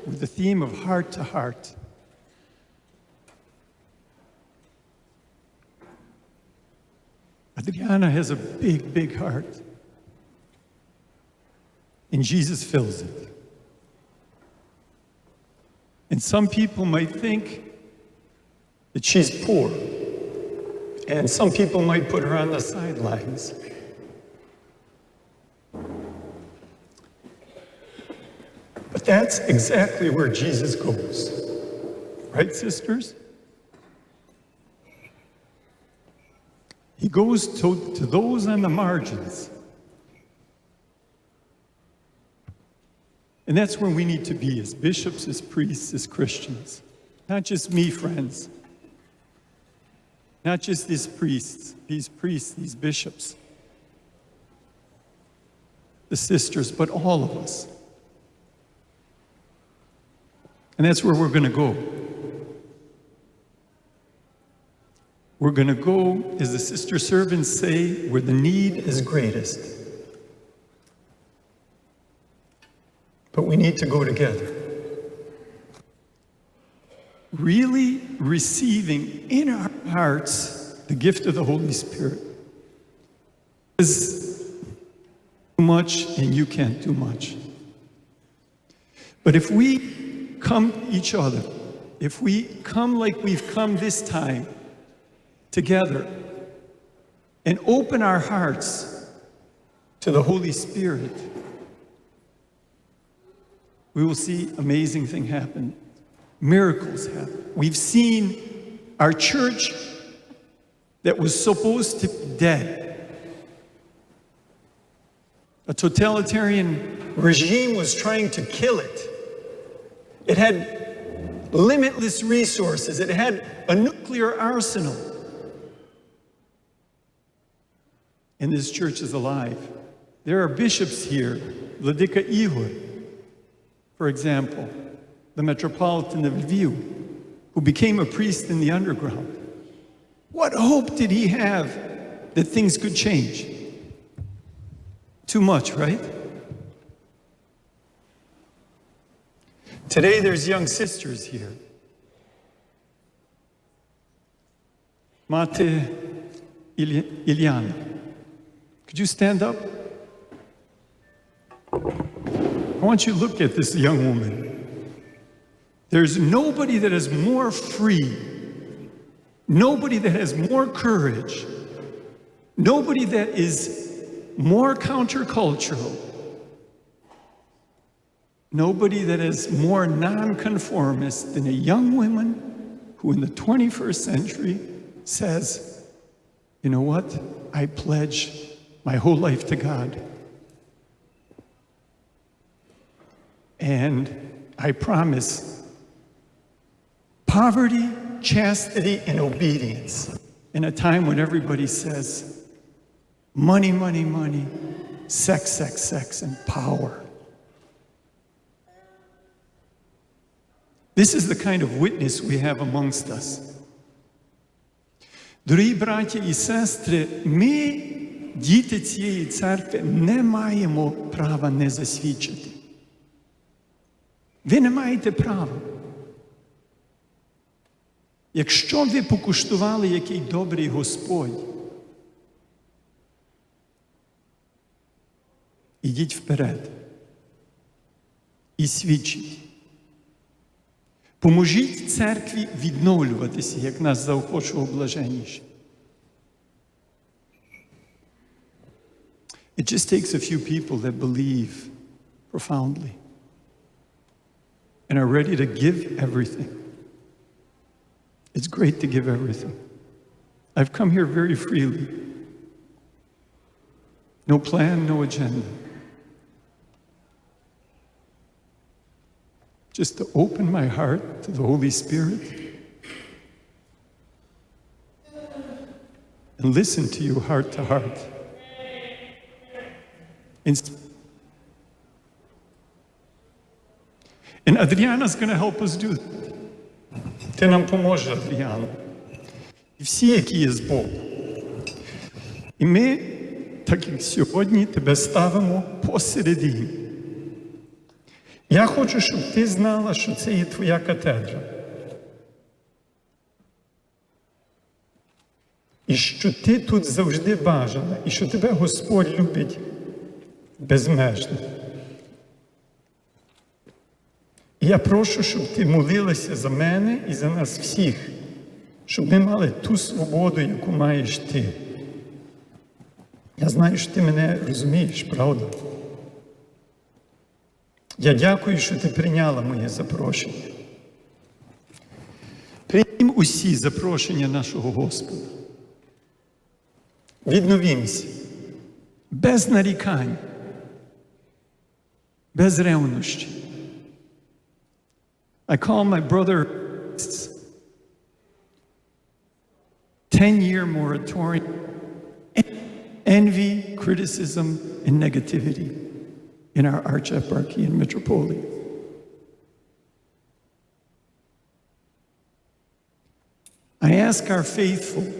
with the theme of heart to heart. Adriana has a big, big heart. and Jesus fills it. And some people might think that she's poor, and some people might put her on the sidelines. But that's exactly where Jesus goes. Right, sisters? He goes to those on the margins. And that's where we need to be as bishops, as priests, as Christians. Not just me, friends. Not just these priests, these bishops, the sisters, but all of us. And that's where we're going to go. We're going to go, as the sister servants say, where the need is greatest. But we need to go together. Really receiving in our hearts the gift of the Holy Spirit. Is too much and you can't do much. But if we come to each other, if we come like we've come this time, together, and open our hearts to the Holy Spirit, we will see amazing things happen. Miracles happen. We've seen our church that was supposed to be dead. A totalitarian regime was trying to kill it. It had limitless resources. It had a nuclear arsenal. And this church is alive. There are bishops here, Vladika Igor, for example, the Metropolitan of Lviv, who became a priest in the underground. What hope did he have that things could change? Too much, right? Today there's young sisters here. Mate Ilyana. Could you stand up? I want you to look at this young woman. There's nobody that is more free, nobody that has more courage, nobody that is more countercultural, nobody that is more nonconformist than a young woman who in the 21st century says, you know what? I pledge my whole life to God. And I promise poverty, chastity, and obedience in a time when everybody says money, money, money, sex, sex, sex, and power. This is the kind of witness we have amongst us. Дорогі браті і сестри, ми, діти цієї церкви, не маємо права не засвідчити. Ви не маєте права. Якщо ви покуштували, який добрий Господь, ідіть вперед і свідчіть. Поможіть церкві відновлюватися, як нас заохочував блаженніший. It just takes a few people that believe profoundly and are ready to give everything. It's great to give everything. I've come here very freely. No plan, no agenda. Just to open my heart to the Holy Spirit and listen to you heart to heart. And Adriana's going to help us do that. Ти нам поможе, Адріано. І всі, які є збоку. І ми, так як сьогодні, тебе ставимо посередині. Я хочу, щоб ти знала, що це є твоя катедра. І що ти тут завжди бажана, і що тебе Господь любить безмежно. Я прошу, щоб ти молилася за мене і за нас всіх, щоб ми мали ту свободу, яку маєш ти. Я знаю, що ти мене розумієш, правда? Я дякую, що ти прийняла моє запрошення. Приймімо усі запрошення нашого Господа. Відновімося. Без нарікань. Без ревнощів. I call my brother 10-year moratorium, envy, criticism, and negativity in our Archeparchy and Metropolia. I ask our faithful,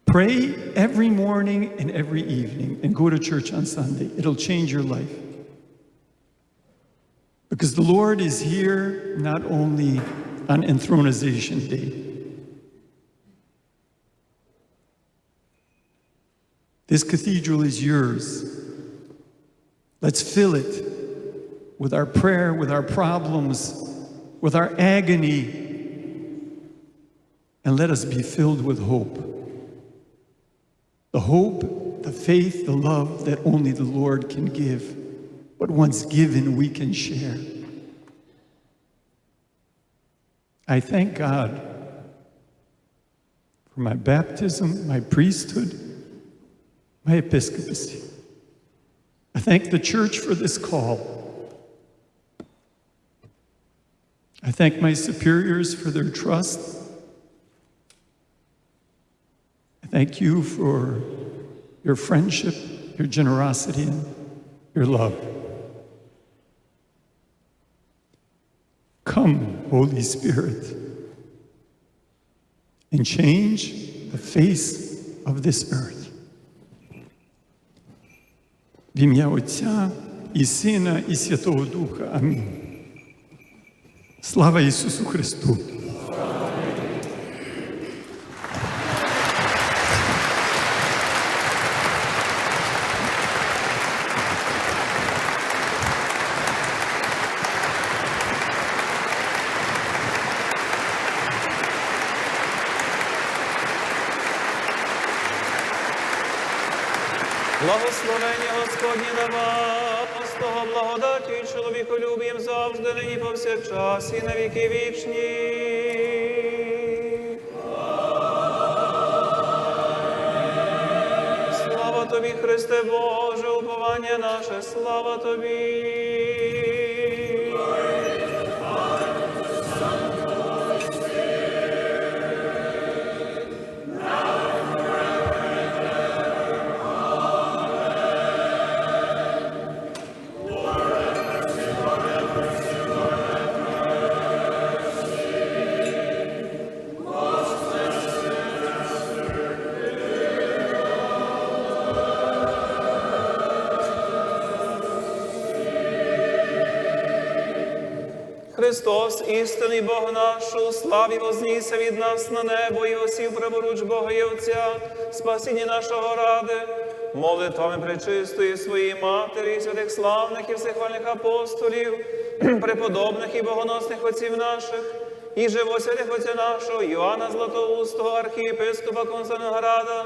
pray every morning and every evening and go to church on Sunday. It'll change your life. Because the Lord is here not only on Enthronization Day. This cathedral is yours. Let's fill it with our prayer, with our problems, with our agony, and let us be filled with hope. The hope, the faith, the love that only the Lord can give. But once given, we can share. I thank God for my baptism, my priesthood, my episcopacy. I thank the church for this call. I thank my superiors for their trust. I thank you for your friendship, your generosity, and your love. Come, Holy Spirit, and change the face of this earth. В ім'я Отця і Сина, і Святого Духа. Амінь. Слава Ісусу Христу! Благословення Господні на вас, того благодаттю і чоловіколюбієм завжди, нині повсякчас і на віки вічні. Слава Тобі, Христе Боже, уповання наше, слава Тобі. Христос, істинний Бог наш, у славі вознісся від нас на небо і осів праворуч Бога і Отця, спасіння нашого ради, молитвами пречистої своєї Матері, святих славних і всехвальних апостолів, преподобних і богоносних отців наших, і живосвятих отця нашого, Йоанна Златоустого, архієпископа Константинограда,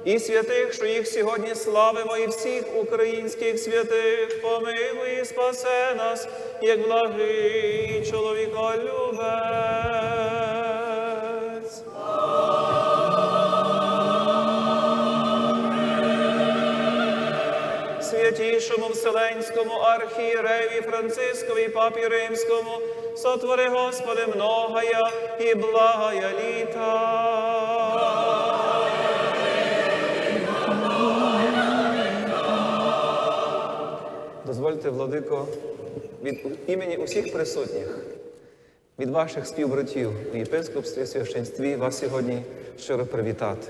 і святих, що їх сьогодні славимо, і всіх українських святих, помилуй і спасе нас, як благий чоловіколюбець. Святійшому Вселенському архієреєві Францискові Папі Римському, сотвори, Господи, многая і благая літа. Дозвольте, владико, від імені усіх присутніх, від ваших співбратів у єпископстві, священстві, вас сьогодні щиро привітати.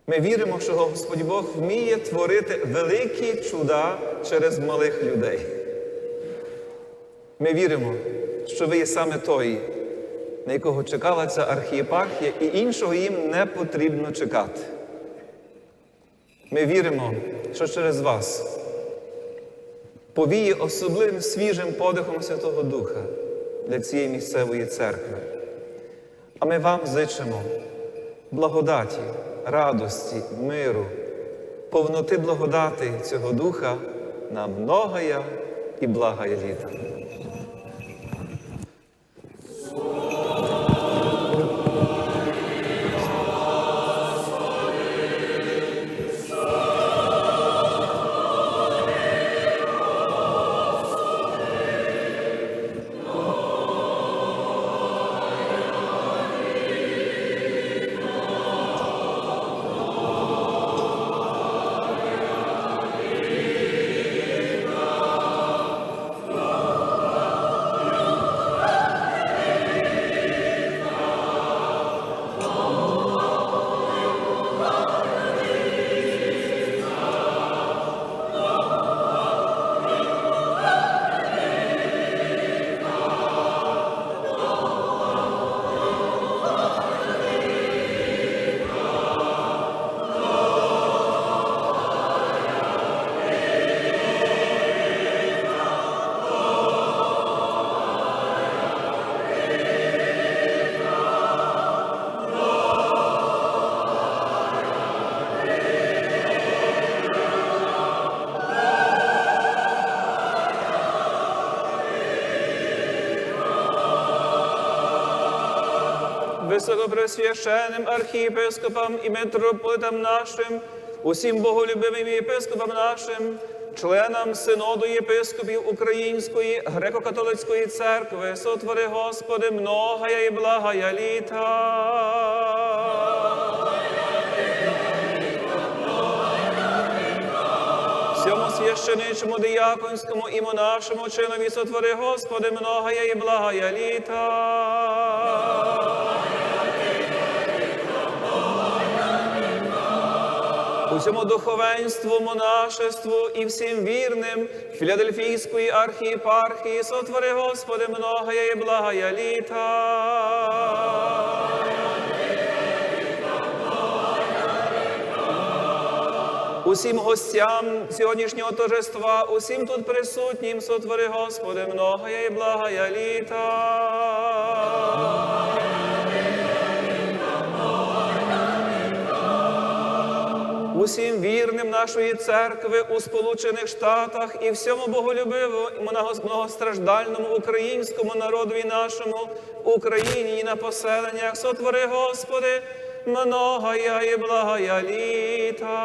Ми віримо, що Господь Бог вміє творити великі чуда через малих людей. Ми віримо, що ви є саме той, на якого чекала ця архієпархія, і іншого їм не потрібно чекати. Ми віримо, що через вас повіє особливим свіжим подихом Святого Духа для цієї місцевої церкви. А ми вам зичимо благодаті, радості, миру, повноти благодати цього Духа на многая і благая літа. Високопресвященним архієпископам і митрополитам нашим, усім боголюбивим єпископам нашим, членам Синоду єпископів Української греко-католицької церкви, сотвори, Господи, многая і благая літа. Всьому священичому, дияконському і монашому чинові сотвори, Господи, многая і благая літа. Усьому духовенству, монашеству і всім вірним Філадельфійської архієпархії сотвори, Господи, многая і благая літа. Усім гостям сьогоднішнього торжества, усім тут присутнім сотвори, Господи, многая і благая літа. Усім вірним нашої церкви у Сполучених Штатах і всьому боголюбивому і многостраждальному українському народові нашому, Україні і на поселеннях, сотвори, Господи, многая і благая літа.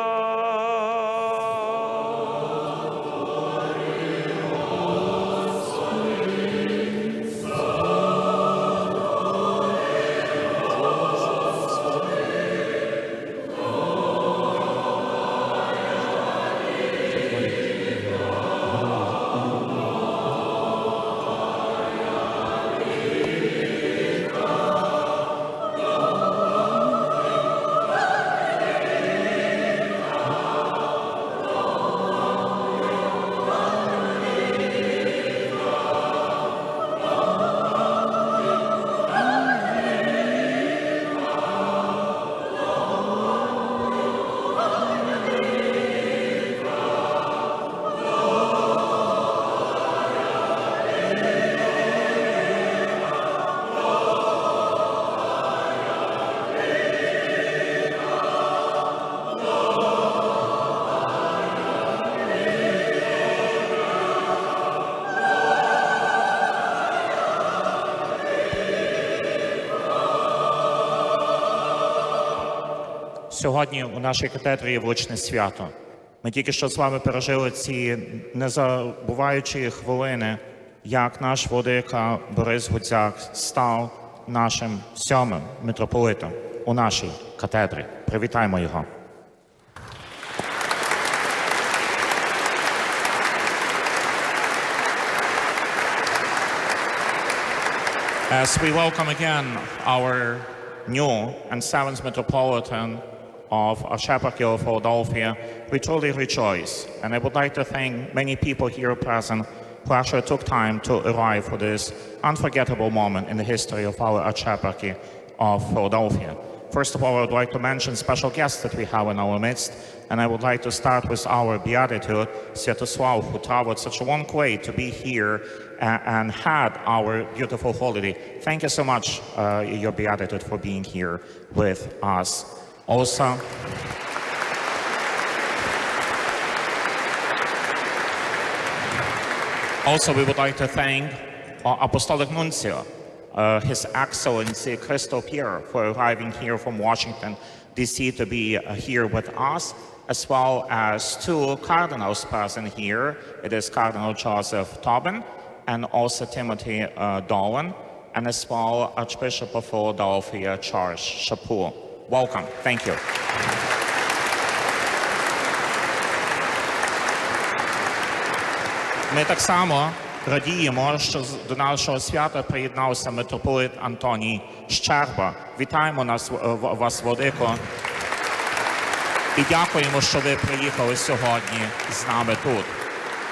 Сьогодні у нашій катедрі є величне свято. Ми тільки що з вами пережили ці незабуваючі хвилини, як наш владика Борис Гудзяк став нашим 7-м митрополитом у нашій катедрі. Привітаємо його. As we welcome again our new and 7th Metropolitan of Archieparchy of Philadelphia, we truly rejoice. And I would like to thank many people here present who actually took time to arrive for this unforgettable moment in the history of our Archieparchy of Philadelphia. First of all, I would like to mention special guests that we have in our midst, and I would like to start with our Beatitude, Sviatoslav, who traveled such a long way to be here and had our beautiful holiday. Thank you so much, your Beatitude, for being here with us. Also, we would like to thank our Apostolic Nuncio, His Excellency Christo Pierre, for arriving here from Washington, D.C. to be here with us, as well as two cardinals present here. It is Cardinal Joseph Tobin and also Timothy Dolan, and as well Archbishop of Philadelphia, Charles Chaput. Welcome. Thank you. Ми так само радіємо, що до нашого свята приєднався митрополит Антоній Щерба. Вітаємо вас, Владико, і дякуємо, що ви приїхали сьогодні з нами тут.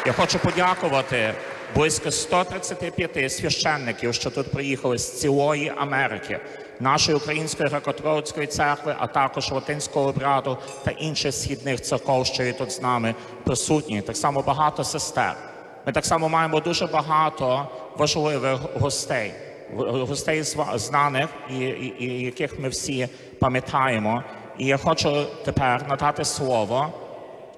Я хочу подякувати близько 135 священників, що тут приїхали з цілої Америки, нашої Української греко-католицької церкви, а також Латинського обряду та інших східних церков, що є тут з нами присутні. Так само багато сестер. Ми так само маємо дуже багато важливих гостей, знаних, і яких ми всі пам'ятаємо. І я хочу тепер надати слово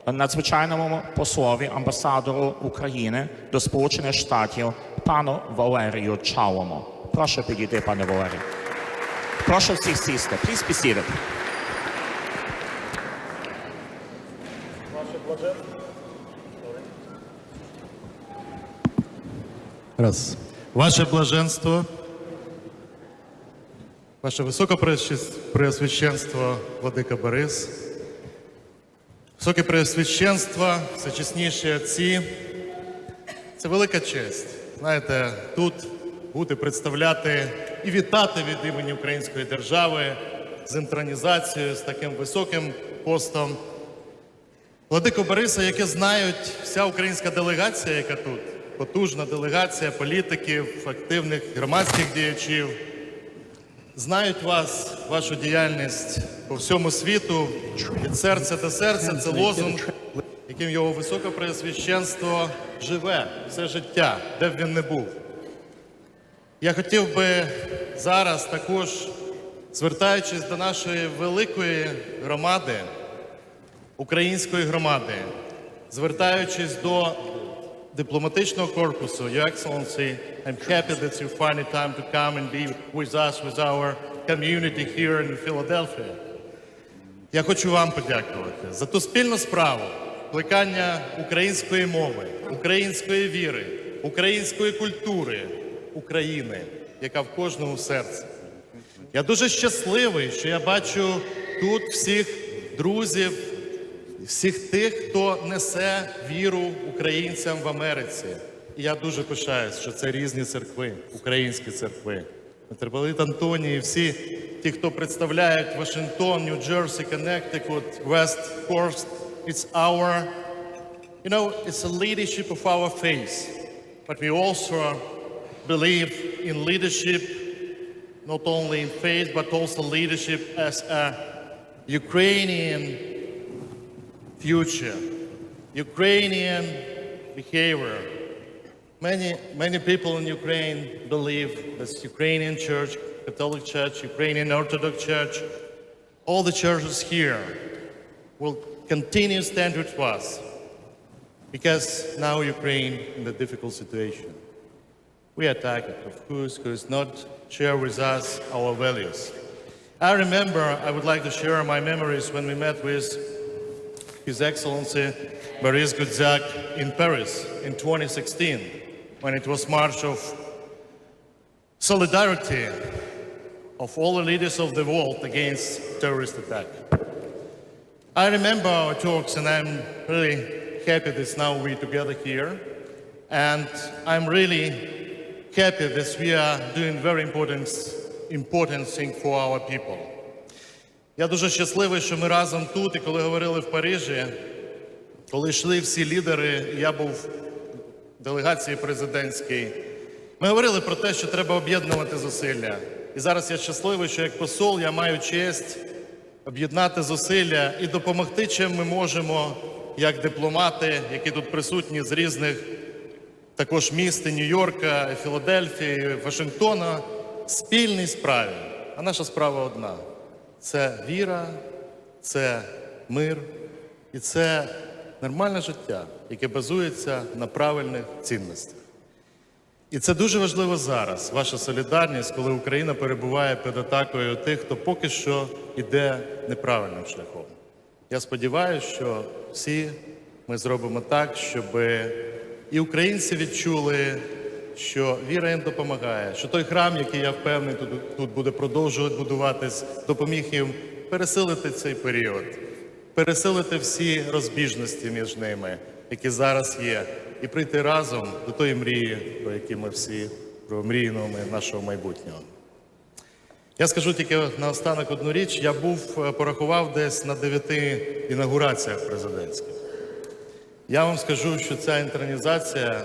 надзвичайному послові, амбасадору України до Сполучених Штатів, пану Валерію Чалому. Прошу підійти, пане Валерію. Прошу всіх сісти. Please be seated. Раз. Ваше блаженство, ваше високопреосвященство, Владика Борис, високопреосвященство, всечесніші отці, це велика честь. Знаєте, тут бути, представляти і вітати від імені Української держави з інтронізацією, з таким високим постом. Владику Бориса, яке знають вся українська делегація, яка тут, потужна делегація політиків, активних громадських діячів, знають вас, вашу діяльність по всьому світу, від серця до серця. Це лозунг, яким його високопреосвященство живе все життя, де б він не був. Я хотів би зараз також, звертаючись до нашої великої громади, української громади, звертаючись до дипломатичного корпусу, Your Excellency, I'm happy that you find the time to come and be with us, with our community here in Philadelphia. Я хочу вам подякувати за ту спільну справу плекання української мови, української віри, української культури, України, яка в кожному серці. Я дуже щасливий, що я бачу тут всіх друзів, всіх тих, хто несе віру українцям в Америці. І я дуже пишаюсь, що це різні церкви, українські церкви. Митрополит Антоній і всі ті, хто представляють Вашингтон, Нью-Джерсі, Коннектикут, Вест Кост. It's our, it's a leadership of our faith. But we also believe in leadership, not only in faith, but also leadership as a Ukrainian future, Ukrainian behavior. Many people in Ukraine believe that Ukrainian Church, Catholic Church, Ukrainian Orthodox Church, all the churches here will continue to stand with us because now Ukraine in a difficult situation. We are target of who is not share with us our values. I remember, I would like to share my memories when we met with His Excellency Boris Gudzak in Paris in 2016, when it was March of Solidarity of all the leaders of the world against terrorist attack. I remember our talks, and I'm really happy that now we're together here, and I'm really happy that we are doing very important thing for our people. Я дуже щасливий, що ми разом тут, і коли говорили в Парижі, коли йшли всі лідери, я був в делегації президентській, ми говорили про те, що треба об'єднувати зусилля. І зараз я щасливий, що як посол я маю честь об'єднати зусилля і допомогти, чим ми можемо, як дипломати, які тут присутні з різних також міст, Нью-Йорка, Філадельфії, Вашингтона, спільній справі. А наша справа одна – це віра, це мир і це нормальне життя, яке базується на правильних цінностях. І це дуже важливо зараз, ваша солідарність, коли Україна перебуває під атакою тих, хто поки що йде неправильним шляхом. Я сподіваюся, що всі ми зробимо так, щоб і українці відчули, що віра їм допомагає, що той храм, який, я впевнений, тут буде продовжувати будуватись, допоміг їм пересилити цей період, пересилити всі розбіжності між ними, які зараз є, і прийти разом до тої мрії, про які ми всі, про мрійного нашого майбутнього. Я скажу тільки наостанок одну річ. Я порахував десь на 9 інаугураціях президентських. Я вам скажу, що ця інтронізація,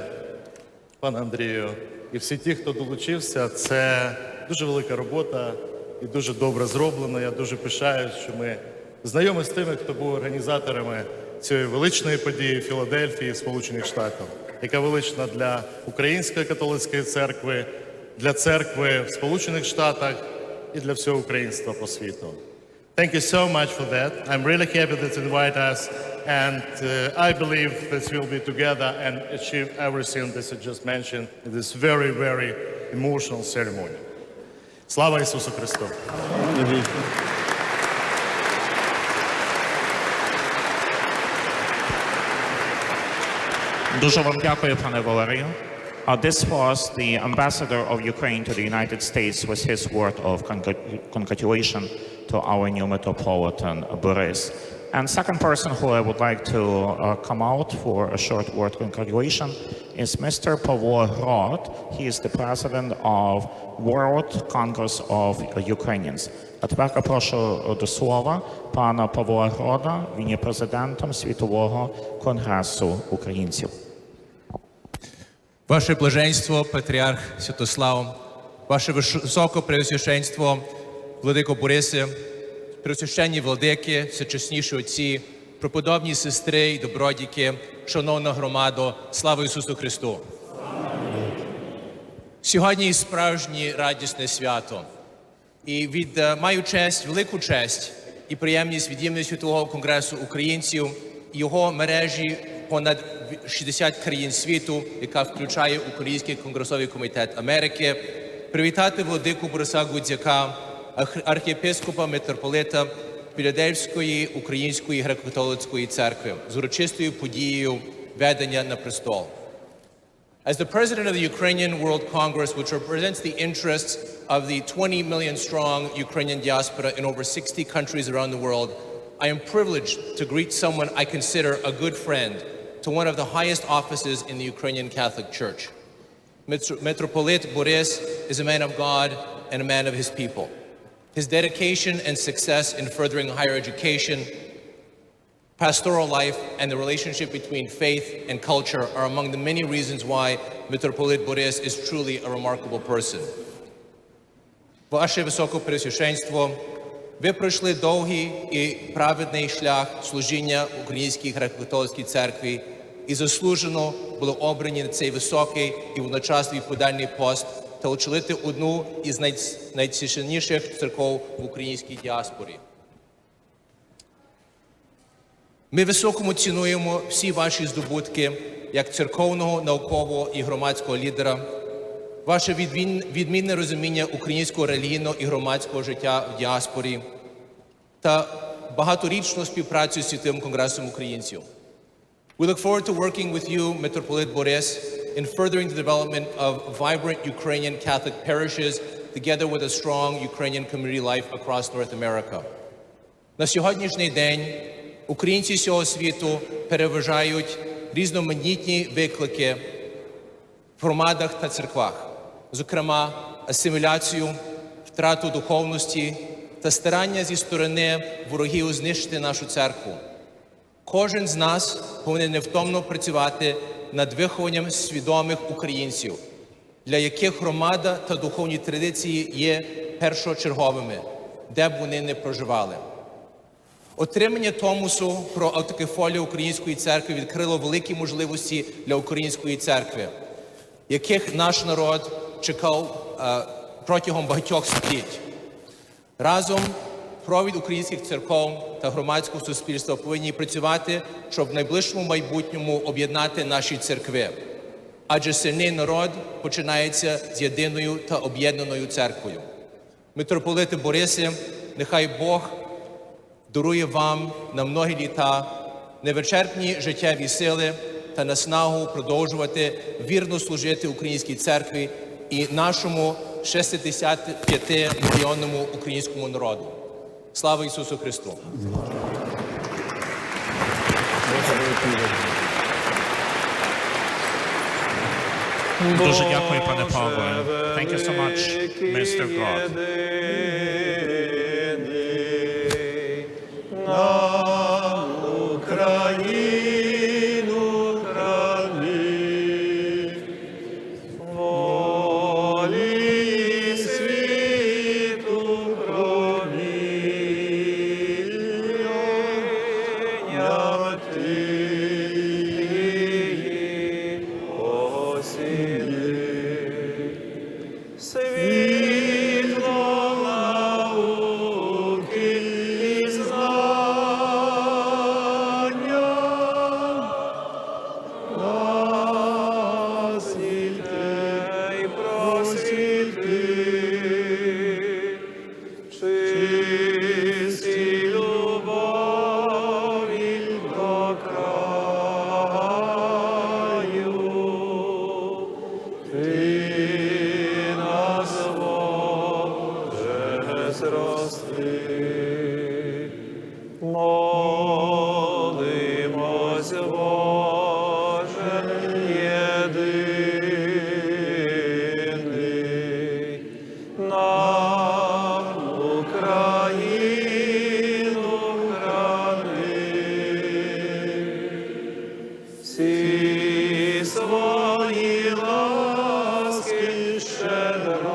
пане Андрію, і всі ті, хто долучився, це дуже велика робота і дуже добре зроблено. Я дуже пишаюсь, що ми знайомі з тими, хто був організаторами цієї величної події в Філадельфії, в Сполучених Штатах, яка велична для Української католицької церкви, для церкви в Сполучених Штатах і для всього українства по світу. Thank you so much for that. I'm really happy that you invite us, and I believe that we'll be together and achieve everything that you just mentioned in this very, very emotional ceremony. Слава Ісусу Христу! Дуже вам дякую, пане Валерію. This was the ambassador of Ukraine to the United States with his word of congratulation to our new Metropolitan Boris. And second person who I would like to come out for a short word of congratulation is Mr. Pavlo Hrod. He is the president of World Congress of Ukrainians. А тепер прошу до слова пана Павла Грода. Він є президентом Світового конгресу українців. Ваше Блаженство, Патріарх Святослав, Ваше Високопреосвященство, Владико Борисе, Преосвященні владики, всечесніші отці, преподобні сестри і добродіки, шановна громадо, слава Ісусу Христу! Сьогодні справжнє радісне свято. І маю честь, велику честь і приємність від імені Світового конгресу українців і його мережі понад 60 країн світу, яка включає Український конгресовий комітет Америки, привітати владику Бориса Гудзяка, архієпископа митрополита Філадельфської Української греко-католицької церкви з урочистою подією ведення на престол. As the president of the Ukrainian World Congress, which represents the interests of the 20 million strong Ukrainian diaspora in over 60 countries around the world, I am privileged to greet someone I consider a good friend to one of the highest offices in the Ukrainian Catholic Church. Metropolite Boris is a man of God and a man of his people. His dedication and success in furthering higher education, pastoral life, and the relationship between faith and culture are among the many reasons why Metropolite Boris is truly a remarkable person. Ваше Високопреосвященство, ви пройшли довгий і праведний шлях служіння Українській греко-католицькій церкві і заслужено були обрані на цей високий і водночас відповідальний пост та очолити одну із найсвященніших церков в українській діаспорі. Ми високо цінуємо всі ваші здобутки як церковного, наукового і громадського лідера, ваше відмінне розуміння українського релігійного і громадського життя в діаспорі та багаторічну співпрацю з Святим Конгресом українців. We look forward to working with you, Metropolite Boris, in furthering the development of vibrant Ukrainian Catholic parishes together with a strong Ukrainian community life across North America. На сьогоднішній день українці всього світу переважають різноманітні виклики в громадах та церквах, зокрема асиміляцію, втрату духовності та старання зі сторони ворогів знищити нашу церкву. Кожен з нас повинен невтомно працювати над вихованням свідомих українців, для яких громада та духовні традиції є першочерговими, де б вони не проживали. Отримання Томосу про автокефалію Української церкви відкрило великі можливості для Української церкви, яких наш народ чекав протягом багатьох століть. Разом провід українських церков та громадського суспільства повинні працювати, щоб в найближчому майбутньому об'єднати наші церкви. Адже сильний народ починається з єдиною та об'єднаною церквою. Митрополите Борисе, нехай Бог дарує вам на многі літа невичерпні життєві сили та наснагу продовжувати вірно служити Українській церкві і нашому 65-мільйонному українському народу. Слава Ісусу Христу! Дуже дякую, пане Павле. Thank you so much, Mr. God. На Україну храни, волі світу проміння ти її осіли. Світло науки і знання нас дітей просвіти, чисті любові до краю. Ти нас можеш рости. Молимось, Боже, єдиний, на Україну храни. Всі свої ласки щедроти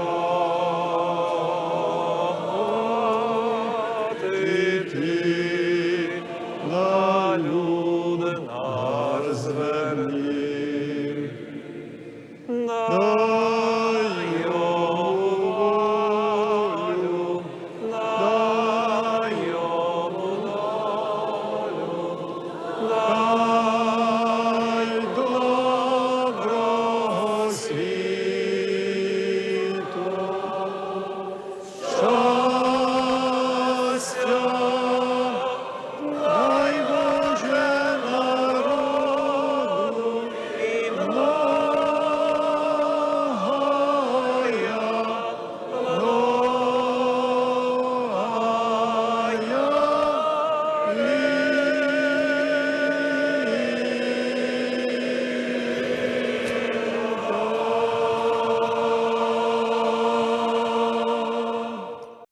ти на люд наш зверни.